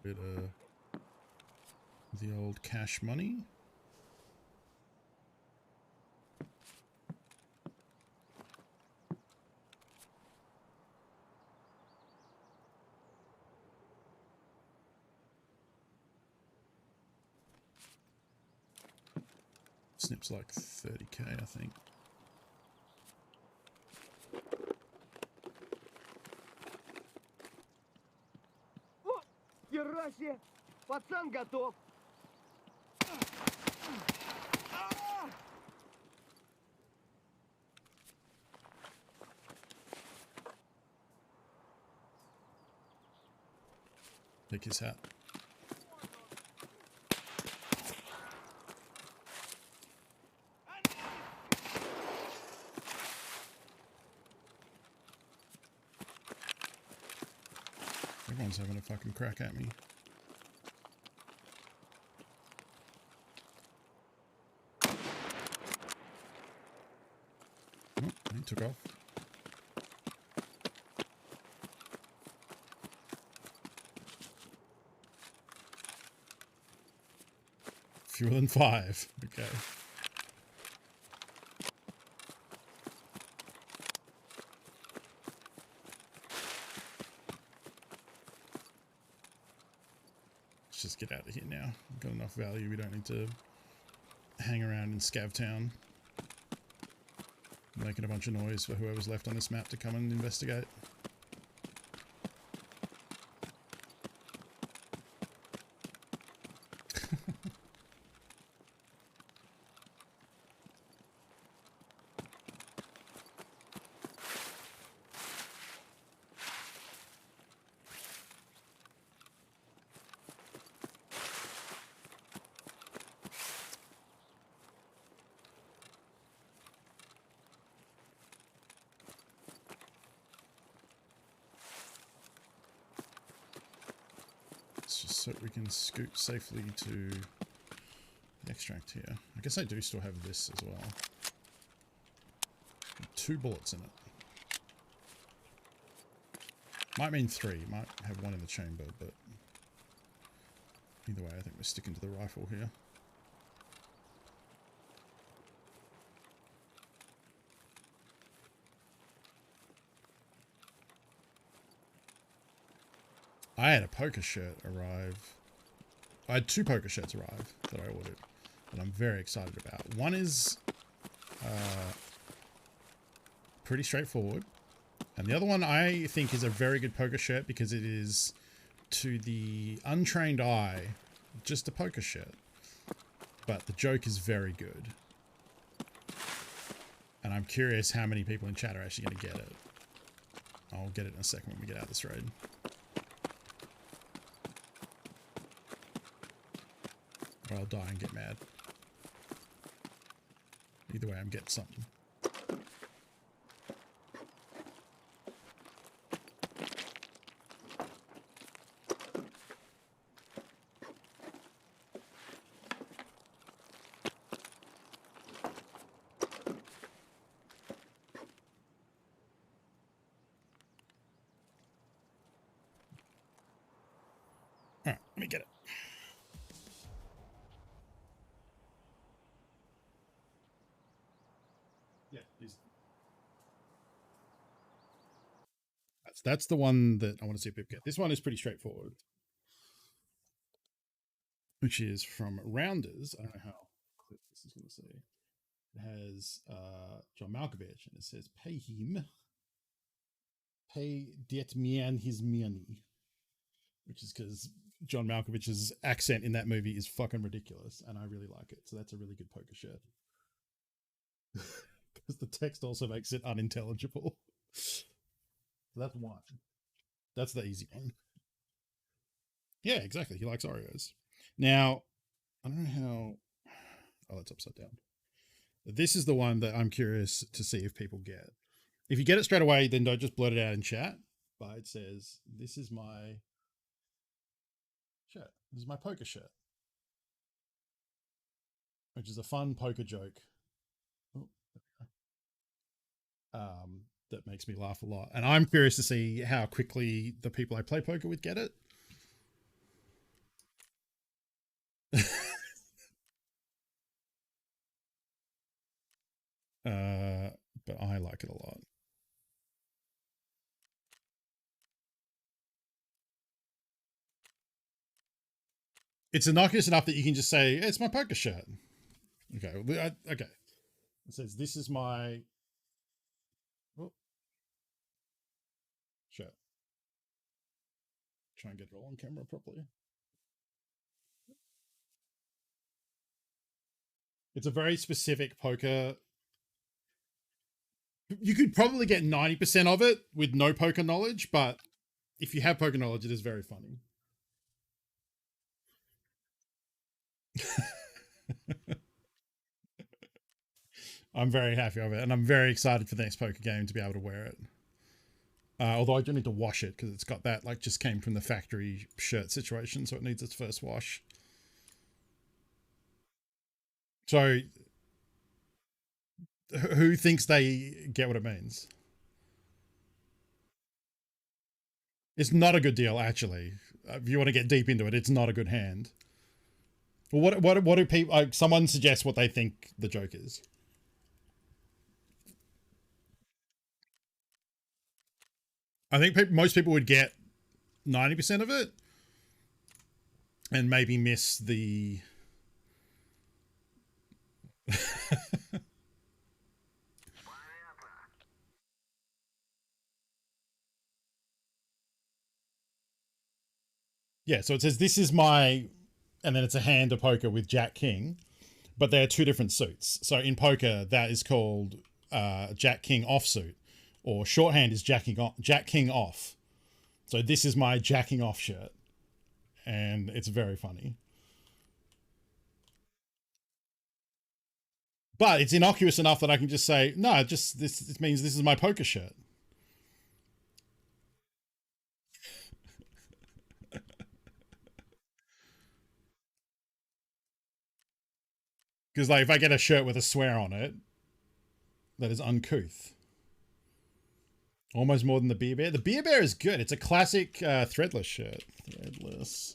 Bit of the old cash money. Snip's like 30k, I think. Херасе! Пацан готов! Take his hat. Everyone's having a fucking crack at me. Oh, he took off. Fewer than 5. Okay. Let's just get out of here now. We've got enough value. We don't need to hang around in Scav Town, making a bunch of noise for whoever's left on this map to come and investigate. Just so we can scoot safely to the extract here. I guess I do still have this as well. 2 bullets in it. Might mean 3. Might have 1 in the chamber, but either way, I think we're sticking to the rifle here. I had a poker shirt arrive. I had 2 poker shirts arrive that I ordered. that I'm very excited about. One is pretty straightforward, and the other one I think is a very good poker shirt because it is, to the untrained eye, just a poker shirt. But the joke is very good. And I'm curious how many people in chat are actually going to get it. I'll get it in a second when we get out of this raid. Or I'll die and get mad. Either way, I'm getting something. Alright, let me get it. Yeah, please. That's the one that I want to see if people get. This one is pretty straightforward. Which is from Rounders. I don't know how quick this is going to say. It has John Malkovich, and it says, pay him. Pay det man his money. Which is because John Malkovich's accent in that movie is fucking ridiculous, and I really like it. So that's a really good poker shirt. Because the text also makes it unintelligible. So that's one. That's the easy one. Yeah, exactly. He likes Oreos. Now, I don't know how... Oh, that's upside down. This is the one that I'm curious to see if people get. If you get it straight away, then don't just blurt it out in chat. But it says, this is my shirt. This is my poker shirt. Which is a fun poker joke. That makes me laugh a lot. And I'm curious to see how quickly the people I play poker with get it. But I like it a lot. It's innocuous enough that you can just say, it's my poker shirt. Okay. Okay. It says, this is my shirt. Try and get it all on camera properly. It's a very specific poker. You could probably get 90% of it with no poker knowledge, but if you have poker knowledge, it is very funny. I'm very happy of it, and I'm very excited for the next poker game to be able to wear it. Although I do need to wash it because it's got that, like, just came from the factory shirt situation, so it needs its first wash. So, who thinks they get what it means? It's not a good deal, actually. If you want to get deep into it, it's not a good hand. Well, what do people... Like, someone suggests what they think the joke is. I think most people would get 90% of it and maybe miss the... Yeah, so it says, this is my... And then it's a hand of poker with Jack King. But they're two different suits. So in poker, that is called Jack King offsuit. Or shorthand is Jack King off. So this is my jacking off shirt. And it's very funny. But it's innocuous enough that I can just say, no, just this means this is my poker shirt. Because, like, if I get a shirt with a swear on it, that is uncouth. Almost more than the Beer Bear. The Beer Bear is good. It's a classic threadless shirt. Threadless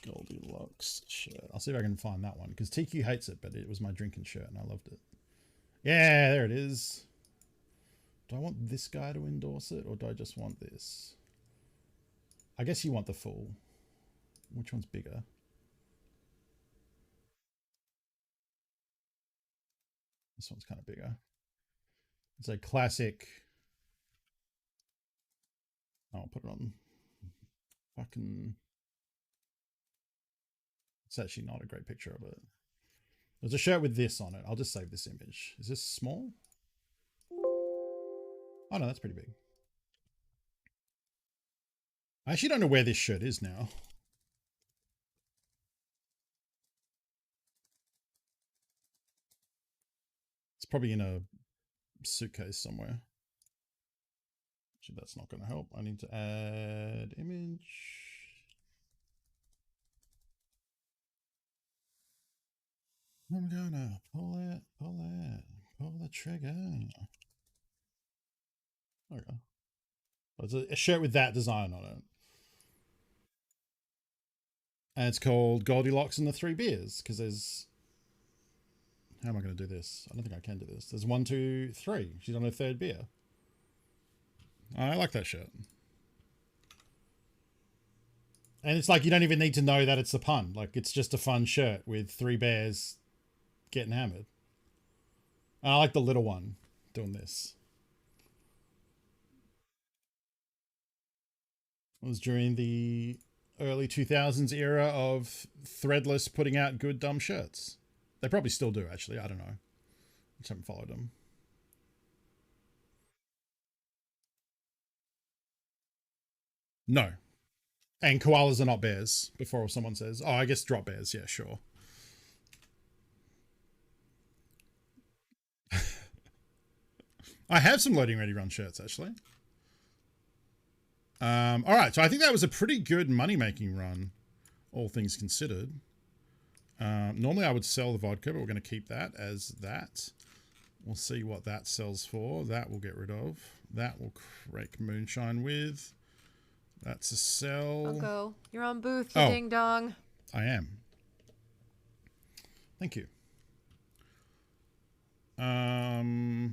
Goldilocks shirt. I'll see if I can find that one. Because TQ hates it, but it was my drinking shirt and I loved it. Yeah, there it is. Do I want this guy to endorse it or do I just want this? I guess you want the full. Which one's bigger? This one's kind of bigger. It's a classic. I'll put it on fucking. It's actually not a great picture of it. There's a shirt with this on it. I'll just save this image. Is this small? Oh no, that's pretty big. I actually don't know where this shirt is now. It's probably in a suitcase somewhere. Actually, that's not going to help. I need to add image. I'm gonna pull the trigger. There we go. It's a shirt with that design on it. And it's called Goldilocks and the Three Beers, because there's... How am I going to do this? I don't think I can do this. There's 1, 2, 3. She's on her third beer. I like that shirt. And it's like you don't even need to know that it's a pun. Like, it's just a fun shirt with 3 bears getting hammered. And I like the little one doing this. It was during the early 2000s era of Threadless putting out good dumb shirts. They probably still do, actually. I don't know. I just haven't followed them. No. And koalas are not bears, before someone says, oh, I guess drop bears. Yeah, sure. I have some Loading Ready Run shirts, actually. All right, so I think that was a pretty good money-making run, all things considered. Normally I would sell the vodka, but we're going to keep that as that. We'll see what that sells for. That we'll get rid of. That we'll crank moonshine with. That's a sell. Uncle, you're on booth, you ding dong. I am. Thank you. I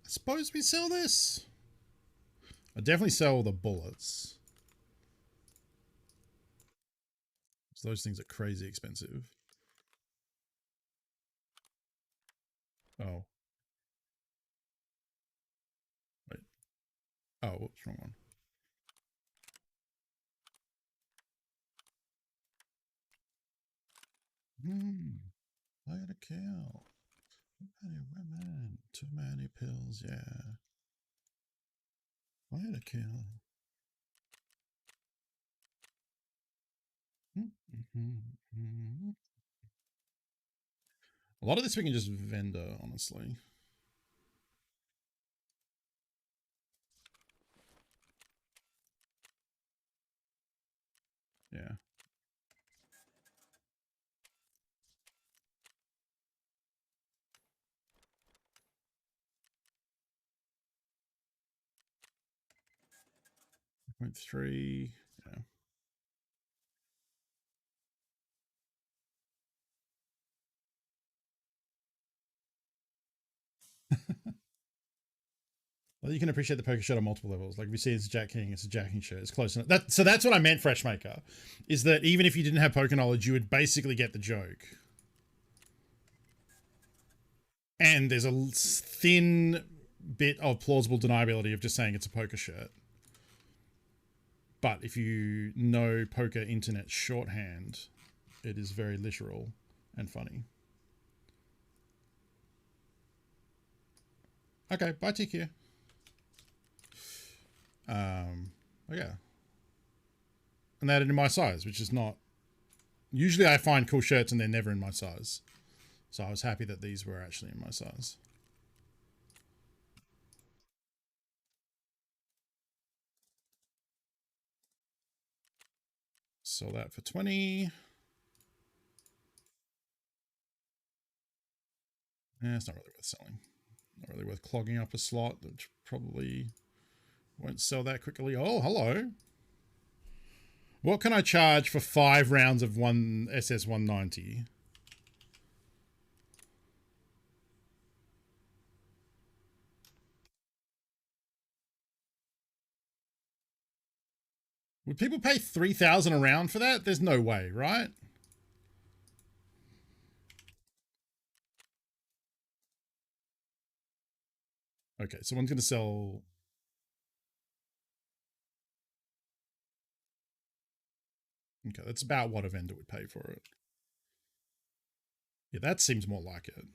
suppose we sell this. I definitely sell the bullets. So those things are crazy expensive. Oh. Wait. Oh, whoops, wrong one. I gotta kill. Too many women. Too many pills, yeah. I gotta kill. A lot of this we can just vendor, honestly. Yeah. Point 3. Yeah. Well, you can appreciate the poker shirt on multiple levels. Like if you see it's Jack King, it's a Jack King shirt. It's close enough. So that's what I meant, Freshmaker, is that even if you didn't have poker knowledge, you would basically get the joke. And there's a thin bit of plausible deniability of just saying it's a poker shirt. But if you know poker internet shorthand, it is very literal and funny. Okay, bye TQ. Yeah. And they're in my size, which is not... Usually I find cool shirts and they're never in my size. So I was happy that these were actually in my size. Sell that for 20. It's not really worth selling. Not really worth clogging up a slot, which probably won't sell that quickly. Oh, hello. What can I charge for 5 rounds of one SS190? Would people pay 3,000 a round for that? There's no way, right? Okay, so one's going to sell. Okay, that's about what a vendor would pay for it. Yeah, that seems more like it.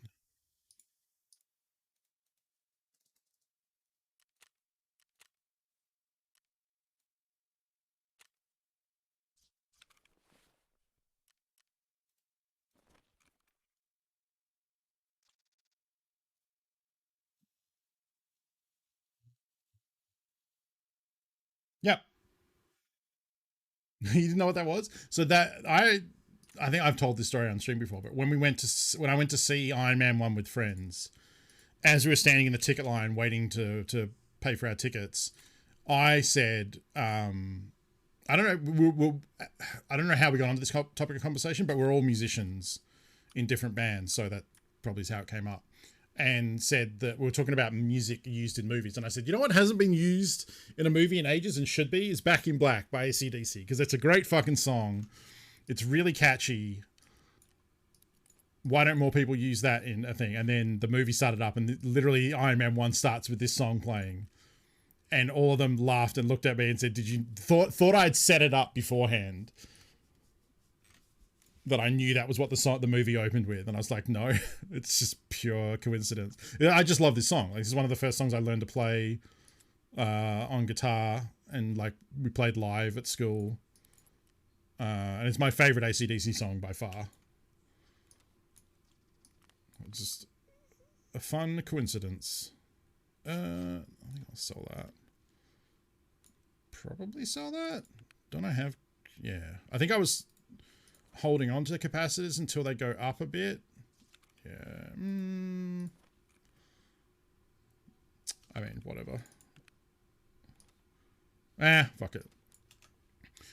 Yep. You didn't know what that was? So that I think I've told this story on stream before, but when I went to see Iron Man 1 with friends, as we were standing in the ticket line waiting to pay for our tickets, I said, I don't know, I don't know how we got onto this topic of conversation, but we're all musicians in different bands, so that probably is how it came up. And said that we were talking about music used in movies, and I said, you know what hasn't been used in a movie in ages and should be is "Back in Black" by AC/DC, because it's a great fucking song. It's really catchy. Why don't more people use that in a thing? And then the movie started up, and literally Iron Man 1 starts with this song playing, and all of them laughed and looked at me and said, "Did you thought I'd set it up beforehand? That I knew that was what the movie opened with?" And I was like, "No, it's just pure coincidence." I just love this song. Like, this is one of the first songs I learned to play on guitar, and like we played live at school. And it's my favorite AC/DC song by far. Just a fun coincidence. I think I'll sell that. Probably sell that. Don't I have... Yeah. I think I was holding on to the capacitors until they go up a bit. Yeah. I mean, whatever. Fuck it.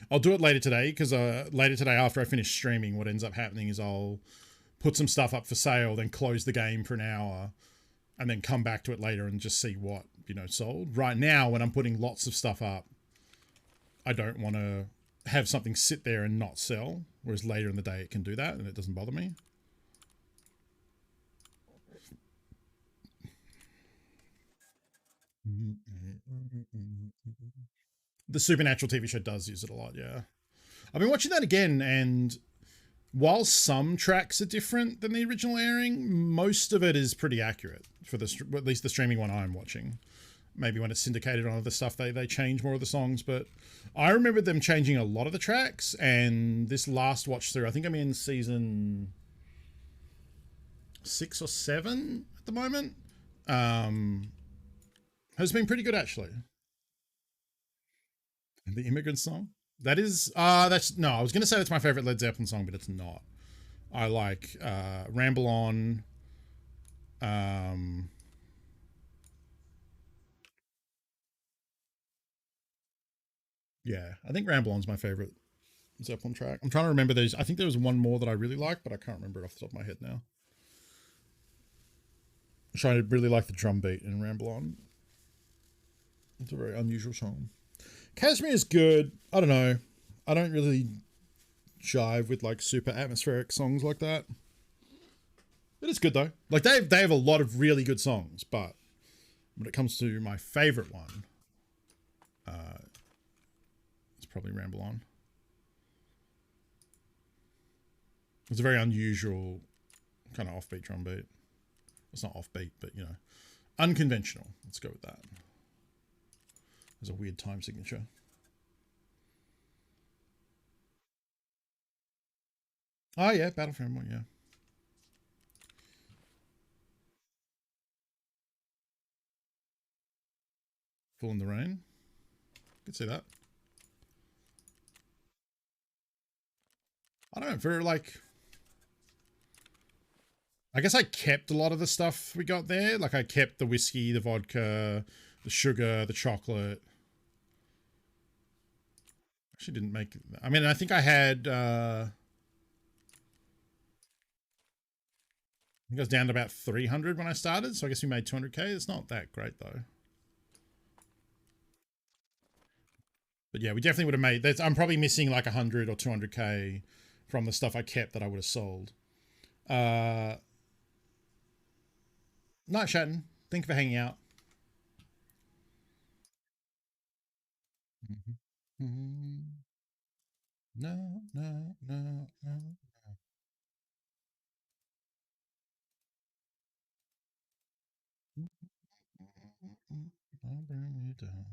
I'll do it later today, because later today after I finish streaming, what ends up happening is I'll put some stuff up for sale, then close the game for an hour, and then come back to it later and just see what, sold. Right now, when I'm putting lots of stuff up, I don't want to have something sit there and not sell, whereas later in the day it can do that and it doesn't bother me. The Supernatural TV show does use it a lot, yeah. I've been watching that again, and while some tracks are different than the original airing, most of it is pretty accurate for at least the streaming one I'm watching. Maybe when it's syndicated on other stuff, they change more of the songs, but I remember them changing a lot of the tracks, and this last watch through, I think I'm in season 6 or 7 at the moment, has been pretty good, actually. The Immigrant Song? That is, no, I was going to say that's my favorite Led Zeppelin song, but it's not. I like Ramble On. Yeah, I think Ramble On's my favorite Zeppelin track. I'm trying to remember those. I think there was one more that I really liked, but I can't remember it off the top of my head now. I'm trying to really like the drum beat in Ramble On. It's a very unusual song. Kashmir is good. I don't know. I don't really jive with like super atmospheric songs like that. It is good though. Like they have a lot of really good songs, but when it comes to my favorite one, it's probably Ramble On. It's a very unusual kind of offbeat drum beat. It's not offbeat, but unconventional. Let's go with that. There's a weird time signature. Oh yeah, Battlefield 1, yeah. Full in the Rain. Could see that. I don't know, for like... I guess I kept a lot of the stuff we got there. Like I kept the whiskey, the vodka, the sugar, the chocolate. Actually didn't make... I mean, I think I had... I think I was down to about 300 when I started, so I guess we made 200k. It's not that great though. But yeah, we definitely would have made... I'm probably missing like 100 or 200k from the stuff I kept that I would have sold. Night Shatton, thank you for hanging out. No, no, no, no. Don't bring me down.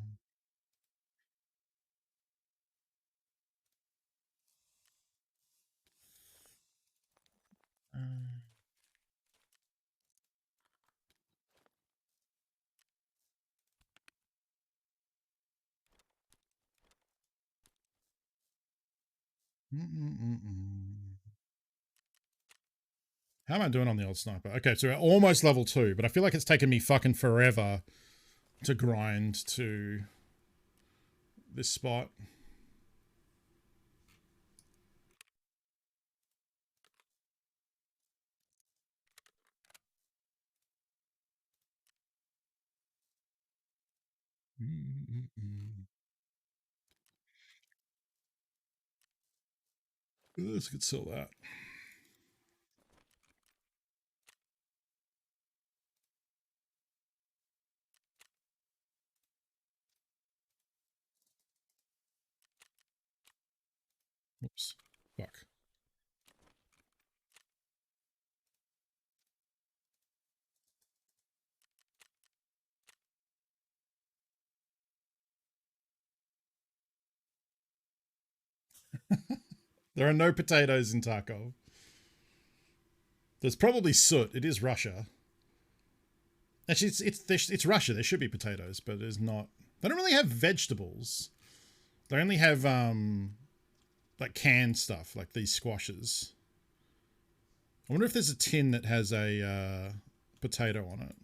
How am I doing on the old sniper? Okay, so we're almost level 2, but I feel like it's taken me fucking forever to grind to this spot. Let's get sell that. Oops. Fuck. There are no potatoes in Tarkov. There's probably soot. It is Russia. Actually, it's Russia. There should be potatoes, but there's not. They don't really have vegetables. They only have like canned stuff, like these squashes. I wonder if there's a tin that has a potato on it.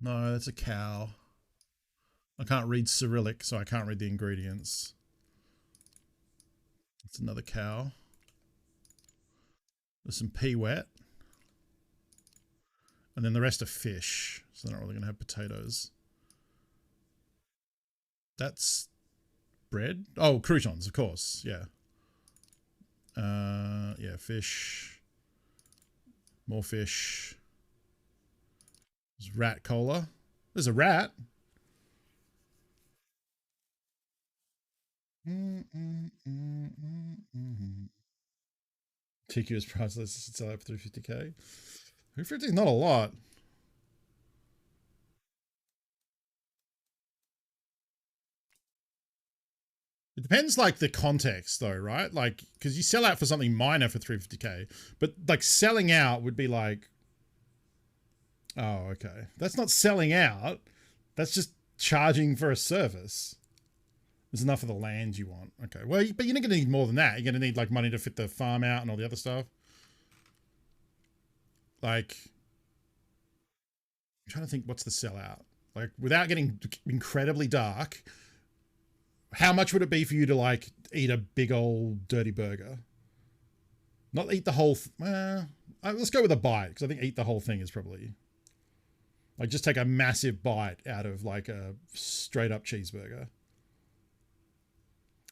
No, that's a cow. I can't read Cyrillic, so I can't read the ingredients. It's another cow. There's some pea wet. And then the rest are fish, so they're not really going to have potatoes. That's bread? Oh, croutons, of course, yeah. Yeah, fish. More fish. There's rat cola. There's a rat. TQ is priceless. It's sell out for 350k. 350 is not a lot. It depends, like, the context, though, right? Like, because you sell out for something minor for 350k, but, like, selling out would be like, oh, okay. That's not selling out. That's just charging for a service. There's enough of the land you want. Okay. Well, but you're not going to need more than that. You're going to need, like, money to fit the farm out and all the other stuff. Like, I'm trying to think what's the sellout. Like, without getting incredibly dark, how much would it be for you to, like, eat a big old dirty burger? Not eat the whole... let's go with a bite, because I think eat the whole thing is probably... Like, just take a massive bite out of, like, a straight-up cheeseburger.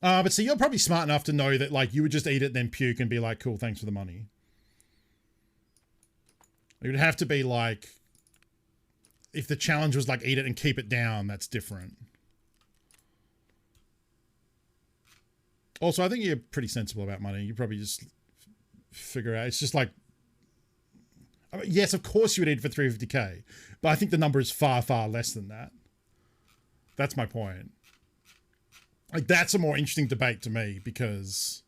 But see, you're probably smart enough to know that, like, you would just eat it and then puke and be like, cool, thanks for the money. It would have to be, like... If the challenge was, like, eat it and keep it down, that's different. Also, I think you're pretty sensible about money. You probably just figure out... It's just like... I mean, yes, of course you would eat for 350k, but I think the number is far, far less than that. That's my point. Like, that's a more interesting debate to me, because...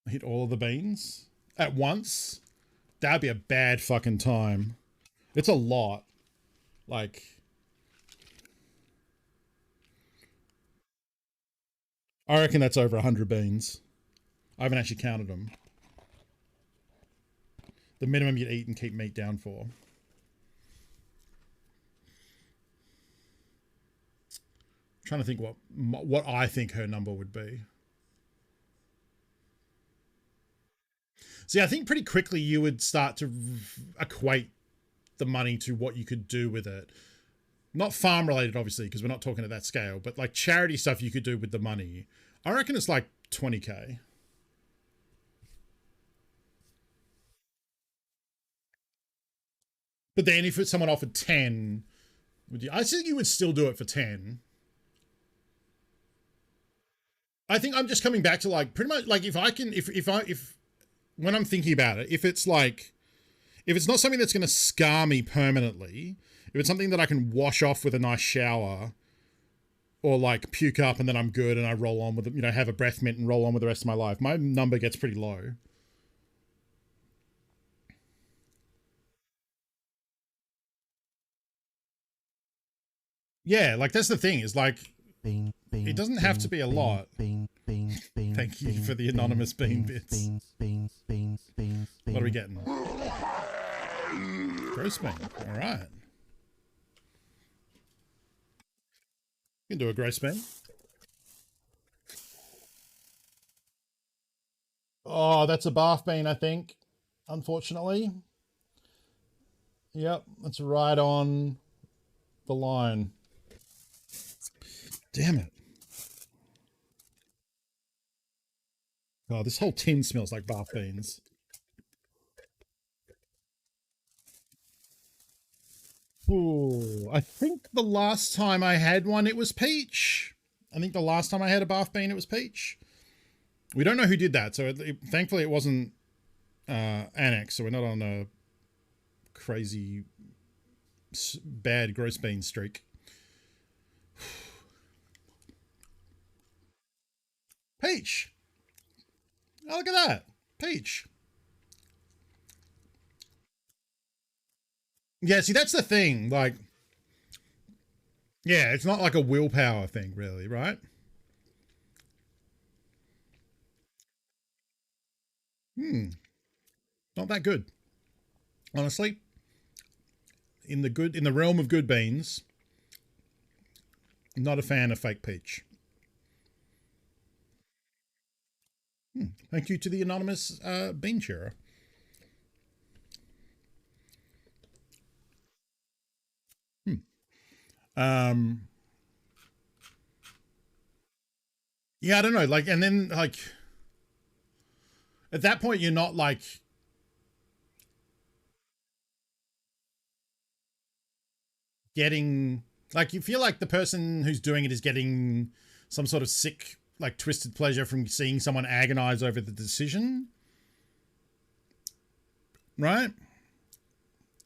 Hit all of the beans at once? That'd be a bad fucking time. It's a lot. Like... I reckon that's over 100 beans. I haven't actually counted them. The minimum you'd eat and keep meat down for. I'm trying to think what I think her number would be. See, I think pretty quickly you would start to equate the money to what you could do with it. Not farm related, obviously, because we're not talking at that scale, but like charity stuff you could do with the money. I reckon it's like 20k. But then if someone offered 10, would you? I think you would still do it for 10. I think I'm just coming back to like pretty much like if when I'm thinking about it, if it's not something that's going to scar me permanently, if it's something that I can wash off with a nice shower or like puke up and then I'm good and I roll on with, have a breath mint and roll on with the rest of my life, my number gets pretty low. Yeah, like that's the thing is like, it doesn't have to be a lot. Thank you for the anonymous bean bits. What are we getting? Gross bean. All right. You can do a gross bean. Oh, that's a bath bean, I think. Unfortunately. Yep, that's right on the line. Damn it. Oh, this whole tin smells like bath beans. Ooh, I think the last time I had one, it was peach. I think the last time I had a bath bean, it was peach. We don't know who did that, so thankfully it wasn't Annex, so we're not on a crazy bad gross bean streak. Peach. Oh, look at that. Peach. Yeah, see, that's the thing. Like, yeah, it's not like a willpower thing, really, right? Not that good. Honestly. In the realm of good beans, not a fan of fake peach. Thank you to the anonymous bean sharer. Yeah, I don't know. Like, and then like at that point, you're not like getting like you feel like the person who's doing it is getting some sort of sick, like twisted pleasure from seeing someone agonize over the decision, right?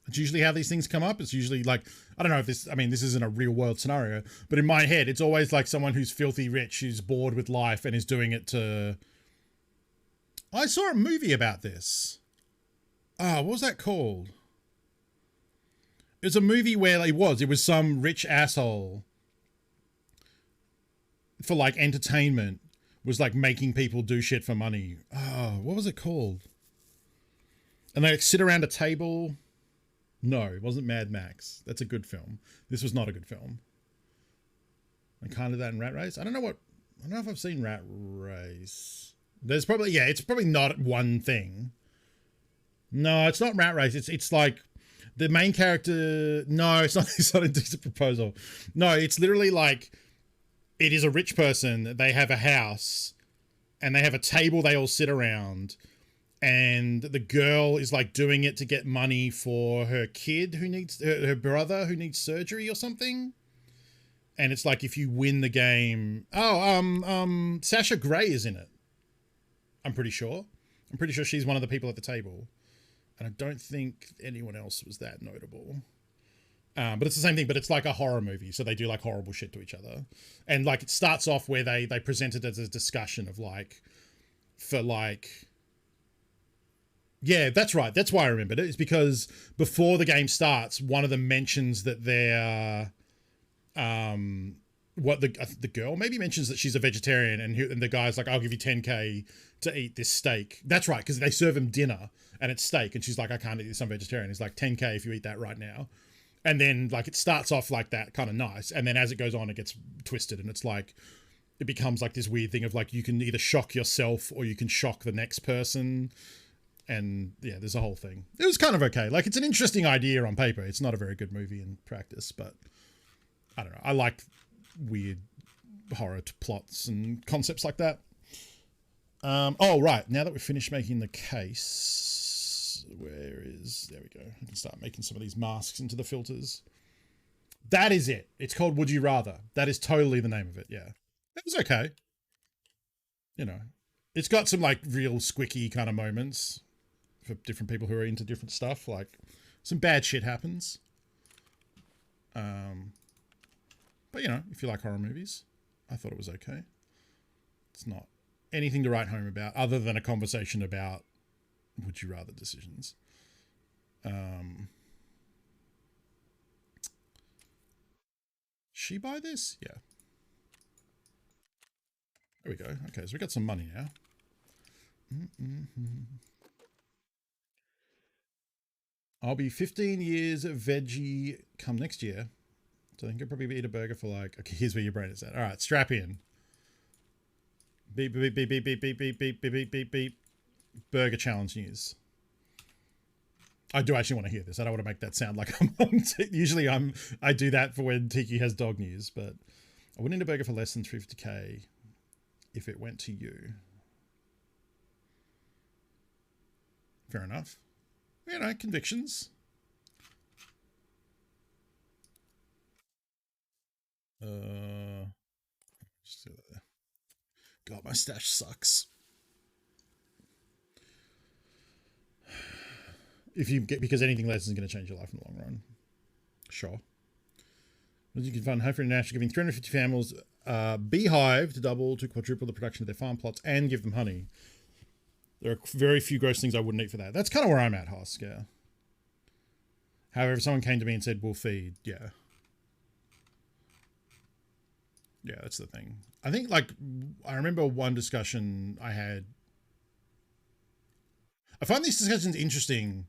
It's usually how these things come up. It's usually like, I don't know if this, I mean, this isn't a real world scenario, but in my head, it's always like someone who's filthy rich, who's bored with life and is doing it to... I saw a movie about this. Oh, what was that called? It was a movie where it was some rich asshole for like entertainment was like making people do shit for money. Oh, what was it called? And they like, sit around a table... No, it wasn't Mad Max. That's a good film. This was not a good film. I kind of that in Rat Race. I don't know if I've seen Rat Race. There's probably, yeah, it's probably not one thing. No, it's not Rat Race. It's like the main character. No, it's not. It's not Indecent Proposal. No, it's literally like it is a rich person. They have a house and they have a table they all sit around. And the girl is like doing it to get money for her kid who needs her brother who needs surgery or something. And it's like if you win the game, Sasha Grey is in it. I'm pretty sure she's one of the people at the table, and I don't think anyone else was that notable. But it's the same thing, but it's like a horror movie, so they do like horrible shit to each other, and like it starts off where they present it as a discussion of like for like. Yeah, that's right. That's why I remembered it. It's because before the game starts, one of them mentions that they're, the girl maybe mentions that she's a vegetarian, and the guy's like, "I'll give you 10K to eat this steak." That's right, because they serve him dinner and it's steak, and she's like, "I can't eat this. I'm vegetarian." He's like, 10K if you eat that right now. And then like it starts off like that, kind of nice, and then as it goes on, it gets twisted, and it's like it becomes like this weird thing of like you can either shock yourself or you can shock the next person. And yeah, there's a whole thing. It was kind of okay. Like, it's an interesting idea on paper. It's not a very good movie in practice, but I don't know. I like weird horror plots and concepts like that. Oh, right. Now that we've finished making the case, Where is... There we go. I can start making some of these masks into the filters. That is it. It's called Would You Rather. That is totally the name of it, yeah. It was okay. You know, it's got some, like, real squicky kind of moments for different people who are into different stuff. Like, some bad shit happens. But, you know, if you like horror movies, I thought it was okay. It's not anything to write home about other than a conversation about would you rather decisions. She buy this? Yeah. There we go. Okay, so we got some money now. I'll be 15 years veggie come next year. So I think I'll probably eat a burger for like... Okay, here's where your brain is at. All right, strap in. Beep, beep, beep, beep, beep, beep, beep, beep, beep, beep, beep, beep. Burger challenge news. I do actually want to hear this. I don't want to make that sound like I'm on... Usually I do that for when Tiki has dog news, but I wouldn't eat a burger for less than 350k if it went to you. Fair enough. You know, convictions. Just do that there. God, my stash sucks. If you get, because anything less is going to change your life in the long run. Sure. You can fund Home International giving 350 families beehive to double to quadruple the production of their farm plots and give them honey. There are very few gross things I wouldn't eat for that. That's kind of where I'm at, Husk, yeah. However, if someone came to me and said, we'll feed, yeah. Yeah, that's the thing. I think, like, I remember one discussion I had. I find these discussions interesting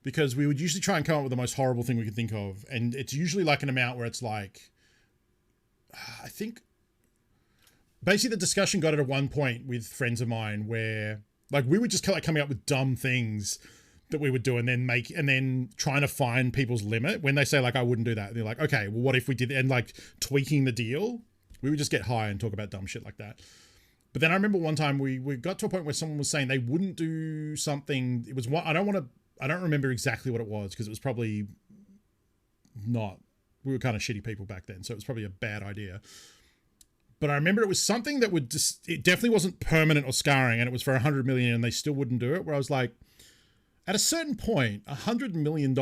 because we would usually try and come up with the most horrible thing we could think of. And it's usually like an amount where it's like, I think, basically the discussion got at one point with friends of mine where, like, we were just like coming up with dumb things that we would do and then trying to find people's limit when they say, like, I wouldn't do that. And they're like, okay, well, what if we did, and like tweaking the deal. We would just get high and talk about dumb shit like that. But then I remember one time we got to a point where someone was saying they wouldn't do something. It was one, I don't remember exactly what it was because it was probably not, we were kind of shitty people back then. So it was probably a bad idea. But I remember it was something that would just, it definitely wasn't permanent or scarring and it was for 100 million and they still wouldn't do it. Where I was like, at a certain point, $100 million,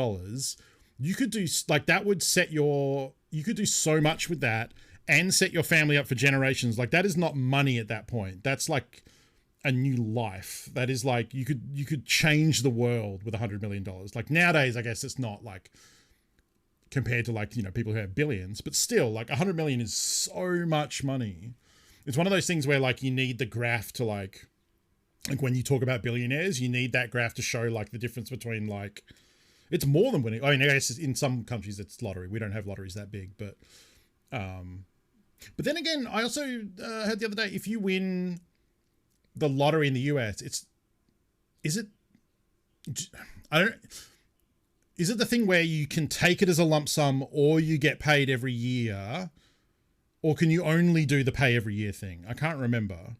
you could do, like, that would set you could do so much with that and set your family up for generations. Like, that is not money at that point. That's like a new life. That is like, you could change the world with $100 million. Like, nowadays, I guess it's not like, compared to, like, you know, people who have billions, but still, like, 100 million is so much money. It's one of those things where, like, you need the graph to, like when you talk about billionaires, you need that graph to show, like, the difference between, like, it's more than winning. I mean, I guess in some countries it's lottery. We don't have lotteries that big, but then again, I also heard the other day, if you win the lottery in the US, is it the thing where you can take it as a lump sum or you get paid every year, or can you only do the pay every year thing? I can't remember.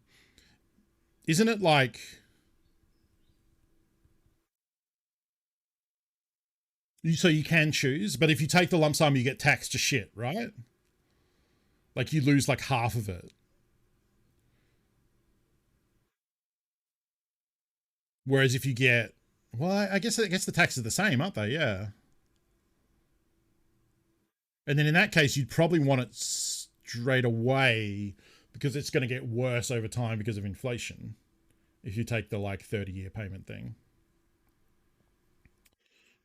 Isn't it like, so you can choose, but if you take the lump sum, you get taxed to shit, right? Like, you lose like half of it. Whereas if you get, well, I guess the taxes are the same, aren't they? Yeah. And then in that case, you'd probably want it straight away because it's going to get worse over time because of inflation. If you take the, like, 30-year payment thing.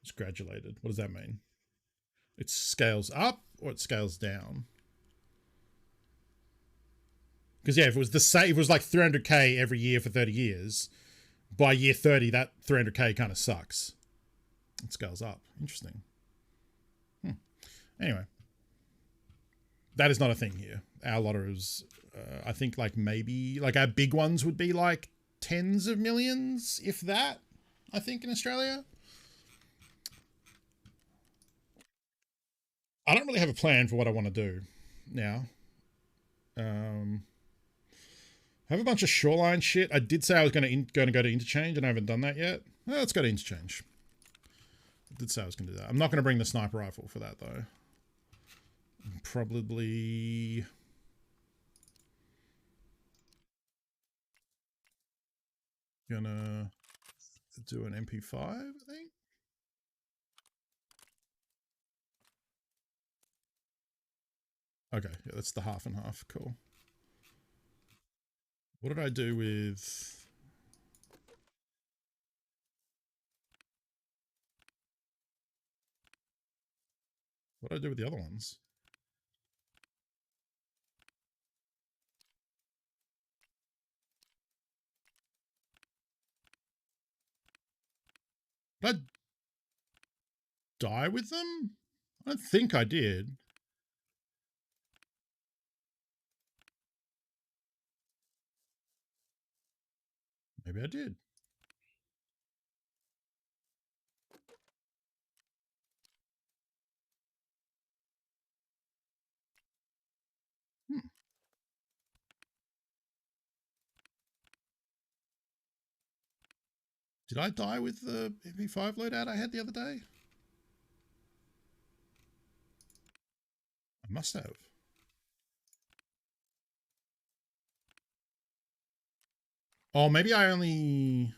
It's graduated. What does that mean? It scales up or it scales down? Because, yeah, if it was the same, if it was like 300k every year for 30 years, by year 30, that 300k kind of sucks. It scales up. Interesting. Anyway. That is not a thing here. Our lotteries, I think, like, maybe, like, our big ones would be like tens of millions, if that, I think, in Australia. I don't really have a plan for what I want to do now. I have a bunch of shoreline shit. I did say I was going to go to interchange, and I haven't done that yet. Well, let's go to interchange. I did say I was going to do that. I'm not going to bring the sniper rifle for that, though. I'm probably gonna do an MP5, I think. Okay, yeah, that's the half and half. Cool. What did I do with... What did I do with the other ones? Did I die with them? I don't think I did. Maybe I did. Did I die with the MP5 loadout I had the other day? I must have. Oh, maybe I only...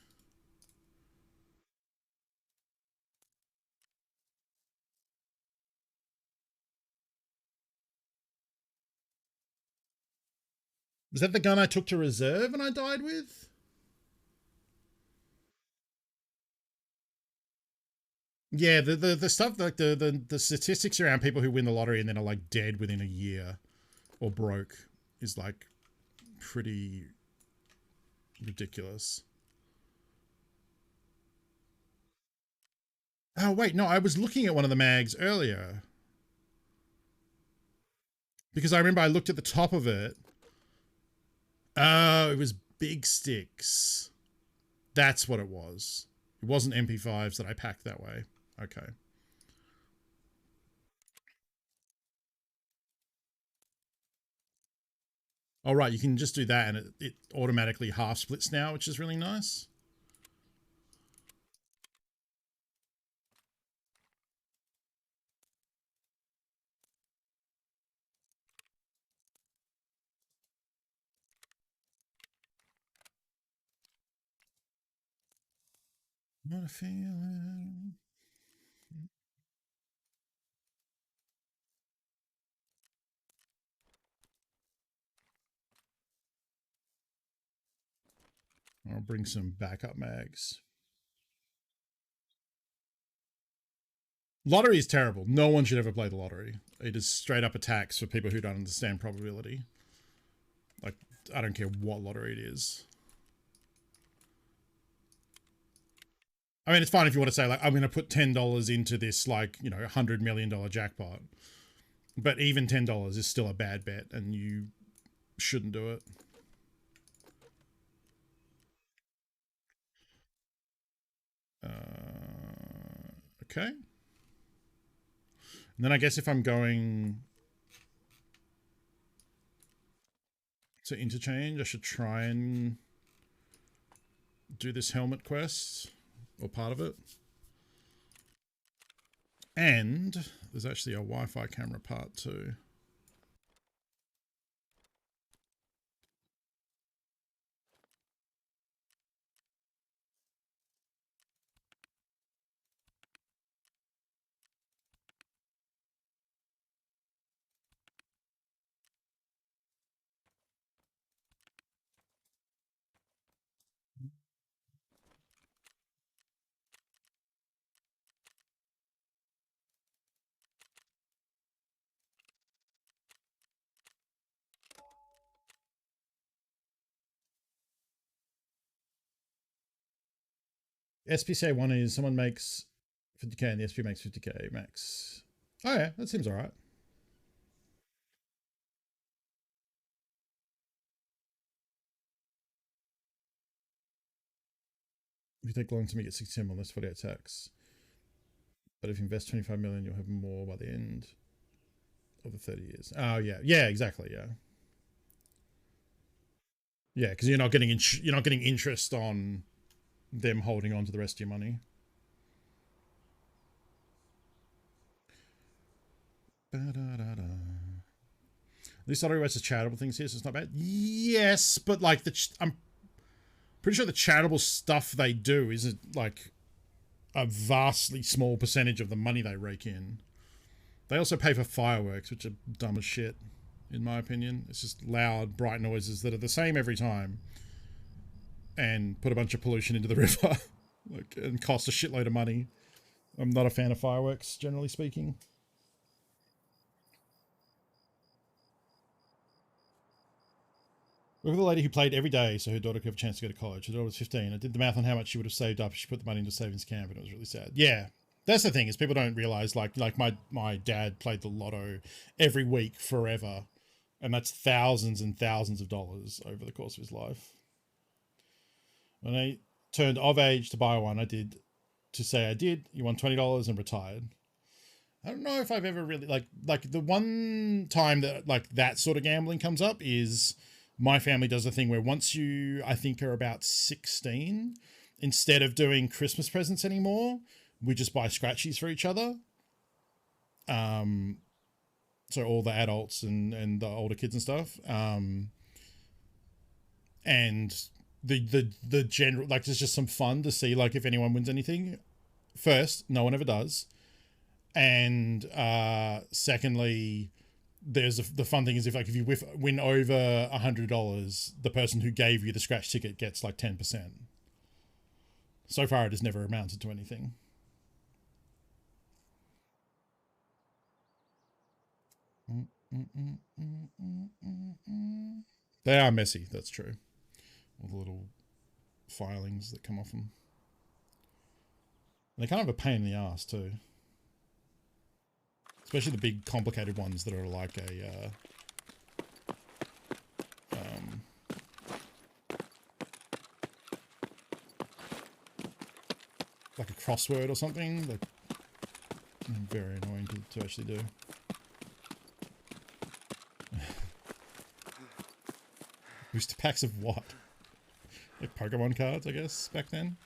Was that the gun I took to reserve and I died with? Yeah, the stuff, like the statistics around people who win the lottery and then are like dead within a year or broke is like pretty ridiculous. Oh, wait, no, I was looking at one of the mags earlier. Because I remember I looked at the top of it. Oh, it was big sticks. That's what it was. It wasn't MP5s that I packed that way. Okay. All right, you can just do that and it automatically half splits now, which is really nice. Not a feeling. I'll bring some backup mags. Lottery is terrible. No one should ever play the lottery. It is straight up a tax for people who don't understand probability. Like, I don't care what lottery it is. I mean, it's fine if you want to say, like, I'm going to put $10 into this, like, you know, $100 million jackpot. But even $10 is still a bad bet, and you shouldn't do it. Okay. And then I guess if I'm going to interchange, I should try and do this helmet quest, or part of it. And there's actually a Wi-Fi camera part too. SPCA 1 is someone makes 50k and the SP makes 50k max. Oh yeah, that seems alright. If you take long to make it 67 on less 48 tax. But if you invest 25 million, you'll have more by the end of the 30 years. Oh yeah. Yeah, exactly, yeah. Yeah, because you're not getting interest on them holding on to the rest of your money. At least I realize the charitable things here, so it's not bad. Yes, but like I'm pretty sure the charitable stuff they do isn't like a vastly small percentage of the money they rake in. They also pay for fireworks, which are dumb as shit, in my opinion. It's just loud, bright noises that are the same every time, and put a bunch of pollution into the river, like, and cost a shitload of money. I'm not a fan of fireworks, generally speaking. Look at the lady who played every day so her daughter could have a chance to go to college. Her daughter was 15. I did the math on how much she would have saved up if she put the money into a savings camp, and it was really sad. Yeah, that's the thing, is people don't realize, like my dad played the lotto every week forever, and that's thousands and thousands of dollars over the course of his life. When I turned of age to buy one, he won $20 and retired. I don't know if I've ever really like the one time that like that sort of gambling comes up is my family does a thing where once you, I think, are about 16, instead of doing Christmas presents anymore, we just buy scratchies for each other. So all the adults and the older kids and stuff. And the general, like, there's just some fun to see, like, if anyone wins anything. First, no one ever does. And secondly, the fun thing is if you win over $100, the person who gave you the scratch ticket gets like 10%. So far, it has never amounted to anything. They are messy, that's true. All the little filings that come off them. And they're kind of a pain in the ass too. Especially the big complicated ones that are like a like a crossword or something. Like, very annoying to actually do. Booster packs of what? Like Pokemon cards, I guess, back then.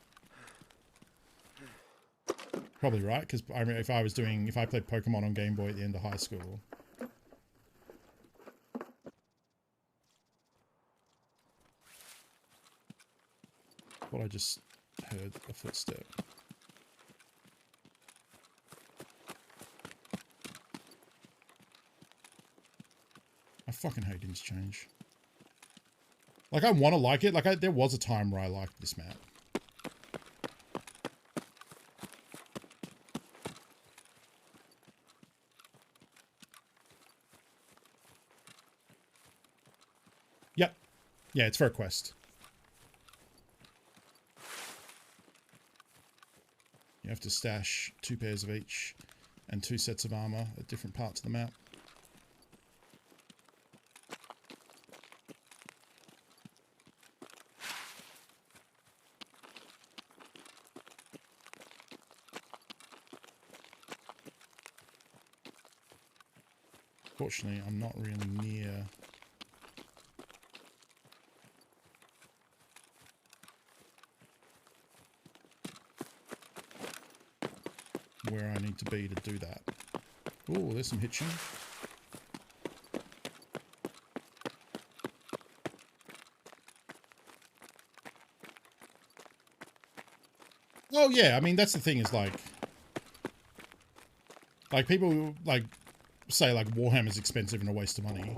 Probably right, because I mean, if I played Pokemon on Game Boy at the end of high school. Thought I just heard a footstep. I fucking hate interchange. Like, I want to like it. Like, there was a time where I liked this map. Yep. Yeah, it's for a quest. You have to stash 2 pairs of each and 2 sets of armor at different parts of the map. Fortunately, I'm not really near where I need to be to do that. Oh, there's some hitching. Oh yeah, I mean, that's the thing, is like people like say like Warhammer's expensive and a waste of money,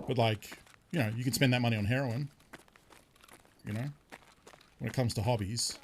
but like, you know, you can spend that money on heroin, you know, when it comes to hobbies.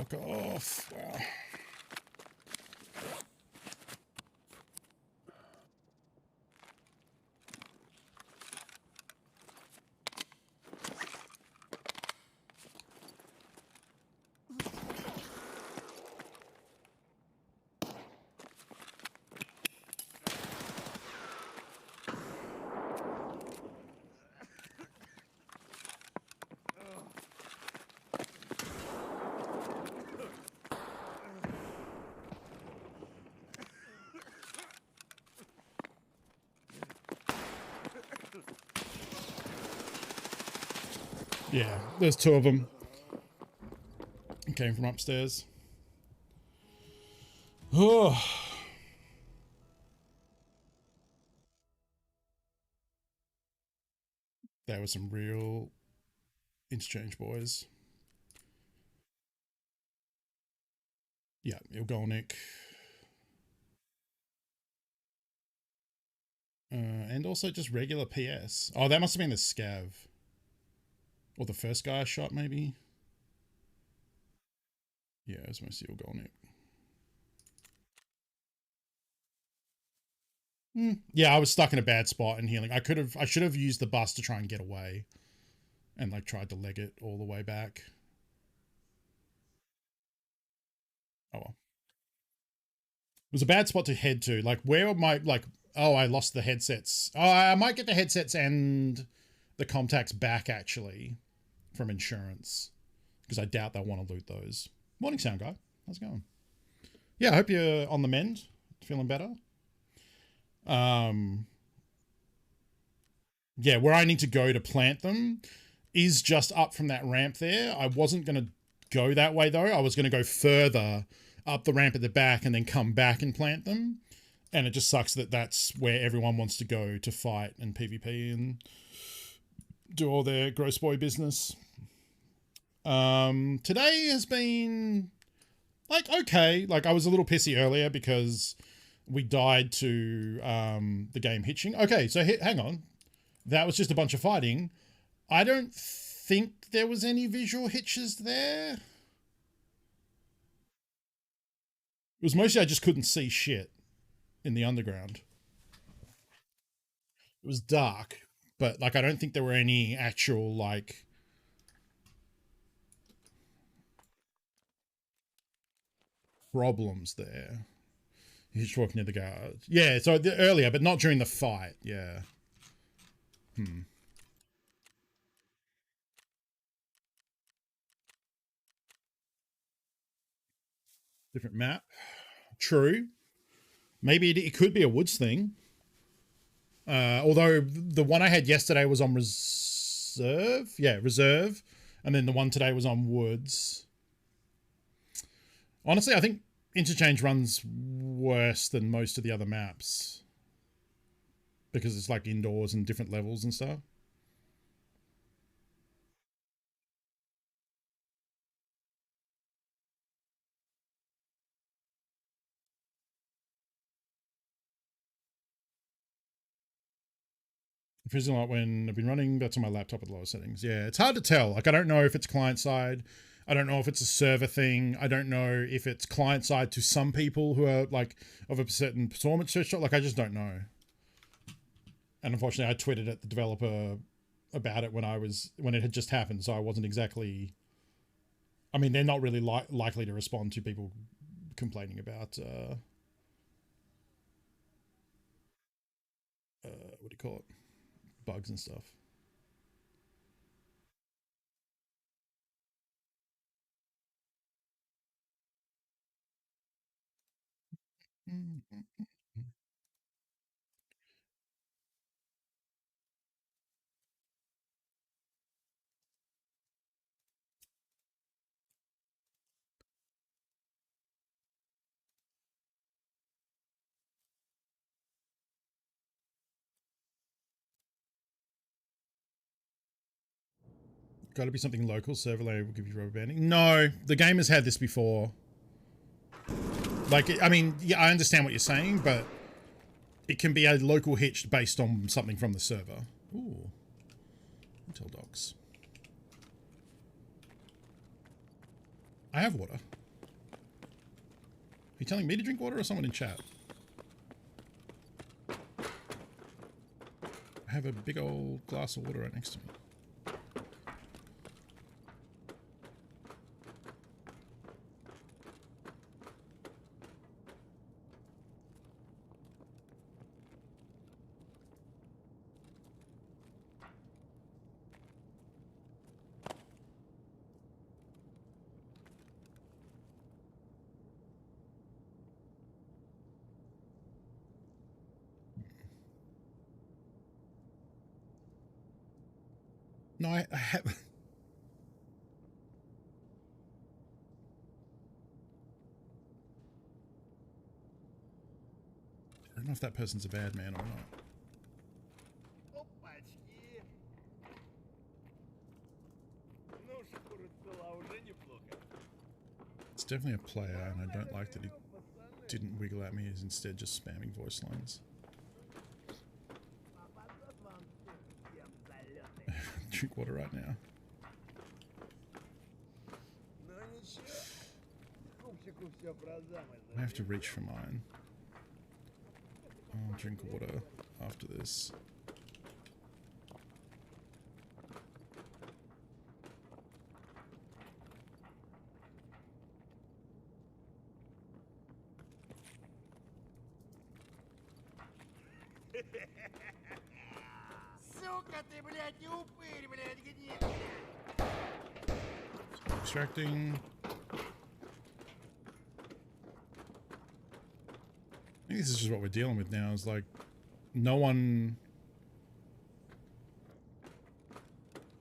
Fuck off. Wow. Yeah, there's two of them. Came from upstairs. Oh. There was some real interchange, boys. Yeah, Ilgolnik. And also just regular PS. Oh, that must have been the scav. Or the first guy I shot, maybe? Yeah, it was mostly Ilgolnik. Yeah, I was stuck in a bad spot and healing. I should have used the bus to try and get away. And like tried to leg it all the way back. Oh well. It was a bad spot to head to. Like, where my, like, oh, I lost the headsets. Oh, I might get the headsets and the contacts back, actually, from insurance. Because I doubt they'll want to loot those. Morning, sound guy. How's it going? Yeah, I hope you're on the mend. Feeling better. Yeah, where I need to go to plant them is just up from that ramp there. I wasn't going to go that way, though. I was going to go further up the ramp at the back and then come back and plant them. And it just sucks that that's where everyone wants to go to fight and PvP and do all their gross boy business. Today has been, like, okay. Like, I was a little pissy earlier because we died to the game hitching. Okay, so hang on. That was just a bunch of fighting. I don't think there was any visual hitches there. It was mostly I just couldn't see shit in the underground. It was dark, but like I don't think there were any actual like problems there. He's just walking near the guard. Yeah, so earlier, but not during the fight. Yeah. Different map. True. Maybe it could be a woods thing. Although the one I had yesterday was on reserve. Yeah, reserve. And then the one today was on woods. Honestly, I think interchange runs worse than most of the other maps. Because it's like indoors and different levels and stuff. Freezing a lot when I've been running, that's on my laptop at the lower settings. Yeah, it's hard to tell. Like, I don't know if it's client side. I don't know if it's a server thing. I don't know if it's client side to some people who are like of a certain performance threshold. Like, I just don't know. And unfortunately, I tweeted at the developer about it when it had just happened. So I wasn't exactly. I mean, they're not really likely to respond to people complaining about. What do you call it? Bugs and stuff. Got to be something local. Server layer will give you rubber banding. No, the game has had this before. Like, I mean, yeah, I understand what you're saying, but it can be a local hitch based on something from the server. Ooh. Intel docs. I have water. you telling me to drink water or someone in chat? I have a big old glass of water right next to me. No, I have... I don't know if that person's a bad man or not. It's definitely a player, and I don't like that he didn't wiggle at me. He's instead just spamming voice lines. Drink water right now. I have to reach for mine. I'll drink water after this. Сука ты, блядь, не упырь, блядь, где? Extracting. I think this is just what we're dealing with now. Is like no one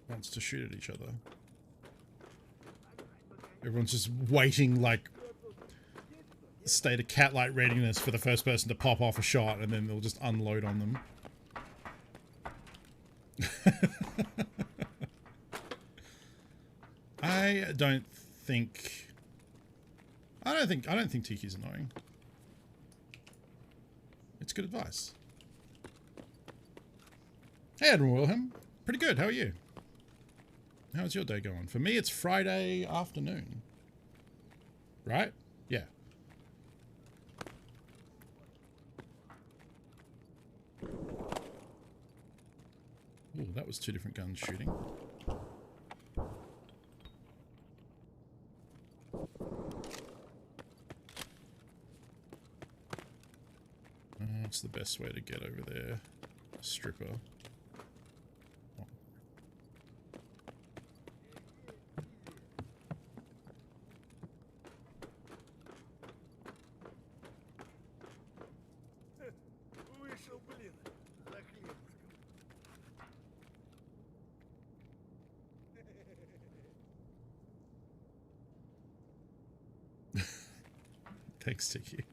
wants to shoot at each other. Everyone's just waiting, like state of cat-like readiness for the first person to pop off a shot, and then they'll just unload on them. I don't think Tiki's annoying. It's good advice. Hey, Admiral Wilhelm. Pretty good. How are you? How's your day going? For me, it's Friday afternoon. Right? Yeah. Ooh, that was two different guns shooting. What's the best way to get over there? Stripper. Oh. Вышел, блин, за хлебушком. Thanks, Tiki.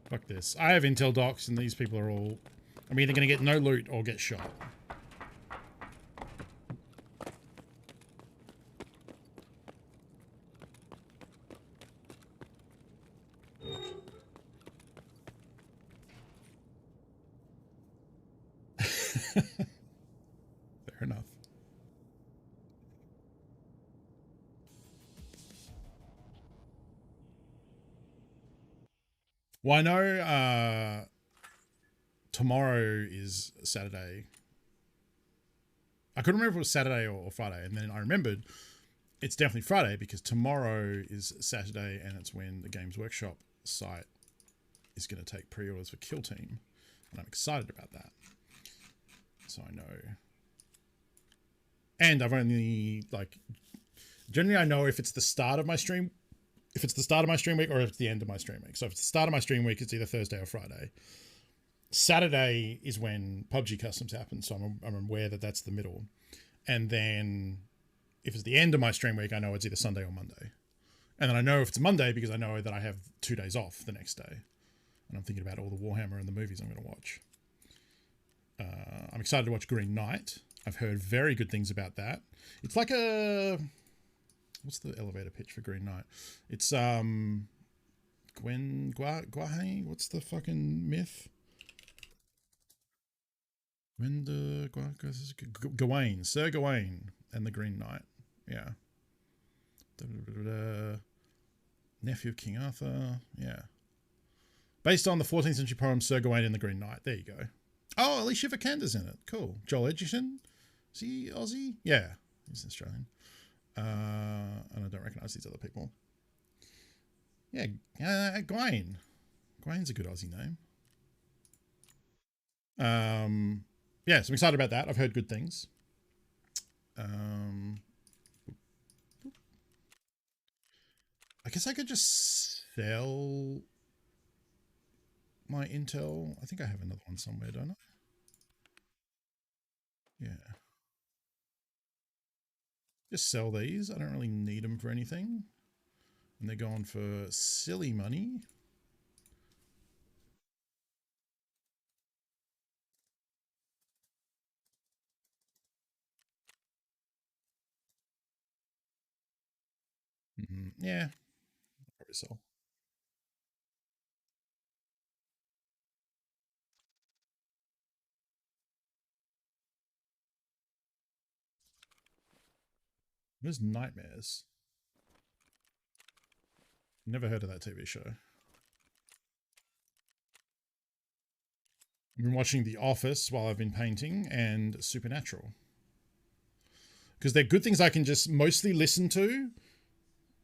Fuck this. I have intel docs and these people are all... I'm either going to get no loot or get shot. Fair enough. Well, I know tomorrow is Saturday. I couldn't remember if it was Saturday or Friday, and then I remembered it's definitely Friday because tomorrow is Saturday, and it's when the Games Workshop site is going to take pre-orders for Kill Team, and I'm excited about that. So I know. And I've only, like, generally I know if it's the start of my stream, if it's the start of my stream week or if it's the end of my stream week. So if it's the start of my stream week, it's either Thursday or Friday. Saturday is when PUBG customs happen, so I'm aware that that's the middle. And then if it's the end of my stream week, I know it's either Sunday or Monday. And then I know if it's Monday because I know that I have 2 days off the next day. And I'm thinking about all the Warhammer and the movies I'm going to watch. I'm excited to watch Green Knight. I've heard very good things about that. It's like a... what's the elevator pitch for Green Knight? It's Gwen Guahe. What's the fucking myth? Gwen de Gawain, Sir Gawain, and the Green Knight. Yeah. Nephew of King Arthur. Yeah. Based on the 14th century poem Sir Gawain and the Green Knight. There you go. Oh, Alicia Vikander's in it. Cool. Joel Edgerton. Is he Aussie? Yeah. He's Australian. And I don't recognise these other people. Yeah. Gawain. Gawain's a good Aussie name. Yeah, so I'm excited about that. I've heard good things. I guess I could just sell my Intel. I think I have another one somewhere, don't I? Yeah. Just sell these. I don't really need them for anything. And they're going for silly money. Yeah. Probably sell. Where's Nightmares? Never heard of that TV show. I've been watching The Office while I've been painting and Supernatural. Because they're good things I can just mostly listen to.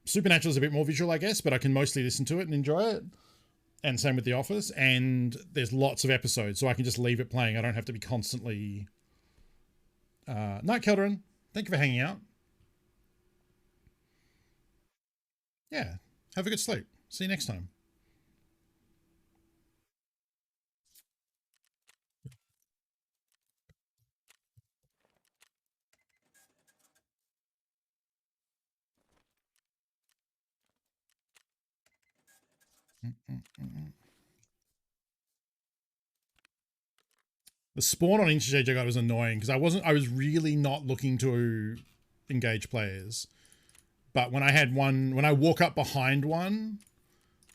Supernatural is a bit more visual, I guess, but I can mostly listen to it and enjoy it. And same with The Office. And there's lots of episodes, so I can just leave it playing. I don't have to be constantly... Night Kelderin, thank you for hanging out. Yeah, have a good sleep. See you next time. The spawn on Interchange I got was annoying because I was really not looking to engage players. But when I walk up behind one,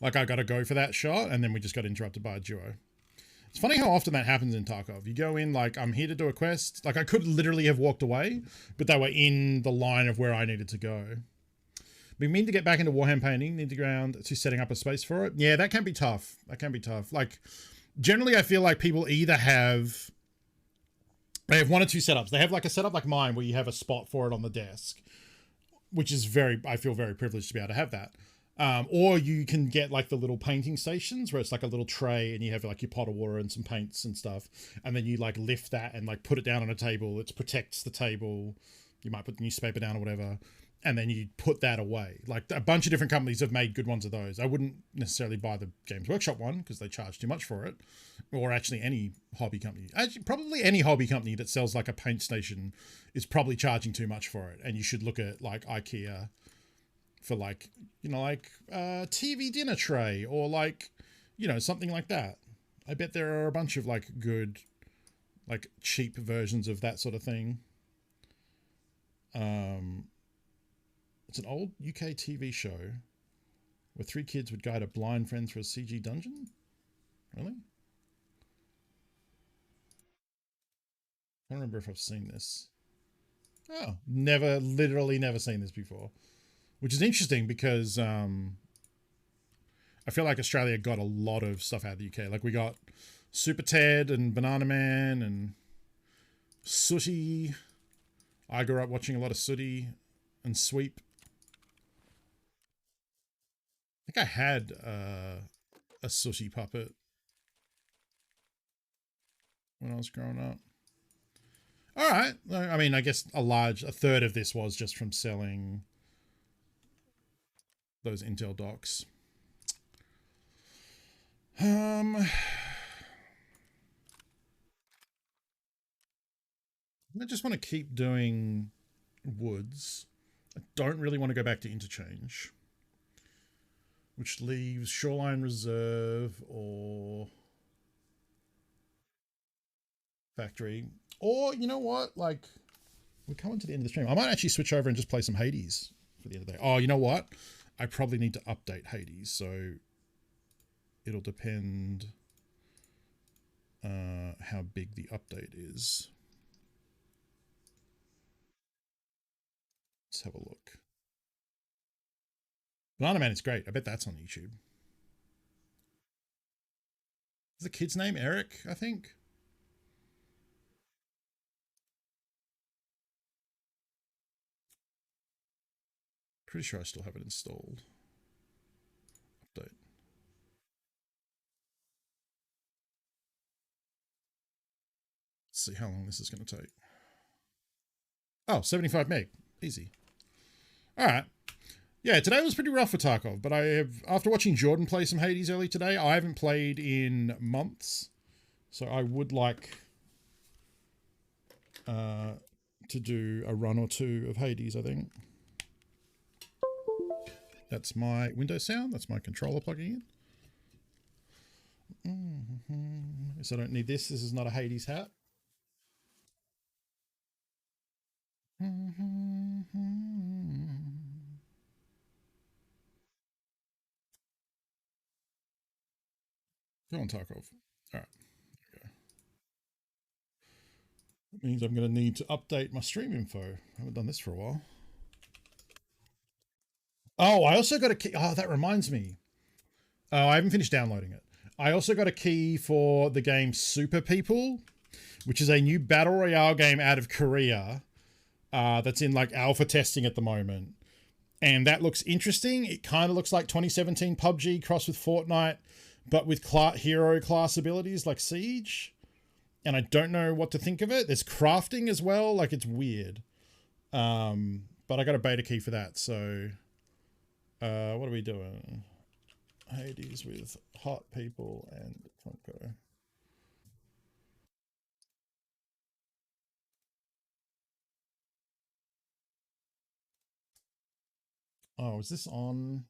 like I got to go for that shot and then we just got interrupted by a duo. It's funny how often that happens in Tarkov. You go in like, I'm here to do a quest. Like I could literally have walked away, but they were in the line of where I needed to go. We mean to get back into Warhammer painting, need to ground to setting up a space for it. Yeah, that can be tough. That can be tough. Like generally I feel like people either they have one or two setups. They have like a setup like mine where you have a spot for it on the desk, which is I feel very privileged to be able to have that. Or you can get like the little painting stations where it's like a little tray and you have like your pot of water and some paints and stuff. And then you like lift that and like put it down on a table. It protects the table. You might put the newspaper down or whatever. And then you put that away. Like a bunch of different companies have made good ones of those. I wouldn't necessarily buy the Games Workshop one because they charge too much for it. Or actually any hobby company. Actually, probably any hobby company that sells like a paint station is probably charging too much for it. And you should look at like IKEA for like, you know, like a TV dinner tray or like, you know, something like that. I bet there are a bunch of like good, like cheap versions of that sort of thing. It's an old UK TV show where three kids would guide a blind friend through a CG dungeon. Really? I don't remember if I've seen this. Oh, literally never seen this before. Which is interesting because I feel like Australia got a lot of stuff out of the UK. Like we got Super Ted and Banana Man and Sooty. I grew up watching a lot of Sooty and Sweep. I think I had a Sooty puppet when I was growing up. All right. I mean, I guess a third of this was just from selling those Intel docs. I just want to keep doing woods. I don't really want to go back to Interchange, which leaves Shoreline Reserve or Factory. Or, you know what? Like, we're coming to the end of the stream. I might actually switch over and just play some Hades for the end of the day. Oh, you know what? I probably need to update Hades, so it'll depend how big the update is. Let's have a look. Banana Man is great. I bet that's on YouTube. Is the kid's name Eric, I think? Pretty sure I still have it installed. Update. Let's see how long this is going to take. Oh, 75 meg. Easy. All right. Yeah, today was pretty rough for Tarkov, but I have, after watching Jordan play some Hades early today, I haven't played in months. So I would like to do a run or two of Hades, I think. That's my Windows sound. That's my controller plugging in. So I don't need this. This is not a Hades hat. Go on, Tarkov. All right. There we go. That means I'm going to need to update my stream info. I haven't done this for a while. Oh, I also got a key. Oh, that reminds me. Oh, I haven't finished downloading it. I also got a key for the game Super People, which is a new battle royale game out of Korea that's in like alpha testing at the moment. And that looks interesting. It kind of looks like 2017 PUBG crossed with Fortnite, but with hero class abilities like Siege. And I don't know what to think of it. There's crafting as well. Like, it's weird. But I got a beta key for that. So what are we doing? Hades with hot people and Funko. Oh, is this on?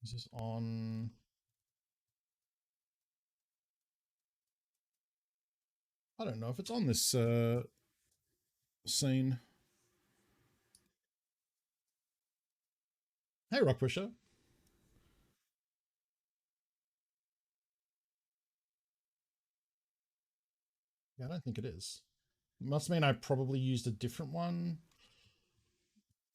Is this on? I don't know if it's on this scene. Hey, Rock Pusher. Yeah, I don't think it is. It must mean I probably used a different one.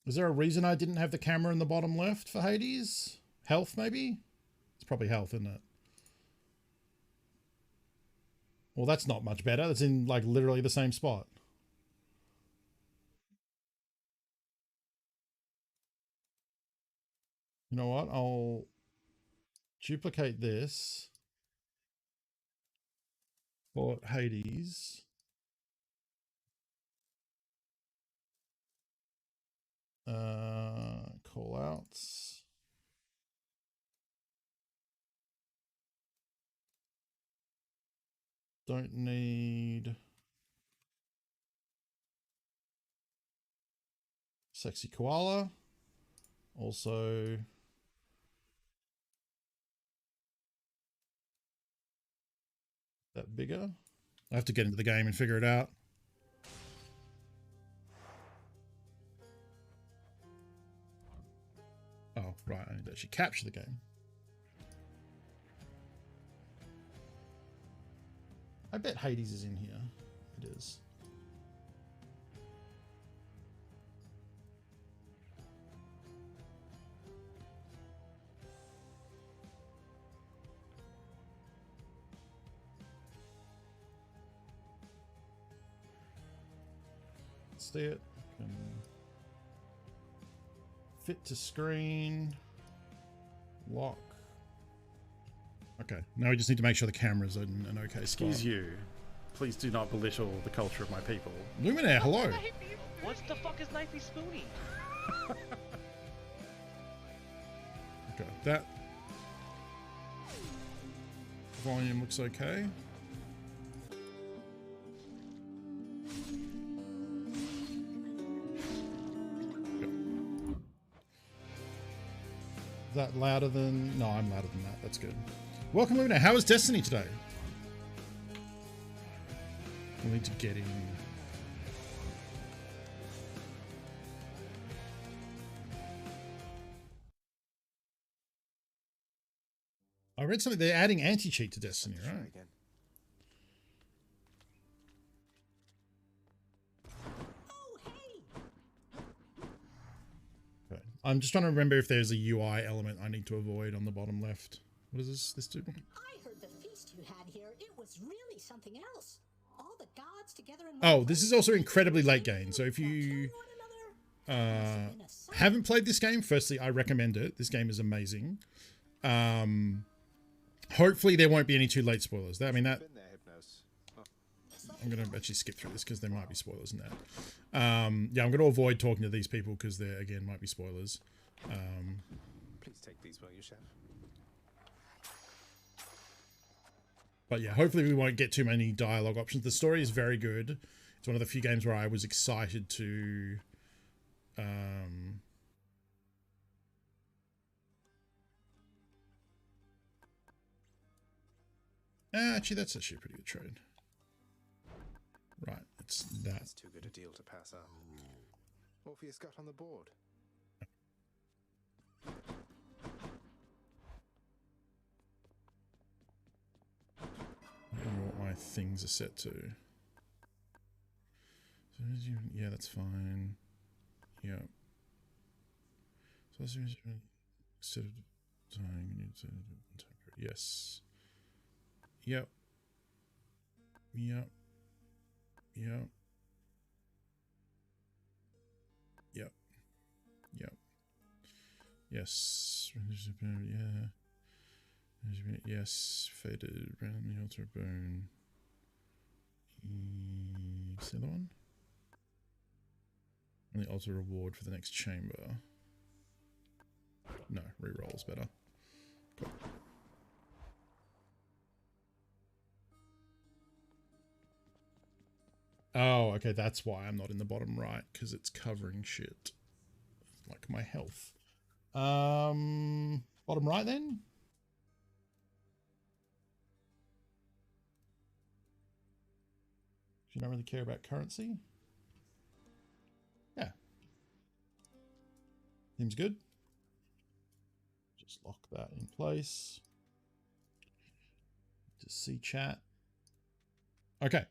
Is there a reason I didn't have the camera in the bottom left for Hades? Health, maybe? It's probably health, isn't it? Well, that's not much better. That's in, like, literally the same spot. You know what? I'll duplicate this for Hades. Call outs. Don't need sexy koala. Also that bigger. I have to get into the game and figure it out. Oh, right. I need to actually capture the game. I bet Hades is in here. It is. See it. Can fit to screen. Lock. Okay, now we just need to make sure the camera's in an okay spot. Excuse you. Please do not belittle the culture of my people. Luminaire, hello. What the fuck is Knifey Spoony? Okay, that volume looks okay. Is that louder than... No, I'm louder than that. That's good. Welcome, Luna. How was Destiny today? We'll need to get in. read something. They're adding anti-cheat to Destiny, right? Okay. I'm just trying to remember if there's a UI element I need to avoid on the bottom left. What is this do? I heard the feast you had here. It was really something else. All the gods together in Oh, this is also incredibly late game. So if you haven't played this game, firstly, I recommend it. This game is amazing. Hopefully there won't be any too late spoilers. I mean, that I'm going to actually skip through this because there might be spoilers in that. Yeah, I'm going to avoid talking to these people because there, again, might be spoilers. Please take these, will you, chef? But yeah, hopefully we won't get too many dialogue options. The story is very good. It's one of the few games where I was excited to... actually, that's actually a pretty good trade. Right, it's that. That's too good a deal to pass up. Orpheus got on the board. I don't know what my things are set to. So yeah, that's fine. Yeah. So instead of time, you need to yes. Yep. Yep. Yep. Yep. Yep. Yes. Yeah. Yes. Faded around the altar bone. Is the other one? And the altar reward for the next chamber. No, reroll's better. Cool. Oh, okay, that's why I'm not in the bottom right, because it's covering shit. Like my health. Bottom right then? You don't really care about currency? Yeah. Seems good. Just lock that in place. Just see chat. Okay.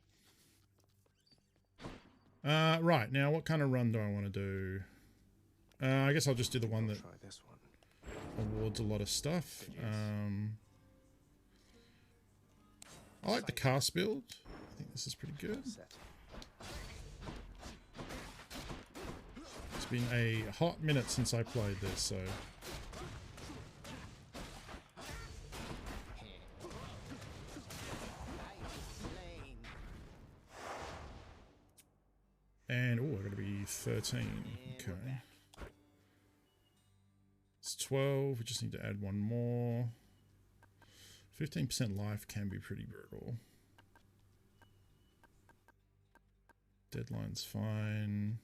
Right, now what kind of run do I want to do? I guess I'll just do the one that try this one. awards a lot of stuff. I like the cast build. I think this is pretty good. It's been a hot minute since I played this, so... And, oh, I gotta be 13. Okay. It's 12. We just need to add one more. 15% life can be pretty brutal. Deadline's fine.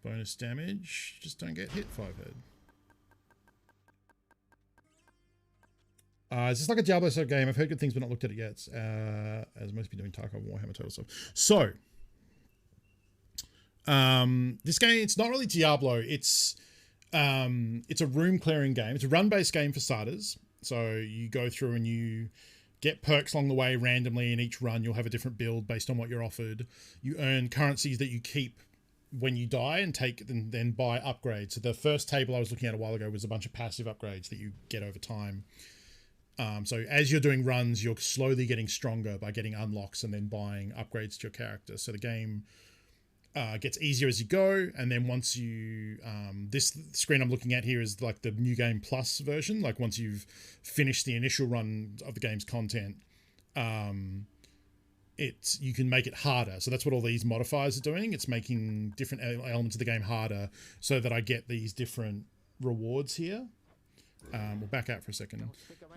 Bonus damage. Just don't get hit 5-head. Is this like a Diablo sort of game? I've heard good things, but not looked at it yet. As most people doing Tarkov, Warhammer, total stuff. So, this game, it's not really Diablo. It's a room clearing game. It's a run-based game for starters. So you go through and you get perks along the way randomly. In each run, you'll have a different build based on what you're offered. You earn currencies that you keep when you die and take and then buy upgrades. So the first table I was looking at a while ago was a bunch of passive upgrades that you get over time. So as you're doing runs, you're slowly getting stronger by getting unlocks and then buying upgrades to your character. So the game gets easier as you go, and then once you this screen I'm looking at here is like the new game plus version. Like once you've finished the initial run of the game's content, you can make it harder. So that's what all these modifiers are doing. It's making different elements of the game harder so that I get these different rewards here. We'll back out for a second.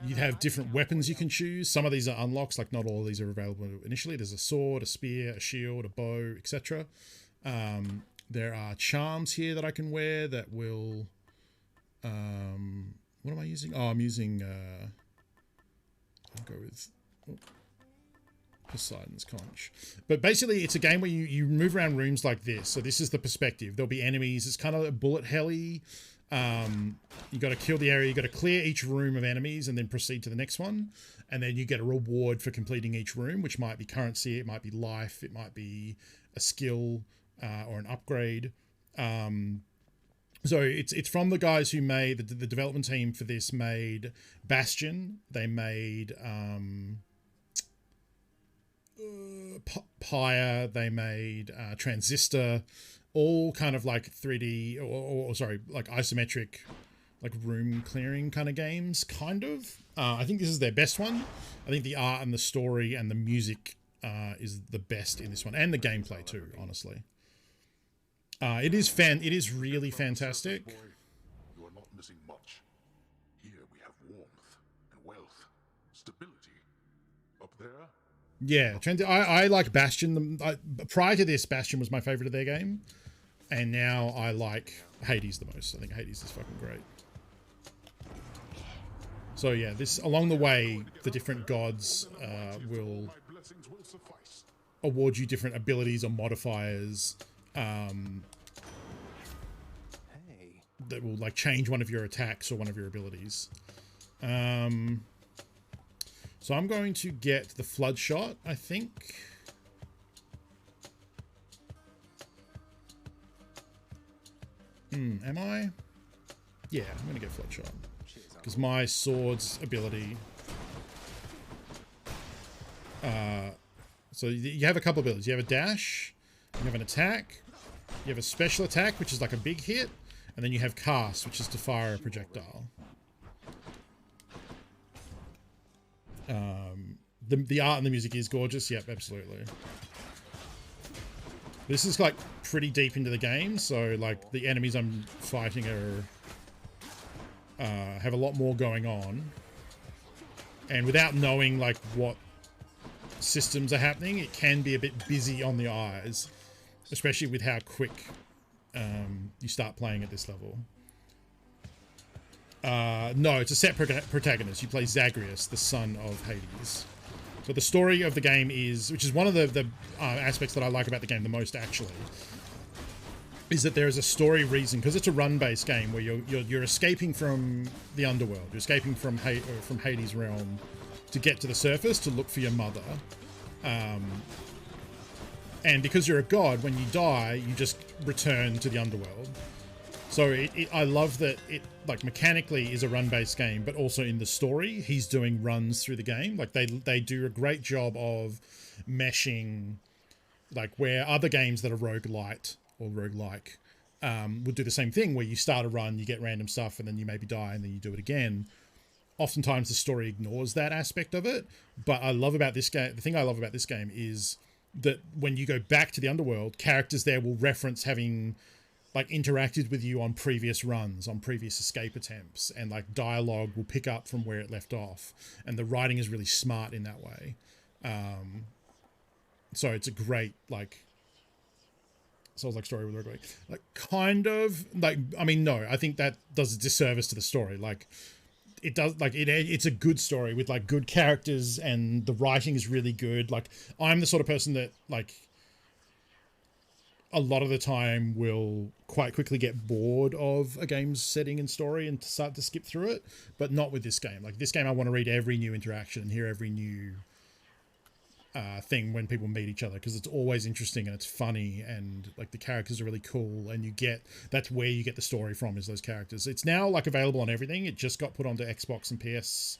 You have different weapons you can choose. Some of these are unlocks, like not all of these are available initially. There's a sword, a spear, a shield, a bow, etc. There are charms here that I can wear that will... what am I using? Oh, I'm using... I'll go with... Poseidon's Conch. But basically, it's a game where you move around rooms like this. So this is the perspective. There'll be enemies. It's kind of a bullet helly. You got to kill the area. You got to clear each room of enemies and then proceed to the next one. And then you get a reward for completing each room, which might be currency, it might be life, it might be a skill or an upgrade. So it's from the guys who made the development team for this made Bastion. They made Pyre. They made Transistor. All kind of like 3D or sorry, like isometric, like room clearing kind of games. Kind of. I think this is their best one. I think the art and the story and the music is the best in this one, and the gameplay too. Honestly. It is really fantastic. You are not missing much. Here we have warmth and wealth, stability. Up there. Yeah, I like Bastion. Prior to this, Bastion was my favorite of their game, and now I like Hades the most. I think Hades is fucking great. So yeah, this along the way, the different gods will award you different abilities or modifiers. That will like change one of your attacks or one of your abilities. So I'm going to get the flood shot, I think. Am I? Yeah, I'm gonna get flood shot because my sword's ability. So you have a couple abilities. You have a dash, you have an attack, you have a special attack, which is like a big hit, and then you have cast, which is to fire a projectile. The art and the music is gorgeous. Yep, absolutely. This is like pretty deep into the game, so like the enemies I'm fighting are have a lot more going on, and without knowing like what systems are happening, it can be a bit busy on the eyes, especially with how quick you start playing at this level. No, it's a set protagonist. You play Zagreus, the son of Hades. So the story of the game is, which is one of the aspects that I like about the game the most, actually, is that there is a story reason, because it's a run-based game where you're escaping from the underworld. You're escaping from Hades' realm to get to the surface to look for your mother. And because you're a god, when you die, you just return to the underworld. So I love that it, like, mechanically is a run-based game, but also in the story, he's doing runs through the game. Like, they do a great job of meshing, like, where other games that are roguelite or roguelike would do the same thing, where you start a run, you get random stuff, and then you maybe die, and then you do it again. Oftentimes, the story ignores that aspect of it. But I love about this game, the thing I love about this game is that when you go back to the underworld, characters there will reference having like interacted with you on previous runs, on previous escape attempts, and like dialogue will pick up from where it left off. And the writing is really smart in that way. So it's a great, like, sounds like story with roguelike. Like, kind of, like, I mean, no, I think that does a disservice to the story. Like, it does, like, it's a good story with like good characters, and the writing is really good. Like, I'm the sort of person that, like, a lot of the time will quite quickly get bored of a game's setting and story and start to skip through it, but not with this game. Like, this game, I want to read every new interaction and hear every new thing when people meet each other, because it's always interesting and it's funny, and like the characters are really cool, and that's where you get the story from, is those characters. It's now like available on everything. It just got put onto Xbox and PS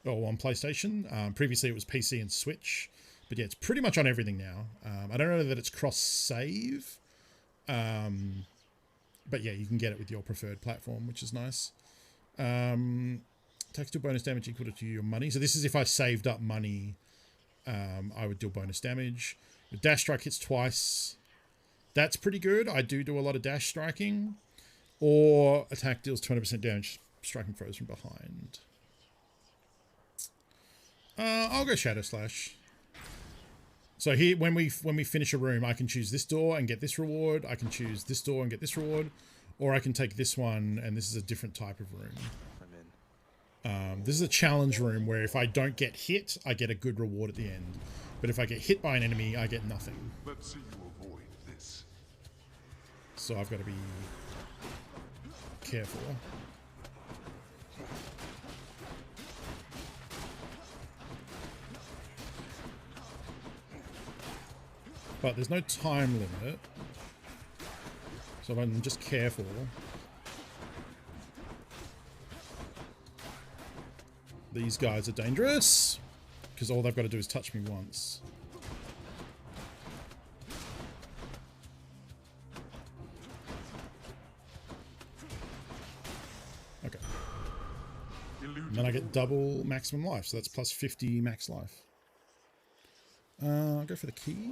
or on PlayStation. Previously it was PC and Switch. But yeah, it's pretty much on everything now. I don't know that it's cross-save. But yeah, you can get it with your preferred platform, which is nice. Takes deal bonus damage equal to your money. So this is if I saved up money, I would deal bonus damage. The dash strike hits twice. That's pretty good. I do a lot of dash striking. Or attack deals 20% damage, striking foes from behind. I'll go Shadow Slash. So here, when we finish a room, I can choose this door and get this reward. I can choose this door and get this reward, or I can take this one, and this is a different type of room. I'm in. This is a challenge room where if I don't get hit, I get a good reward at the end. But if I get hit by an enemy, I get nothing. Let's see you avoid this. So I've got to be careful. But there's no time limit. So if I'm just careful. These guys are dangerous. Because all they've got to do is touch me once. Okay. And then I get double maximum life. So that's plus 50 max life. I'll go for the key.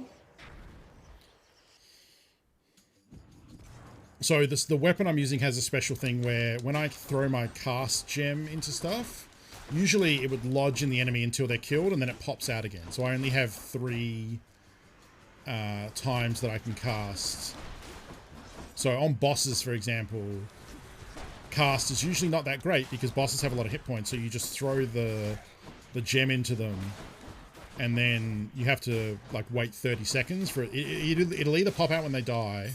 So the weapon I'm using has a special thing where when I throw my cast gem into stuff, usually it would lodge in the enemy until they're killed and then it pops out again. So I only have 3 times that I can cast. So on bosses, for example, cast is usually not that great because bosses have a lot of hit points. So you just throw the gem into them and then you have to like wait 30 seconds for it. It'll either pop out when they die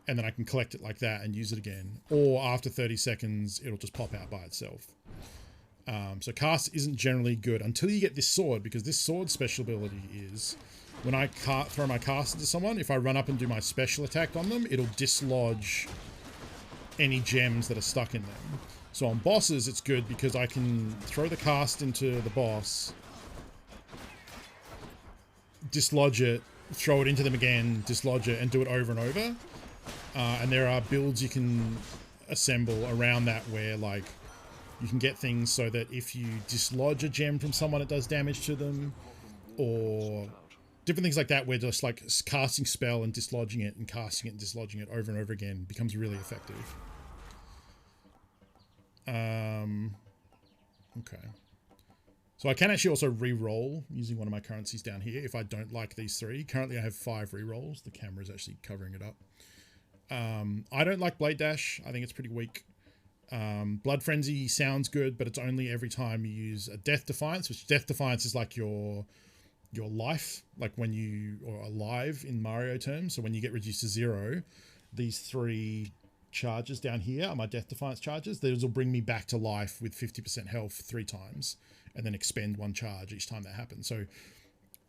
and then I can collect it like that and use it again. Or after 30 seconds, it'll just pop out by itself. So cast isn't generally good until you get this sword, because this sword's special ability is when I throw my cast into someone, if I run up and do my special attack on them, it'll dislodge any gems that are stuck in them. So on bosses, it's good because I can throw the cast into the boss, dislodge it, throw it into them again, dislodge it, and do it over and over. And there are builds you can assemble around that where like you can get things so that if you dislodge a gem from someone, it does damage to them, or different things like that where just like casting spell and dislodging it and casting it and dislodging it over and over again becomes really effective. Okay. So I can actually also re-roll using one of my currencies down here if I don't like these 3. Currently I have 5 re-rolls. The camera is actually covering it up. I don't like Blade Dash. I think it's pretty weak. Blood Frenzy sounds good, but it's only every time you use a Death Defiance, which Death Defiance is like your life, like when you are alive in Mario terms. So when you get reduced to 0, these 3 charges down here are my Death Defiance charges. Those will bring me back to life with 50% health 3 times and then expend 1 charge each time that happens. So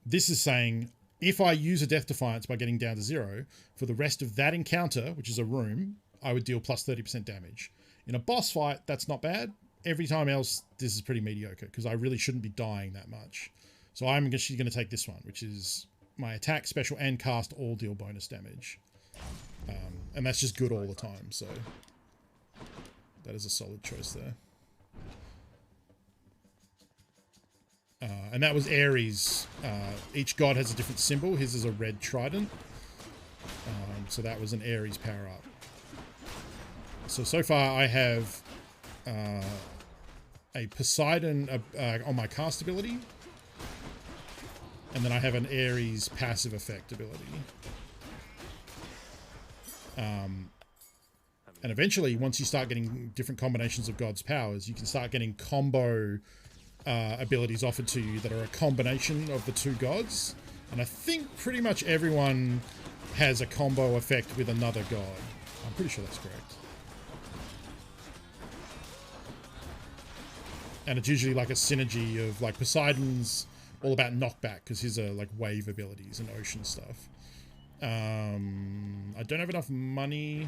this is saying if I use a Death Defiance by getting down to 0, for the rest of that encounter, which is a room, I would deal plus 30% damage. In a boss fight, that's not bad. Every time else, this is pretty mediocre because I really shouldn't be dying that much. So I'm actually going to take this one, which is my attack, special, and cast all deal bonus damage. And that's just good all the time, so that is a solid choice there. And that was Ares. Each god has a different symbol. His is a red trident. So that was an Ares power-up. So far I have a Poseidon on my cast ability. And then I have an Ares passive effect ability. And eventually, once you start getting different combinations of God's powers, you can start getting combo abilities offered to you that are a combination of the 2 gods. And I think pretty much everyone has a combo effect with another god. I'm pretty sure that's correct. And it's usually like a synergy of like Poseidon's all about knockback because his are like wave abilities and ocean stuff. I don't have enough money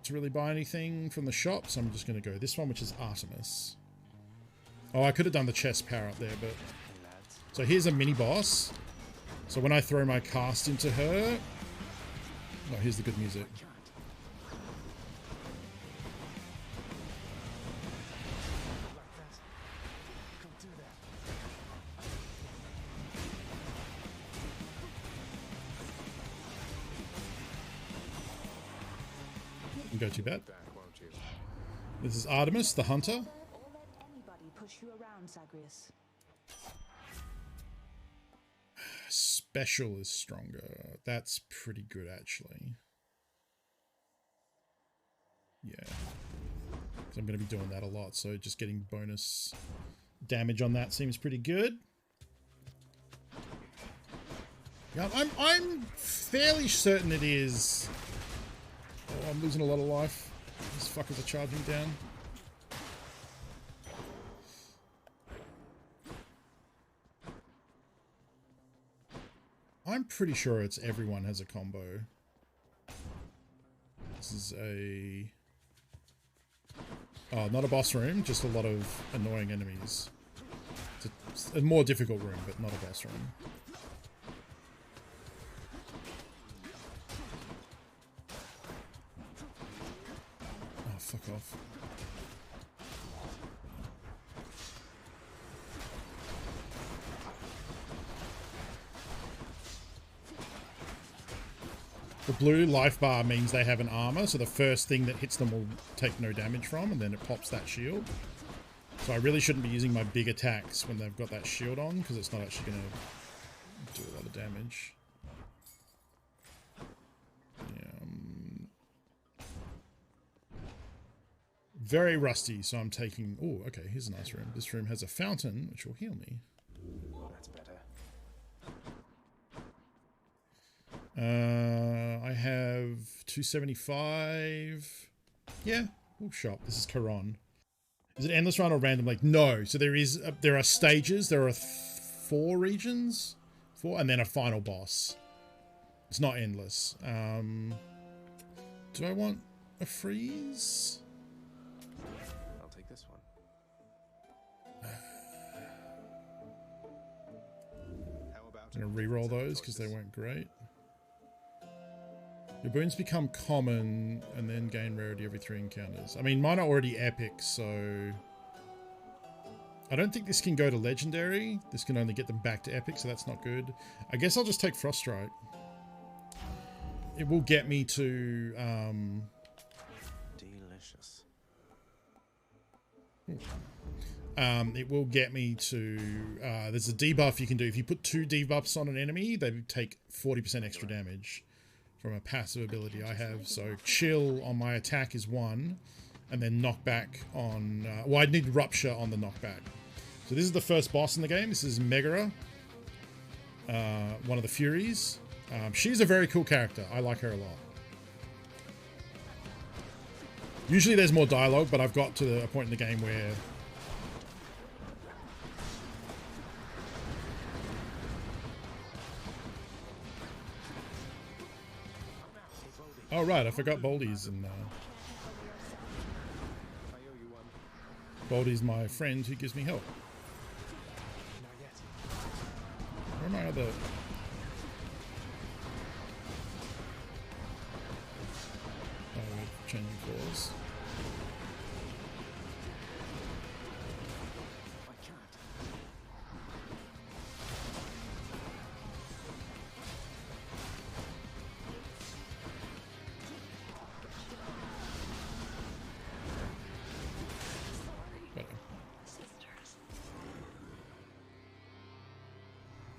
to really buy anything from the shop, so I'm just going to go this one, which is Artemis. Oh, I could have done the chest power up there, but... So here's a mini boss. So when I throw my cast into her... Oh, here's the good music. Go too bad. This is Artemis, the hunter. Special is stronger. That's pretty good, actually. Yeah. So I'm going to be doing that a lot. So just getting bonus damage on that seems pretty good. Yeah, I'm fairly certain it is. Oh, I'm losing a lot of life. These fuckers are charging down. I'm pretty sure it's everyone has a combo. This is a... Oh, not a boss room, just a lot of annoying enemies. It's a more difficult room, but not a boss room. Oh, fuck off. The blue life bar means they have an armor, so the first thing that hits them will take no damage from, and then it pops that shield. So I really shouldn't be using my big attacks when they've got that shield on, because it's not actually going to do a lot of damage. Yeah, very rusty, so I'm taking... Oh, okay, here's a nice room. This room has a fountain, which will heal me. That's better. I have 275. Yeah, we'll shop. This is Karon. Is it endless run or random? Like, no. So there is, there are stages. There are 4 regions, 4, and then a final boss. It's not endless. Do I want a freeze? I'll take this one. I'm gonna re-roll those because they weren't great. Your boons become common and then gain rarity every 3 encounters. I mean, mine are already epic, so... I don't think this can go to legendary. This can only get them back to epic, so that's not good. I guess I'll just take Froststrike. It will get me to... Delicious. It will get me to... there's a debuff you can do. If you put 2 debuffs on an enemy, they take 40% extra damage. From a passive ability I have. So chill on my attack is 1, and then knockback on... well, I need rupture on the knockback. So this is the first boss in the game. This is Megara, one of the Furies. She's a very cool character. I like her a lot. Usually there's more dialogue, but I've got to a point in the game where... Oh, right, I forgot Baldy's in... Baldy's my friend who gives me help. Where are my other... Oh, we're changing floors.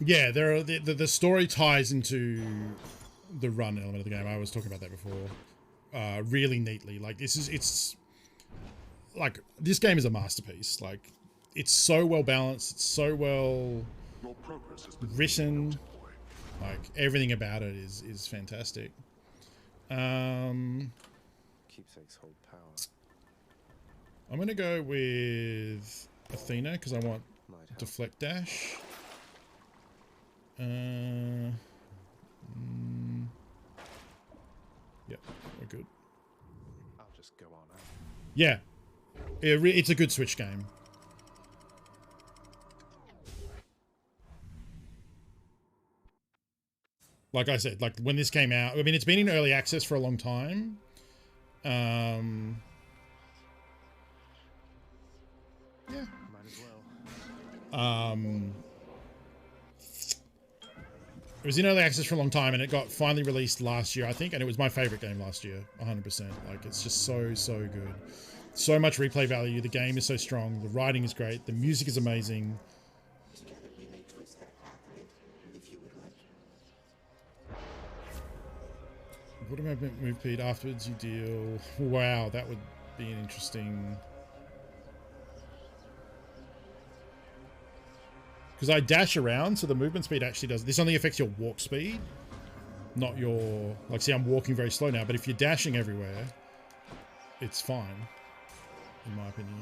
Yeah, there are the story ties into the run element of the game. I was talking about that before. Really neatly. Like it's like this game is a masterpiece. Like it's so well balanced, it's so well written. Like everything about it is fantastic. Keepsakes hold power. I'm gonna go with Athena because I want deflect dash. Yep, we're good. I'll just go on out. Yeah, it's a good Switch game. Like I said, like when this came out, I mean, it's been in early access for a long time. Yeah. Might as well. It was in early access for a long time, and it got finally released last year, I think, and it was my favorite game last year, 100%. Like, it's just so good. So much replay value. The game is so strong. The writing is great. The music is amazing. What am I move Pete afterwards? You deal. Wow, that would be an interesting... Because I dash around, so the movement speed actually does... This only affects your walk speed, not your... Like, see, I'm walking very slow now, but if you're dashing everywhere, it's fine, in my opinion.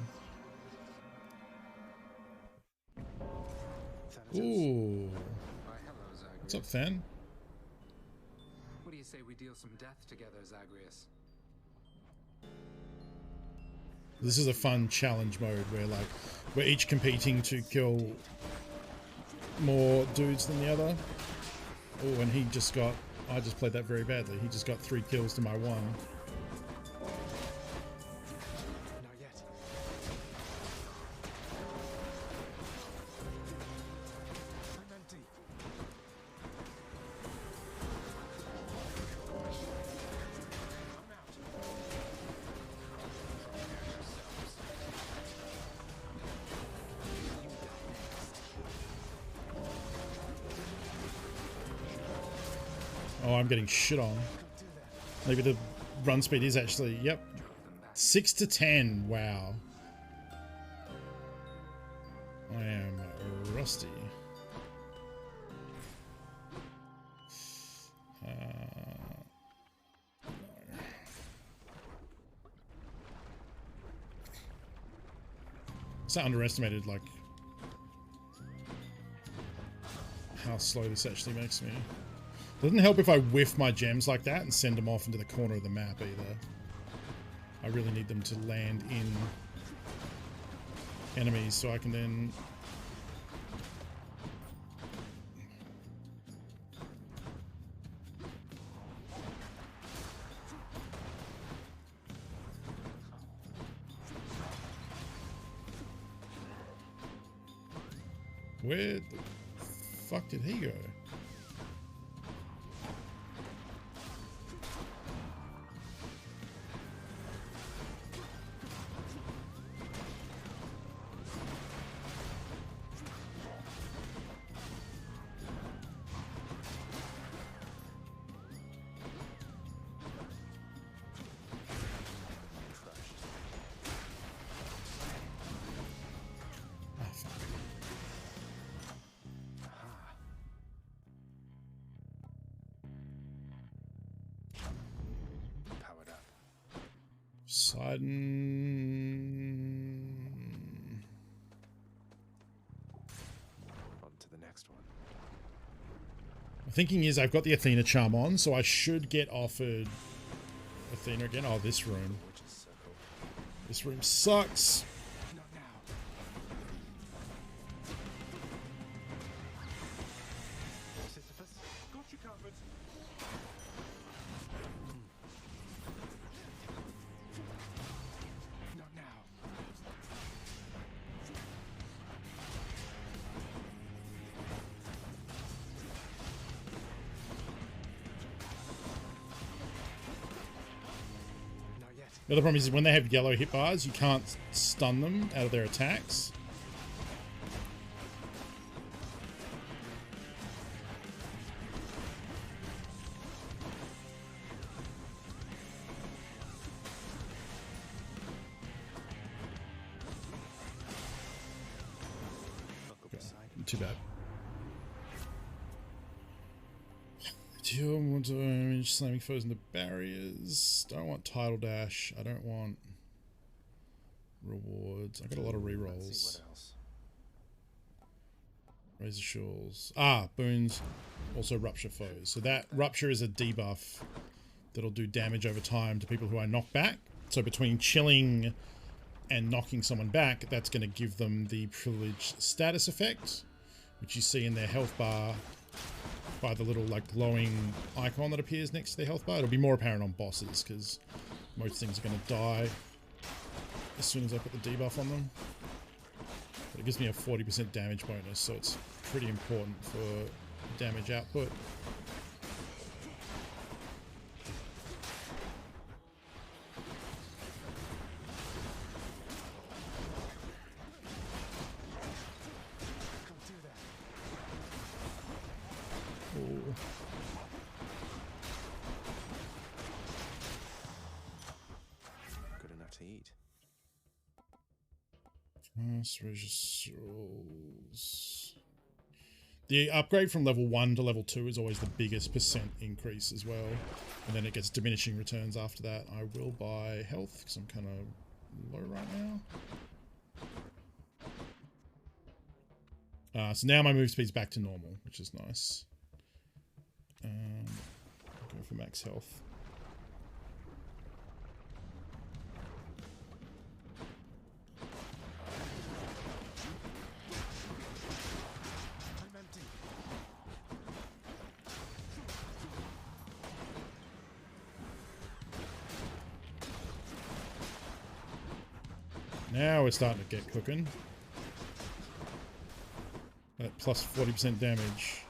Ooh. What's up, Fan? What do you say we deal some death together, Zagreus? This is a fun challenge mode where, like, we're each competing to kill more dudes than the other. Oh, and he just got... I just played that very badly. He just got 3 kills to my 1. Not yet. I'm empty. Oh, I'm getting shit on. Maybe the run speed is actually... Yep. 6 to 10. Wow. I am rusty. So underestimated, like, how slow this actually makes me. Doesn't help if I whiff my gems like that and send them off into the corner of the map either. I really need them to land in enemies so I can then... Where the fuck did he go? On to the next one. My thinking is I've got the Athena charm on, so I should get offered Athena again. Oh, this room. This room sucks. Got you covered. Not now. Not yet. The other problem is when they have yellow hit bars, you can't stun them out of their attacks. Too bad. Deal more damage, slamming foes into barriers. Don't want title dash. I don't want rewards. I got a lot of rerolls. Razor shawls. Ah, boons. Also rupture foes. So that rupture is a debuff that'll do damage over time to people who I knock back. So between chilling and knocking someone back, that's going to give them the privileged status effect, which you see in their health bar by the little like glowing icon that appears next to their health bar. It'll be more apparent on bosses because most things are going to die as soon as I put the debuff on them. But it gives me a 40% damage bonus, so it's pretty important for damage output. Ooh. Good enough to eat. eat? The upgrade from level 1 to level 2 is always the biggest percent increase as well. And then it gets diminishing returns after that. I will buy health because I'm kind of low right now. So now my move speed's back to normal, which is nice. I'll go for max health. Now we're starting to get cooking. That plus 40% damage.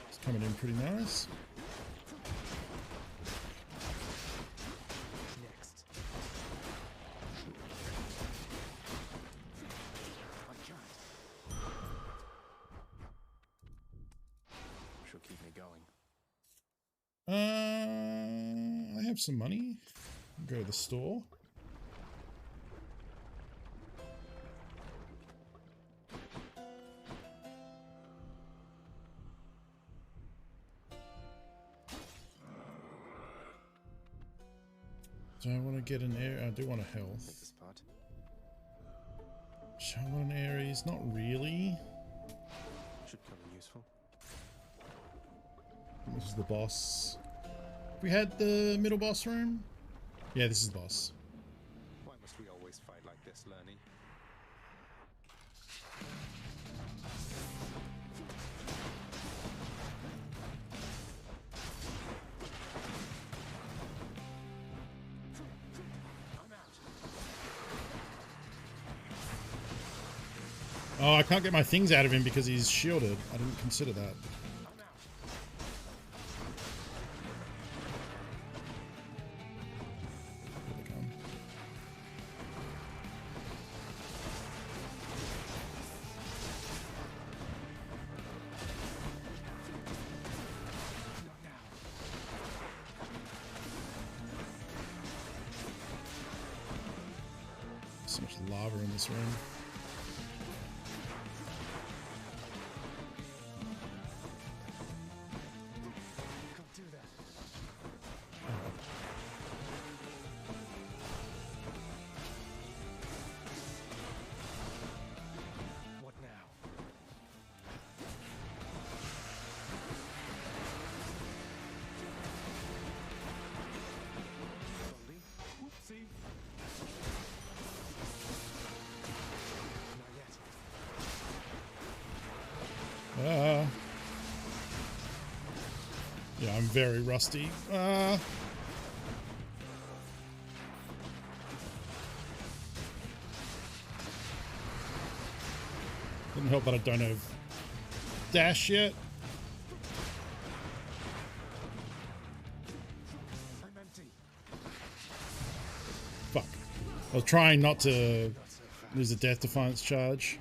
It's coming in pretty nice. Next. I can't. She'll keep me going. I have some money. Go to the store. Do I want to get an area? I do want a health. Shall I want an Ares? Not really. Should come in useful. This is the boss. We had the middle boss room? Yeah, this is the boss. Why must we always fight like this, Lerny? Oh, I can't get my things out of him because he's shielded. I didn't consider that. Here they come. So much lava in this room. Yeah, I'm very rusty. Doesn't help that I don't have dash yet. Fuck. I was trying not to lose a death defiance charge.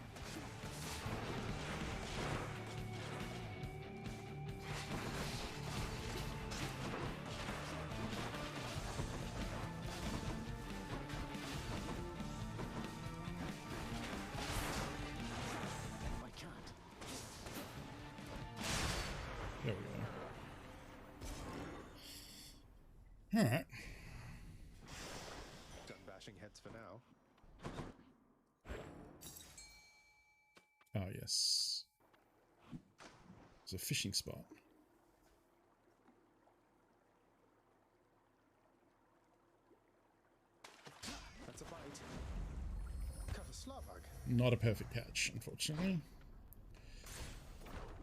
There we go. Alright. Done bashing heads for now. Oh, yes. There's a fishing spot. That's a bite. Cut a Slavag. Not a perfect catch, unfortunately.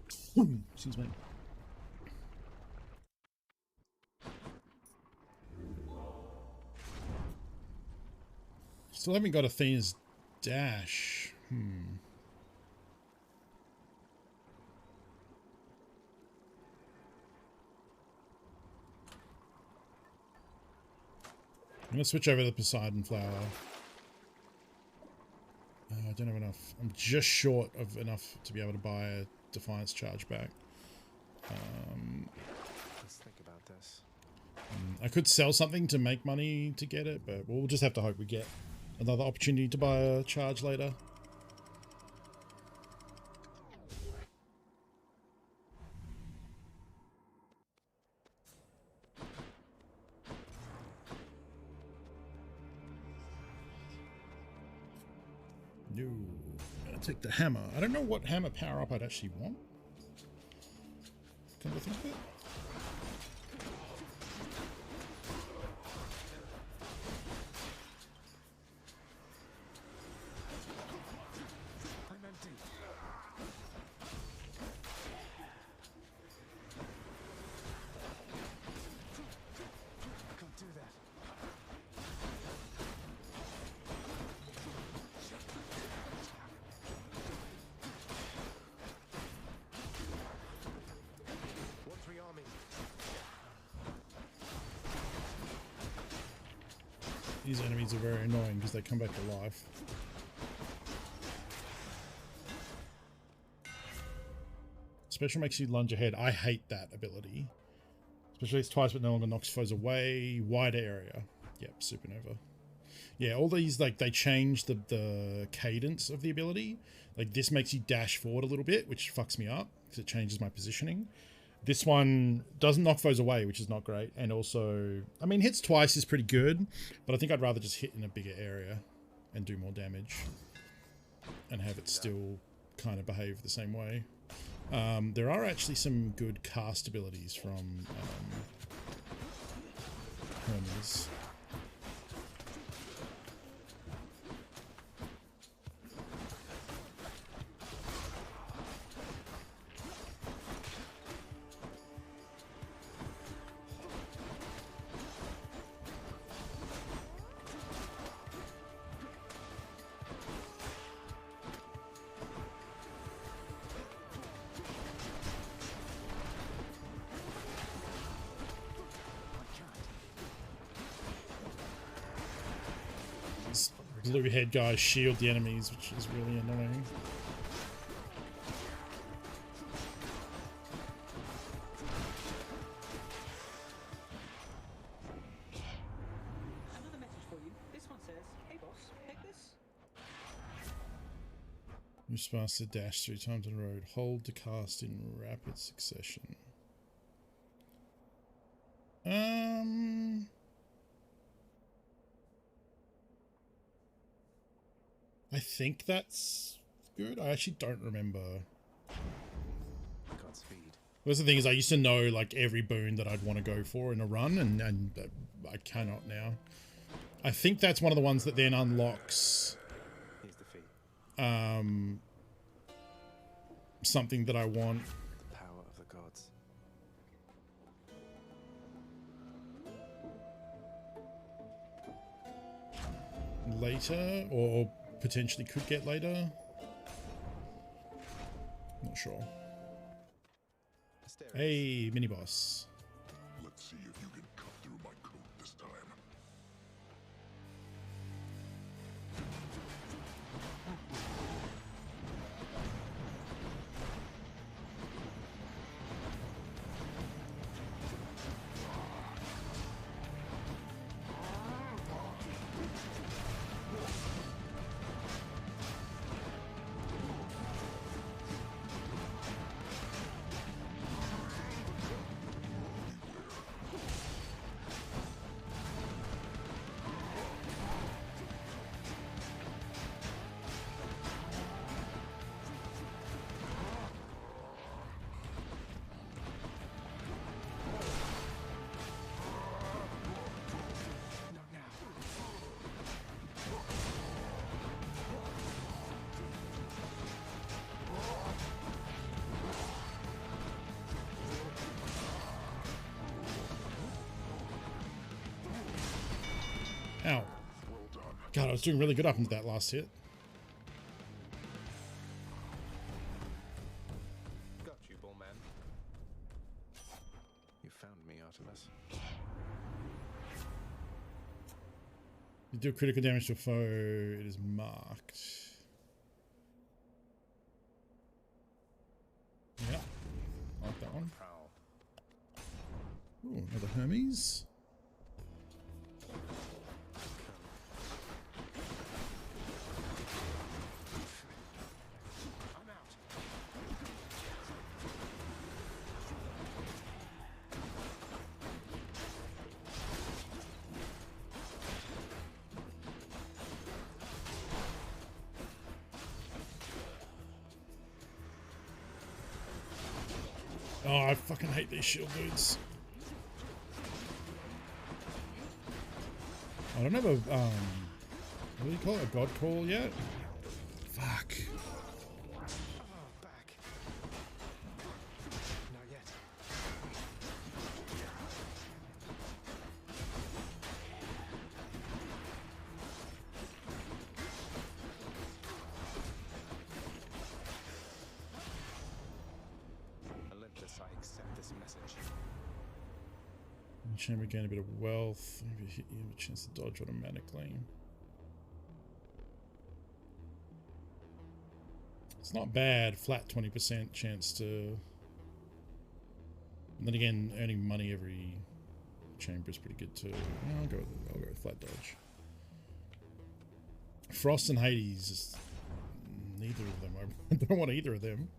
Excuse me. Still haven't got Athena's dash. I'm gonna switch over to the Poseidon flower. I don't have enough. I'm just short of enough to be able to buy a Defiance charge back. Let's think about this. I could sell something to make money to get it, but we'll just have to hope we get another opportunity to buy a charge later. No, I'll take the hammer. I don't know what hammer power up I'd actually want. Come to think of it. I'm empty. Can't do that. What's rearming? These enemies are very annoying because they come back to life. Special makes you lunge ahead. I hate that ability. Special hits twice but no longer knocks foes away. Wider area. Yep, supernova. Yeah, all these, like, they change the cadence of the ability. Like, this makes you dash forward a little bit, which fucks me up because it changes my positioning. This one doesn't knock foes away, which is not great. And also, I mean, hits twice is pretty good, but I think I'd rather just hit in a bigger area and do more damage and have it still kind of behave the same way. There are actually some good cast abilities from Hermes. Blue head guys shield the enemies, which is really annoying. Another message for you. This one says, "Hey boss, take this." Use fast to dash 3 times in a row. Hold to cast in rapid succession. I think that's good. I actually don't remember. Godspeed. That's the thing is I used to know like every boon that I'd want to go for in a run and I cannot now. I think that's one of the ones that then unlocks Here's the fee. something that I want. The power of the gods. Later, or potentially could get later. Not sure. Asterisk. Hey, mini boss. Let's see if you can cut through my coat this time. Ow. God, I was doing really good up into that last hit. Got you, bullman. You found me, Artemis. You do critical damage to a foe, it is marked. Yeah, like that one. Ooh, another Hermes. Oh, I fucking hate these shield dudes. I don't have a, what do you call it? A god call yet? Fuck. Back. Not yet. Olympus, I accept this message. Chamber gain a bit of wealth. Maybe hit you have a chance to dodge automatically. It's not bad. Flat 20% chance to. And then again, earning money every chamber is pretty good too. Yeah, I'll go with flat dodge. Frost and Hades. Neither of them. I don't want either of them.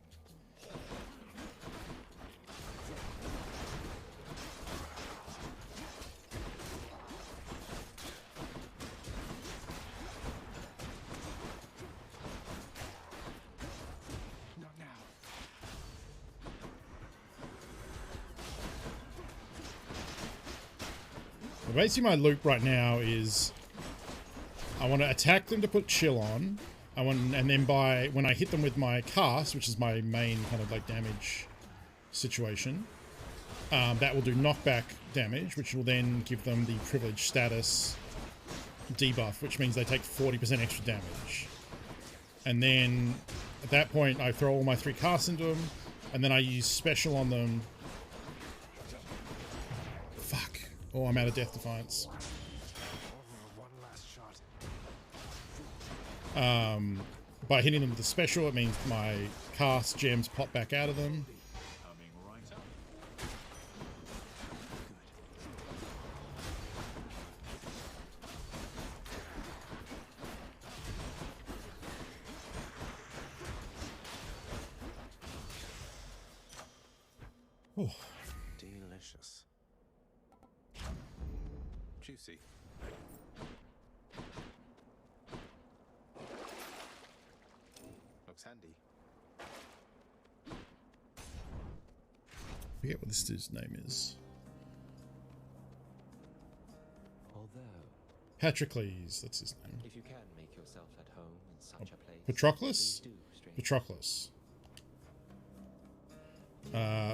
Basically, my loop right now is I want to attack them to put chill on. And then when I hit them with my cast, which is my main kind of like damage situation, that will do knockback damage, which will then give them the privilege status debuff, which means they take 40% extra damage. And then at that point, I throw all my 3 casts into them, and then I use special on them. Fuck. Oh, I'm out of Death Defiance. By hitting them with a special, it means my cast gems pop back out of them. Oh. Delicious. Juicy. Looks handy. Forget what this dude's name is. Patrocles, that's his name. If you can make yourself at home in such a place. Patroclus? Patroclus.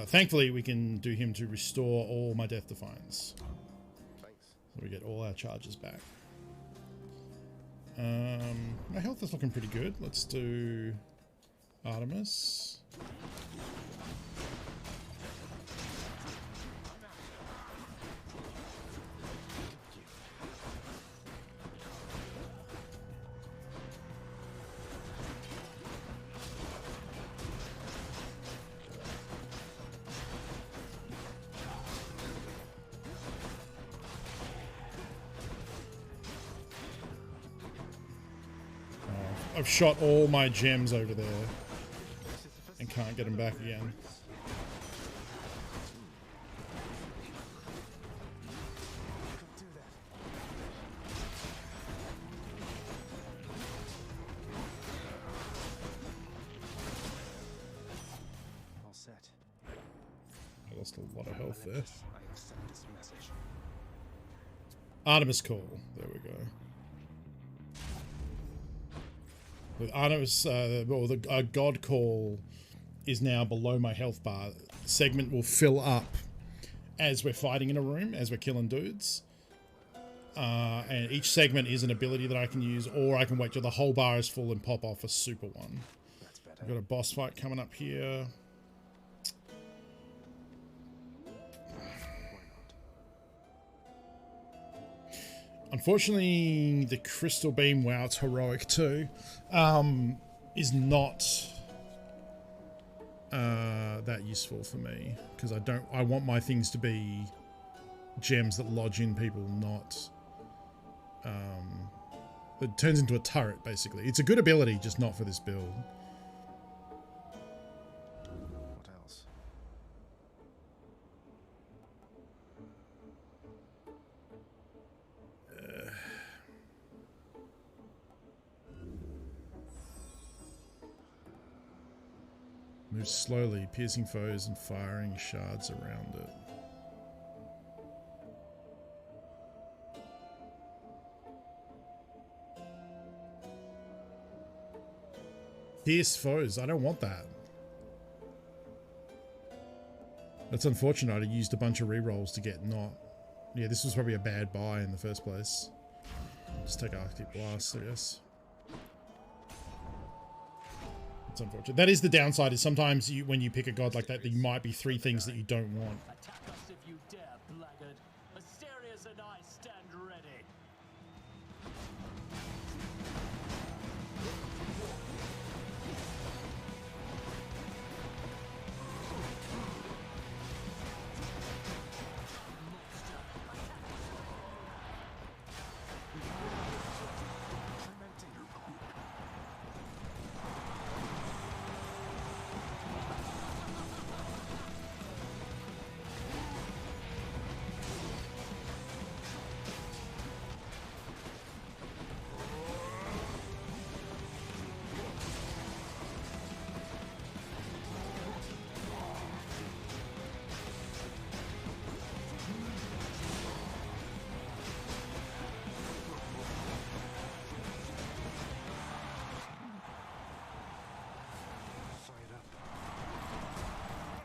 Thankfully, we can do him to restore all my Death Defiance. Thanks. So we get all our charges back. My health is looking pretty good. Let's do Artemis. I've shot all my gems over there and can't get them back again. All set. I lost a lot of health there. I accept this message. Artemis Call. There we go. With Artemis, the God Call is now below my health bar. The segment will fill up as we're fighting in a room, as we're killing dudes. And each segment is an ability that I can use, or I can wait till the whole bar is full and pop off a super one. That's better. We've got a boss fight coming up here. Unfortunately, the Crystal Beam, wow, it's heroic too, is not that useful for me, because I want my things to be gems that lodge in people, not it turns into a turret basically. It's a good ability, just not for this build. What else? Moves slowly, piercing foes and firing shards around it. Pierce foes, I don't want that. That's unfortunate. I used a bunch of rerolls to get not. Yeah, this was probably a bad buy in the first place. Just take Arctic Blast, I guess. It's unfortunate. That is the downside, is sometimes you, when you pick a god like that, there might be 3 things that you don't want. Attack us if you dare, blackguard. Asterius and I stand ready.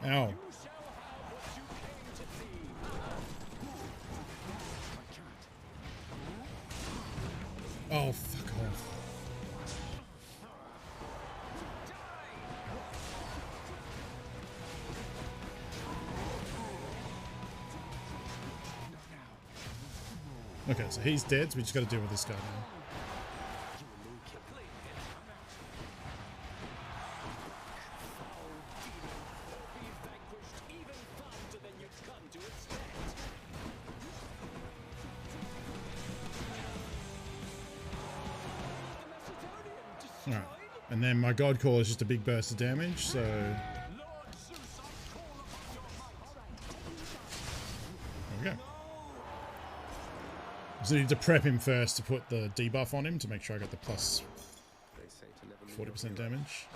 Ow. Oh, fuck off. Okay, so he's dead, so we just got to deal with this guy now. Alright, and then my God Call is just a big burst of damage, so... There we go. So I need to prep him first to put the debuff on him to make sure I got the plus 40% damage.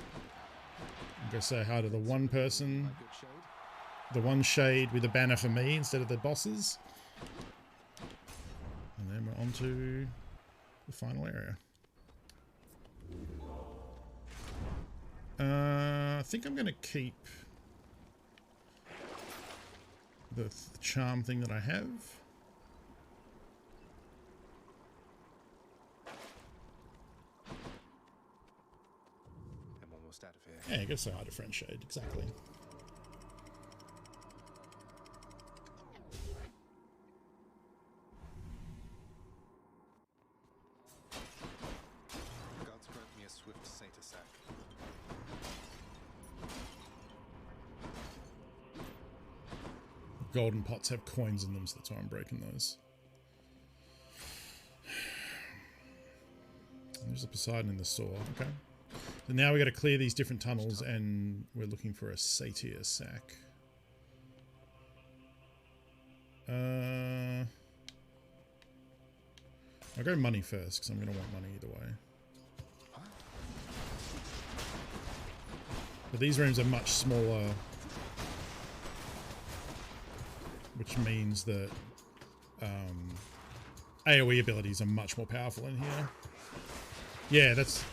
I'm going to say hi to the one person, the one shade with a banner for me instead of the bosses. And then we're on to the final area. I think I'm going to keep the charm thing that I have. I'm almost out of here. Yeah, I guess I had a French shade, exactly. Gods grant me a swift satyr sack. Golden pots have coins in them, so that's why I'm breaking those. There's a Poseidon in the store. Okay. So now we got to clear these different tunnels, and we're looking for a satyr sack. I'll go money first, because I'm going to want money either way. But these rooms are much smaller, which means that AoE abilities are much more powerful in here. Yeah, that's...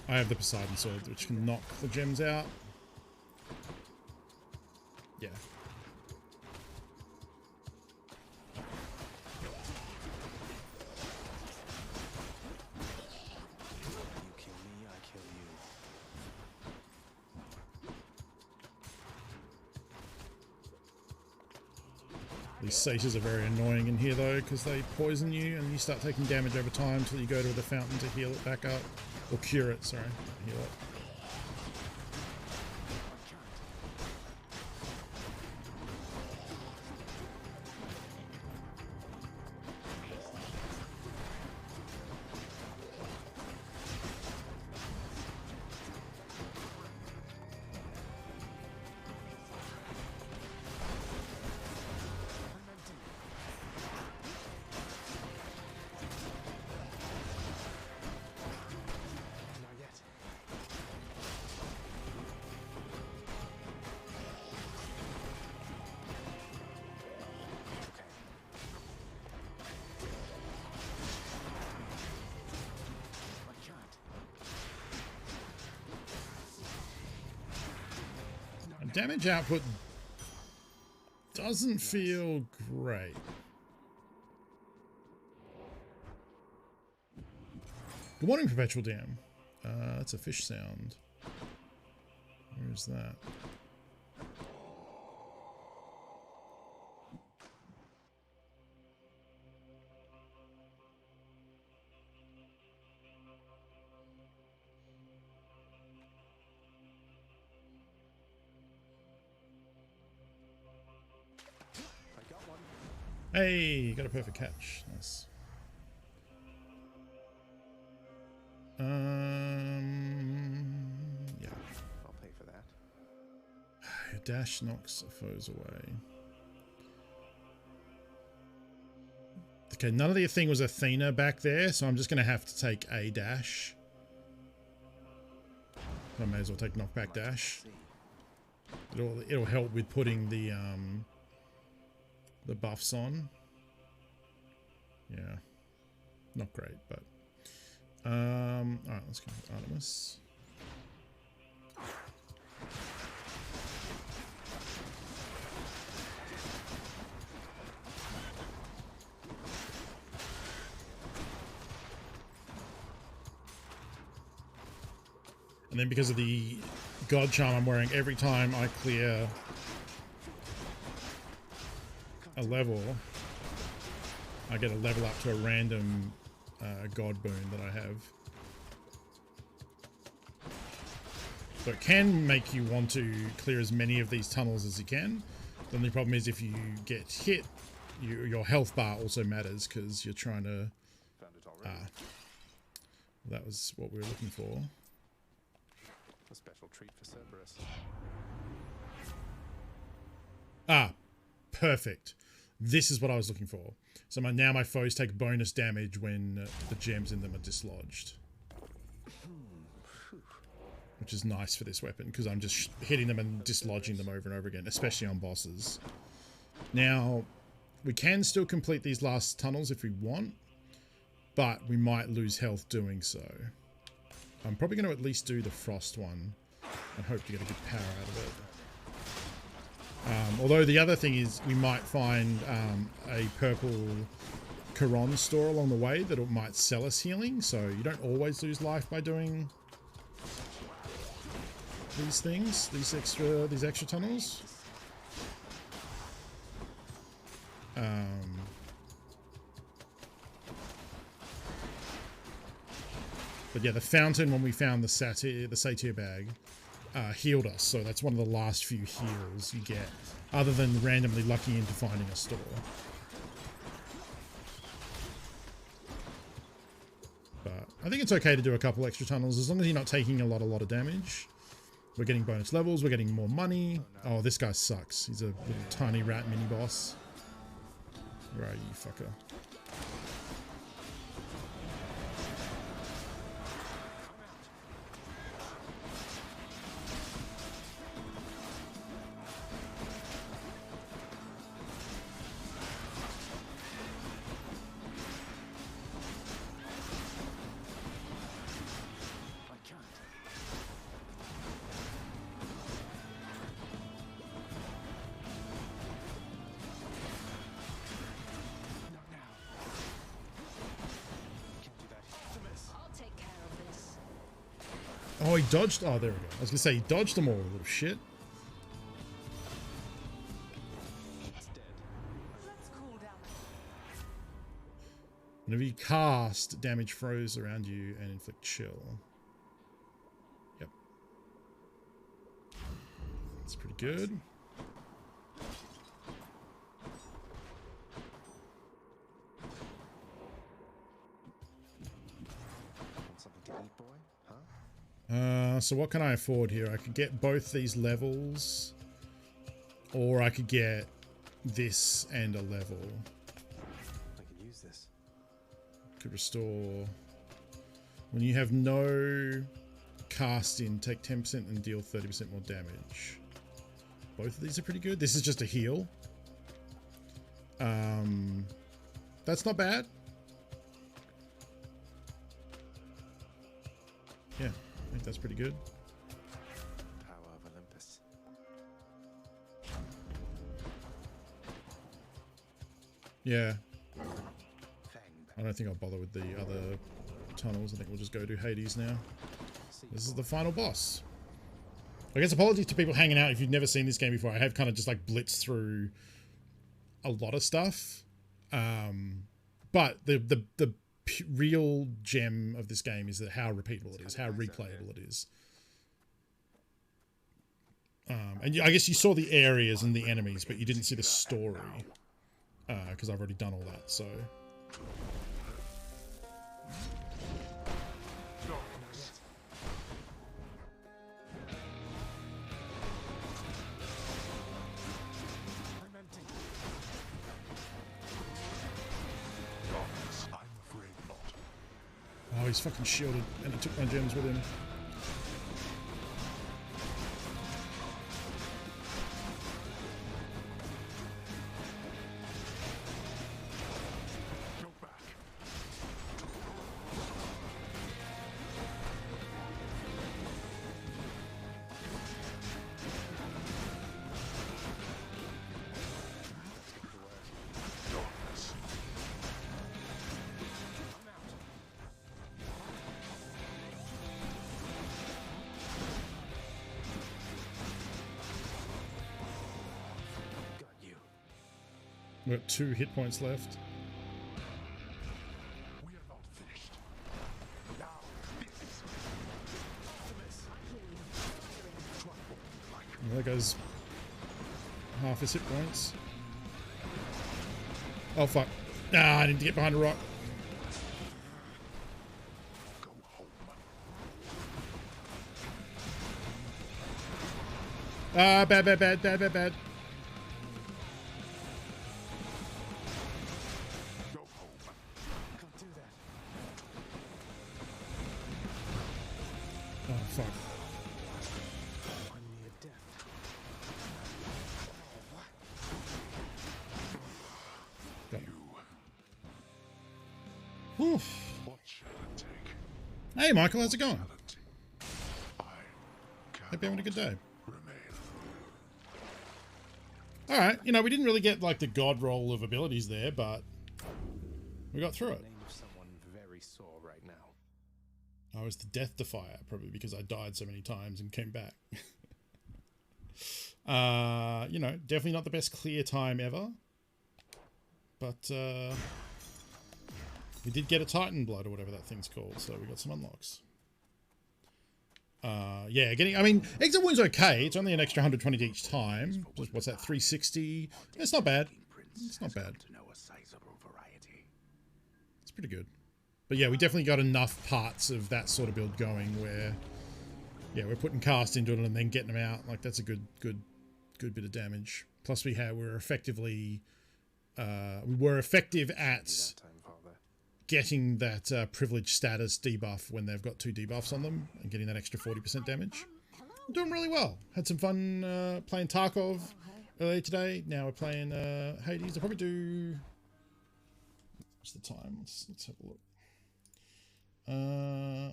I have the Poseidon sword, which can knock the gems out. Yeah. You kill me, I kill you. These satyrs are very annoying in here though, because they poison you and you start taking damage over time until you go to the fountain to heal it back up. Or cure it, sorry. Not heal it. damage output doesn't feel great. Good morning, Perpetual DM. That's a fish sound. Where's that? Hey, got a perfect catch. Nice. Yeah. I'll pay for that. Dash knocks foes away. Okay, none of the thing was Athena back there, so I'm just going to have to take a dash. I may as well take knockback dash. It'll help with putting the buffs on. Yeah, not great, but all right, let's go with Artemis. And then because of the God Charm I'm wearing, every time I clear a level, I get a level up to a random God boon that I have. So it can make you want to clear as many of these tunnels as you can. The only problem is if you get hit, your health bar also matters because you're trying to... that was what we were looking for. A special treat for Cerberus. Ah, perfect. This is what I was looking for. So now my foes take bonus damage when the gems in them are dislodged. Which is nice for this weapon, because I'm just hitting them and dislodging them over and over again, especially on bosses. Now, we can still complete these last tunnels if we want, but we might lose health doing so. I'm probably going to at least do the frost one and hope to get a good power out of it. Although the other thing is we might find a purple Charon store along the way that might sell us healing, so you don't always lose life by doing these things, these extra tunnels. But yeah, the fountain, when we found the satyr bag, healed us, so that's one of the last few heals you get, other than randomly lucky into finding a store. But I think it's okay to do a couple extra tunnels, as long as you're not taking a lot of damage. We're getting bonus levels, we're getting more money. Oh, this guy sucks. He's a little tiny rat mini-boss. Where are you, fucker? Oh, he dodged. Oh, there we go. I was going to say, he dodged them all, little shit. Whenever you cast, damage froze around you and inflict chill. Yep. That's pretty good. Something to eat, boy? Huh? So what can I afford here? I could get both these levels, or I could get this and a level. I could use this. Could restore. When you have no cast in, take 10% and deal 30% more damage. Both of these are pretty good. This is just a heal. That's not bad. Yeah, I think that's pretty good. Power of Olympus. Yeah. I don't think I'll bother with the other tunnels. I think we'll just go to Hades now. This is the final boss. I guess apologies to people hanging out if you've never seen this game before. I have kind of just like blitzed through a lot of stuff. But the real gem of this game is that how repeatable it is, how replayable it is. And I guess you saw the areas and the enemies, but you didn't see the story. Because I've already done all that, so... Oh, he's fucking shielded, and he took my gems with him. We've got 2 hit points left. Well, there goes half his hit points. Oh fuck. Ah, I didn't get behind a rock. Ah, bad. Hey Michael, how's it going? Hope you're having a good day. Alright, you know, we didn't really get like the god roll of abilities there, but we got through it. I was the Death Defier, probably because I died so many times and came back. You know, definitely not the best clear time ever. But we did get a Titan Blood or whatever that thing's called, so we got some unlocks. Yeah, I mean, Exit Wound's okay. It's only an extra 120 each time. What's that, 360? It's not bad. It's not bad. It's pretty good. But yeah, we definitely got enough parts of that sort of build going where, yeah, we're putting cast into it and then getting them out. Like, that's a good bit of damage. Plus we were effective at getting that privilege status debuff when they've got 2 debuffs on them and getting that extra 40% damage. I'm doing really well. Had some fun playing Tarkov earlier today. Now we're playing Hades. I'll probably do... What's the time? Let's have a look.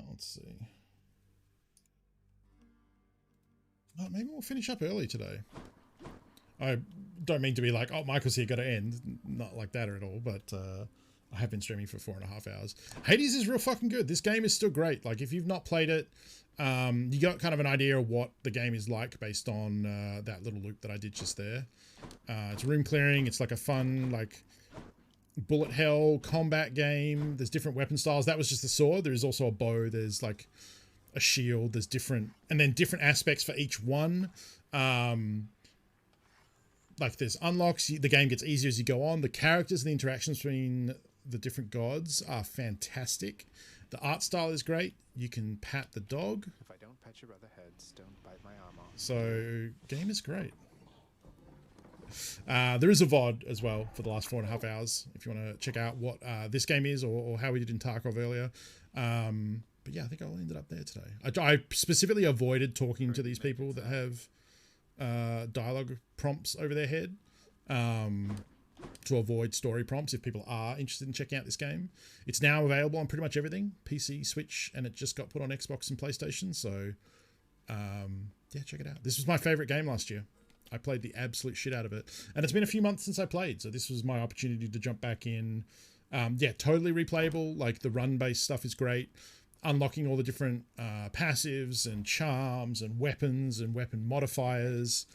Let's see. Oh, maybe we'll finish up early today. I don't mean to be like, oh, Michael's here, got to end. Not like that at all, but I have been streaming for 4.5 hours. Hades is real fucking good. This game is still great. Like, if you've not played it, you got kind of an idea of what the game is like based on that little loop that I did just there. It's room clearing. It's like a fun, like, bullet hell combat game. There's different weapon styles. That was just the sword. There is also a bow. There's like a shield. There's different, and then different aspects for each one. Like there's unlocks. The game gets easier as you go on. The characters and the interactions between the different gods are fantastic. The art style is great. You can pat the dog. If I don't pet your other heads, don't bite my arm off. So game is great. There is a VOD as well for the last 4.5 hours if you want to check out what this game is or how we did in Tarkov earlier. But yeah, I think I'll end it up there today. I specifically avoided talking to these people that have dialogue prompts over their head to avoid story prompts if people are interested in checking out this game. It's now available on pretty much everything, PC, Switch, and it just got put on Xbox and PlayStation. So yeah, check it out. This was my favorite game last year. I played the absolute shit out of it. And it's been a few months since I played, so this was my opportunity to jump back in. Yeah, totally replayable. Like, the run-based stuff is great. Unlocking all the different passives and charms and weapons and weapon modifiers.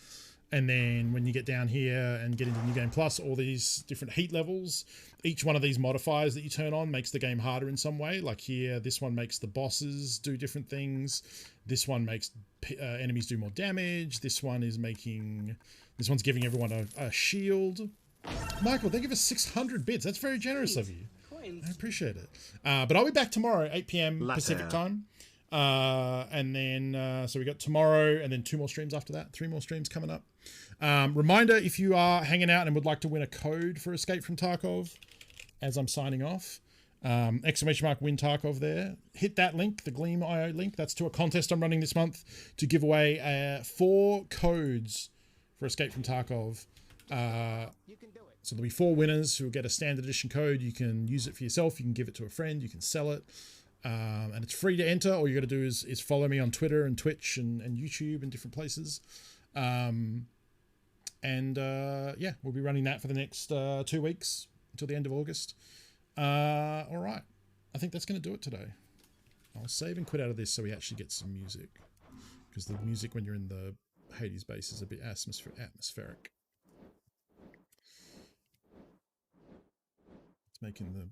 And then when you get down here and get into New Game Plus, all these different heat levels, each one of these modifiers that you turn on makes the game harder in some way. Like here, this one makes the bosses do different things. This one makes enemies do more damage. This one's giving everyone a shield. Michael, thank you for 600 bits. That's very generous of you. I appreciate it. But I'll be back tomorrow, 8 p.m. Pacific time. And then, so we got tomorrow and then 2 more streams after that. 3 more streams coming up. Reminder, if you are hanging out and would like to win a code for Escape from Tarkov, as I'm signing off, exclamation mark win Tarkov there. Hit that link, the Gleam.io link. That's to a contest I'm running this month to give away 4 codes for Escape from Tarkov. So there'll be 4 winners who will get a standard edition code. You can use it for yourself. You can give it to a friend. You can sell it. And it's free to enter. All you got to do is follow me on Twitter and Twitch and YouTube and different places. Yeah, we'll be running that for the next 2 weeks until the end of August. All right. I think that's going to do it today. I'll save and quit out of this so we actually get some music. Because the music when you're in the Hades base is a bit atmospheric. It's making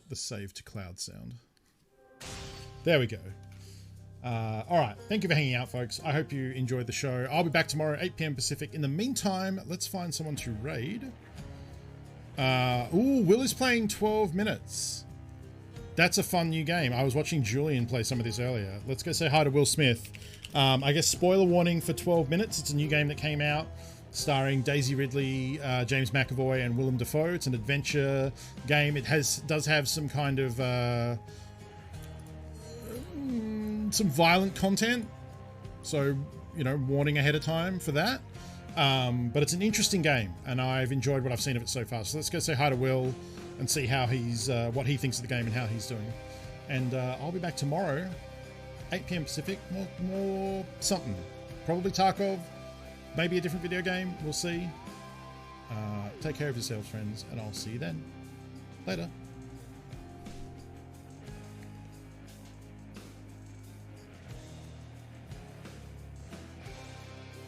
the save to cloud sound. There we go. All right. Thank you for hanging out, folks. I hope you enjoyed the show. I'll be back tomorrow, 8 p.m. Pacific. In the meantime, let's find someone to raid. Will is playing 12 minutes. That's a fun new game. I was watching Julian play some of this earlier. Let's go say hi to Will Smith. I guess spoiler warning for 12 minutes. It's a new game that came out starring Daisy Ridley, James McAvoy, and Willem Dafoe. It's an adventure game. It does have some kind of some violent content, so warning ahead of time for that. But it's an interesting game, and I've enjoyed what I've seen of it so far. So let's go say hi to Will and see how he's what he thinks of the game and how he's doing. And I'll be back tomorrow, 8 p.m. Pacific. More something, probably Tarkov. Maybe a different video game. We'll see. Take care of yourselves, friends, and I'll see you then. Later.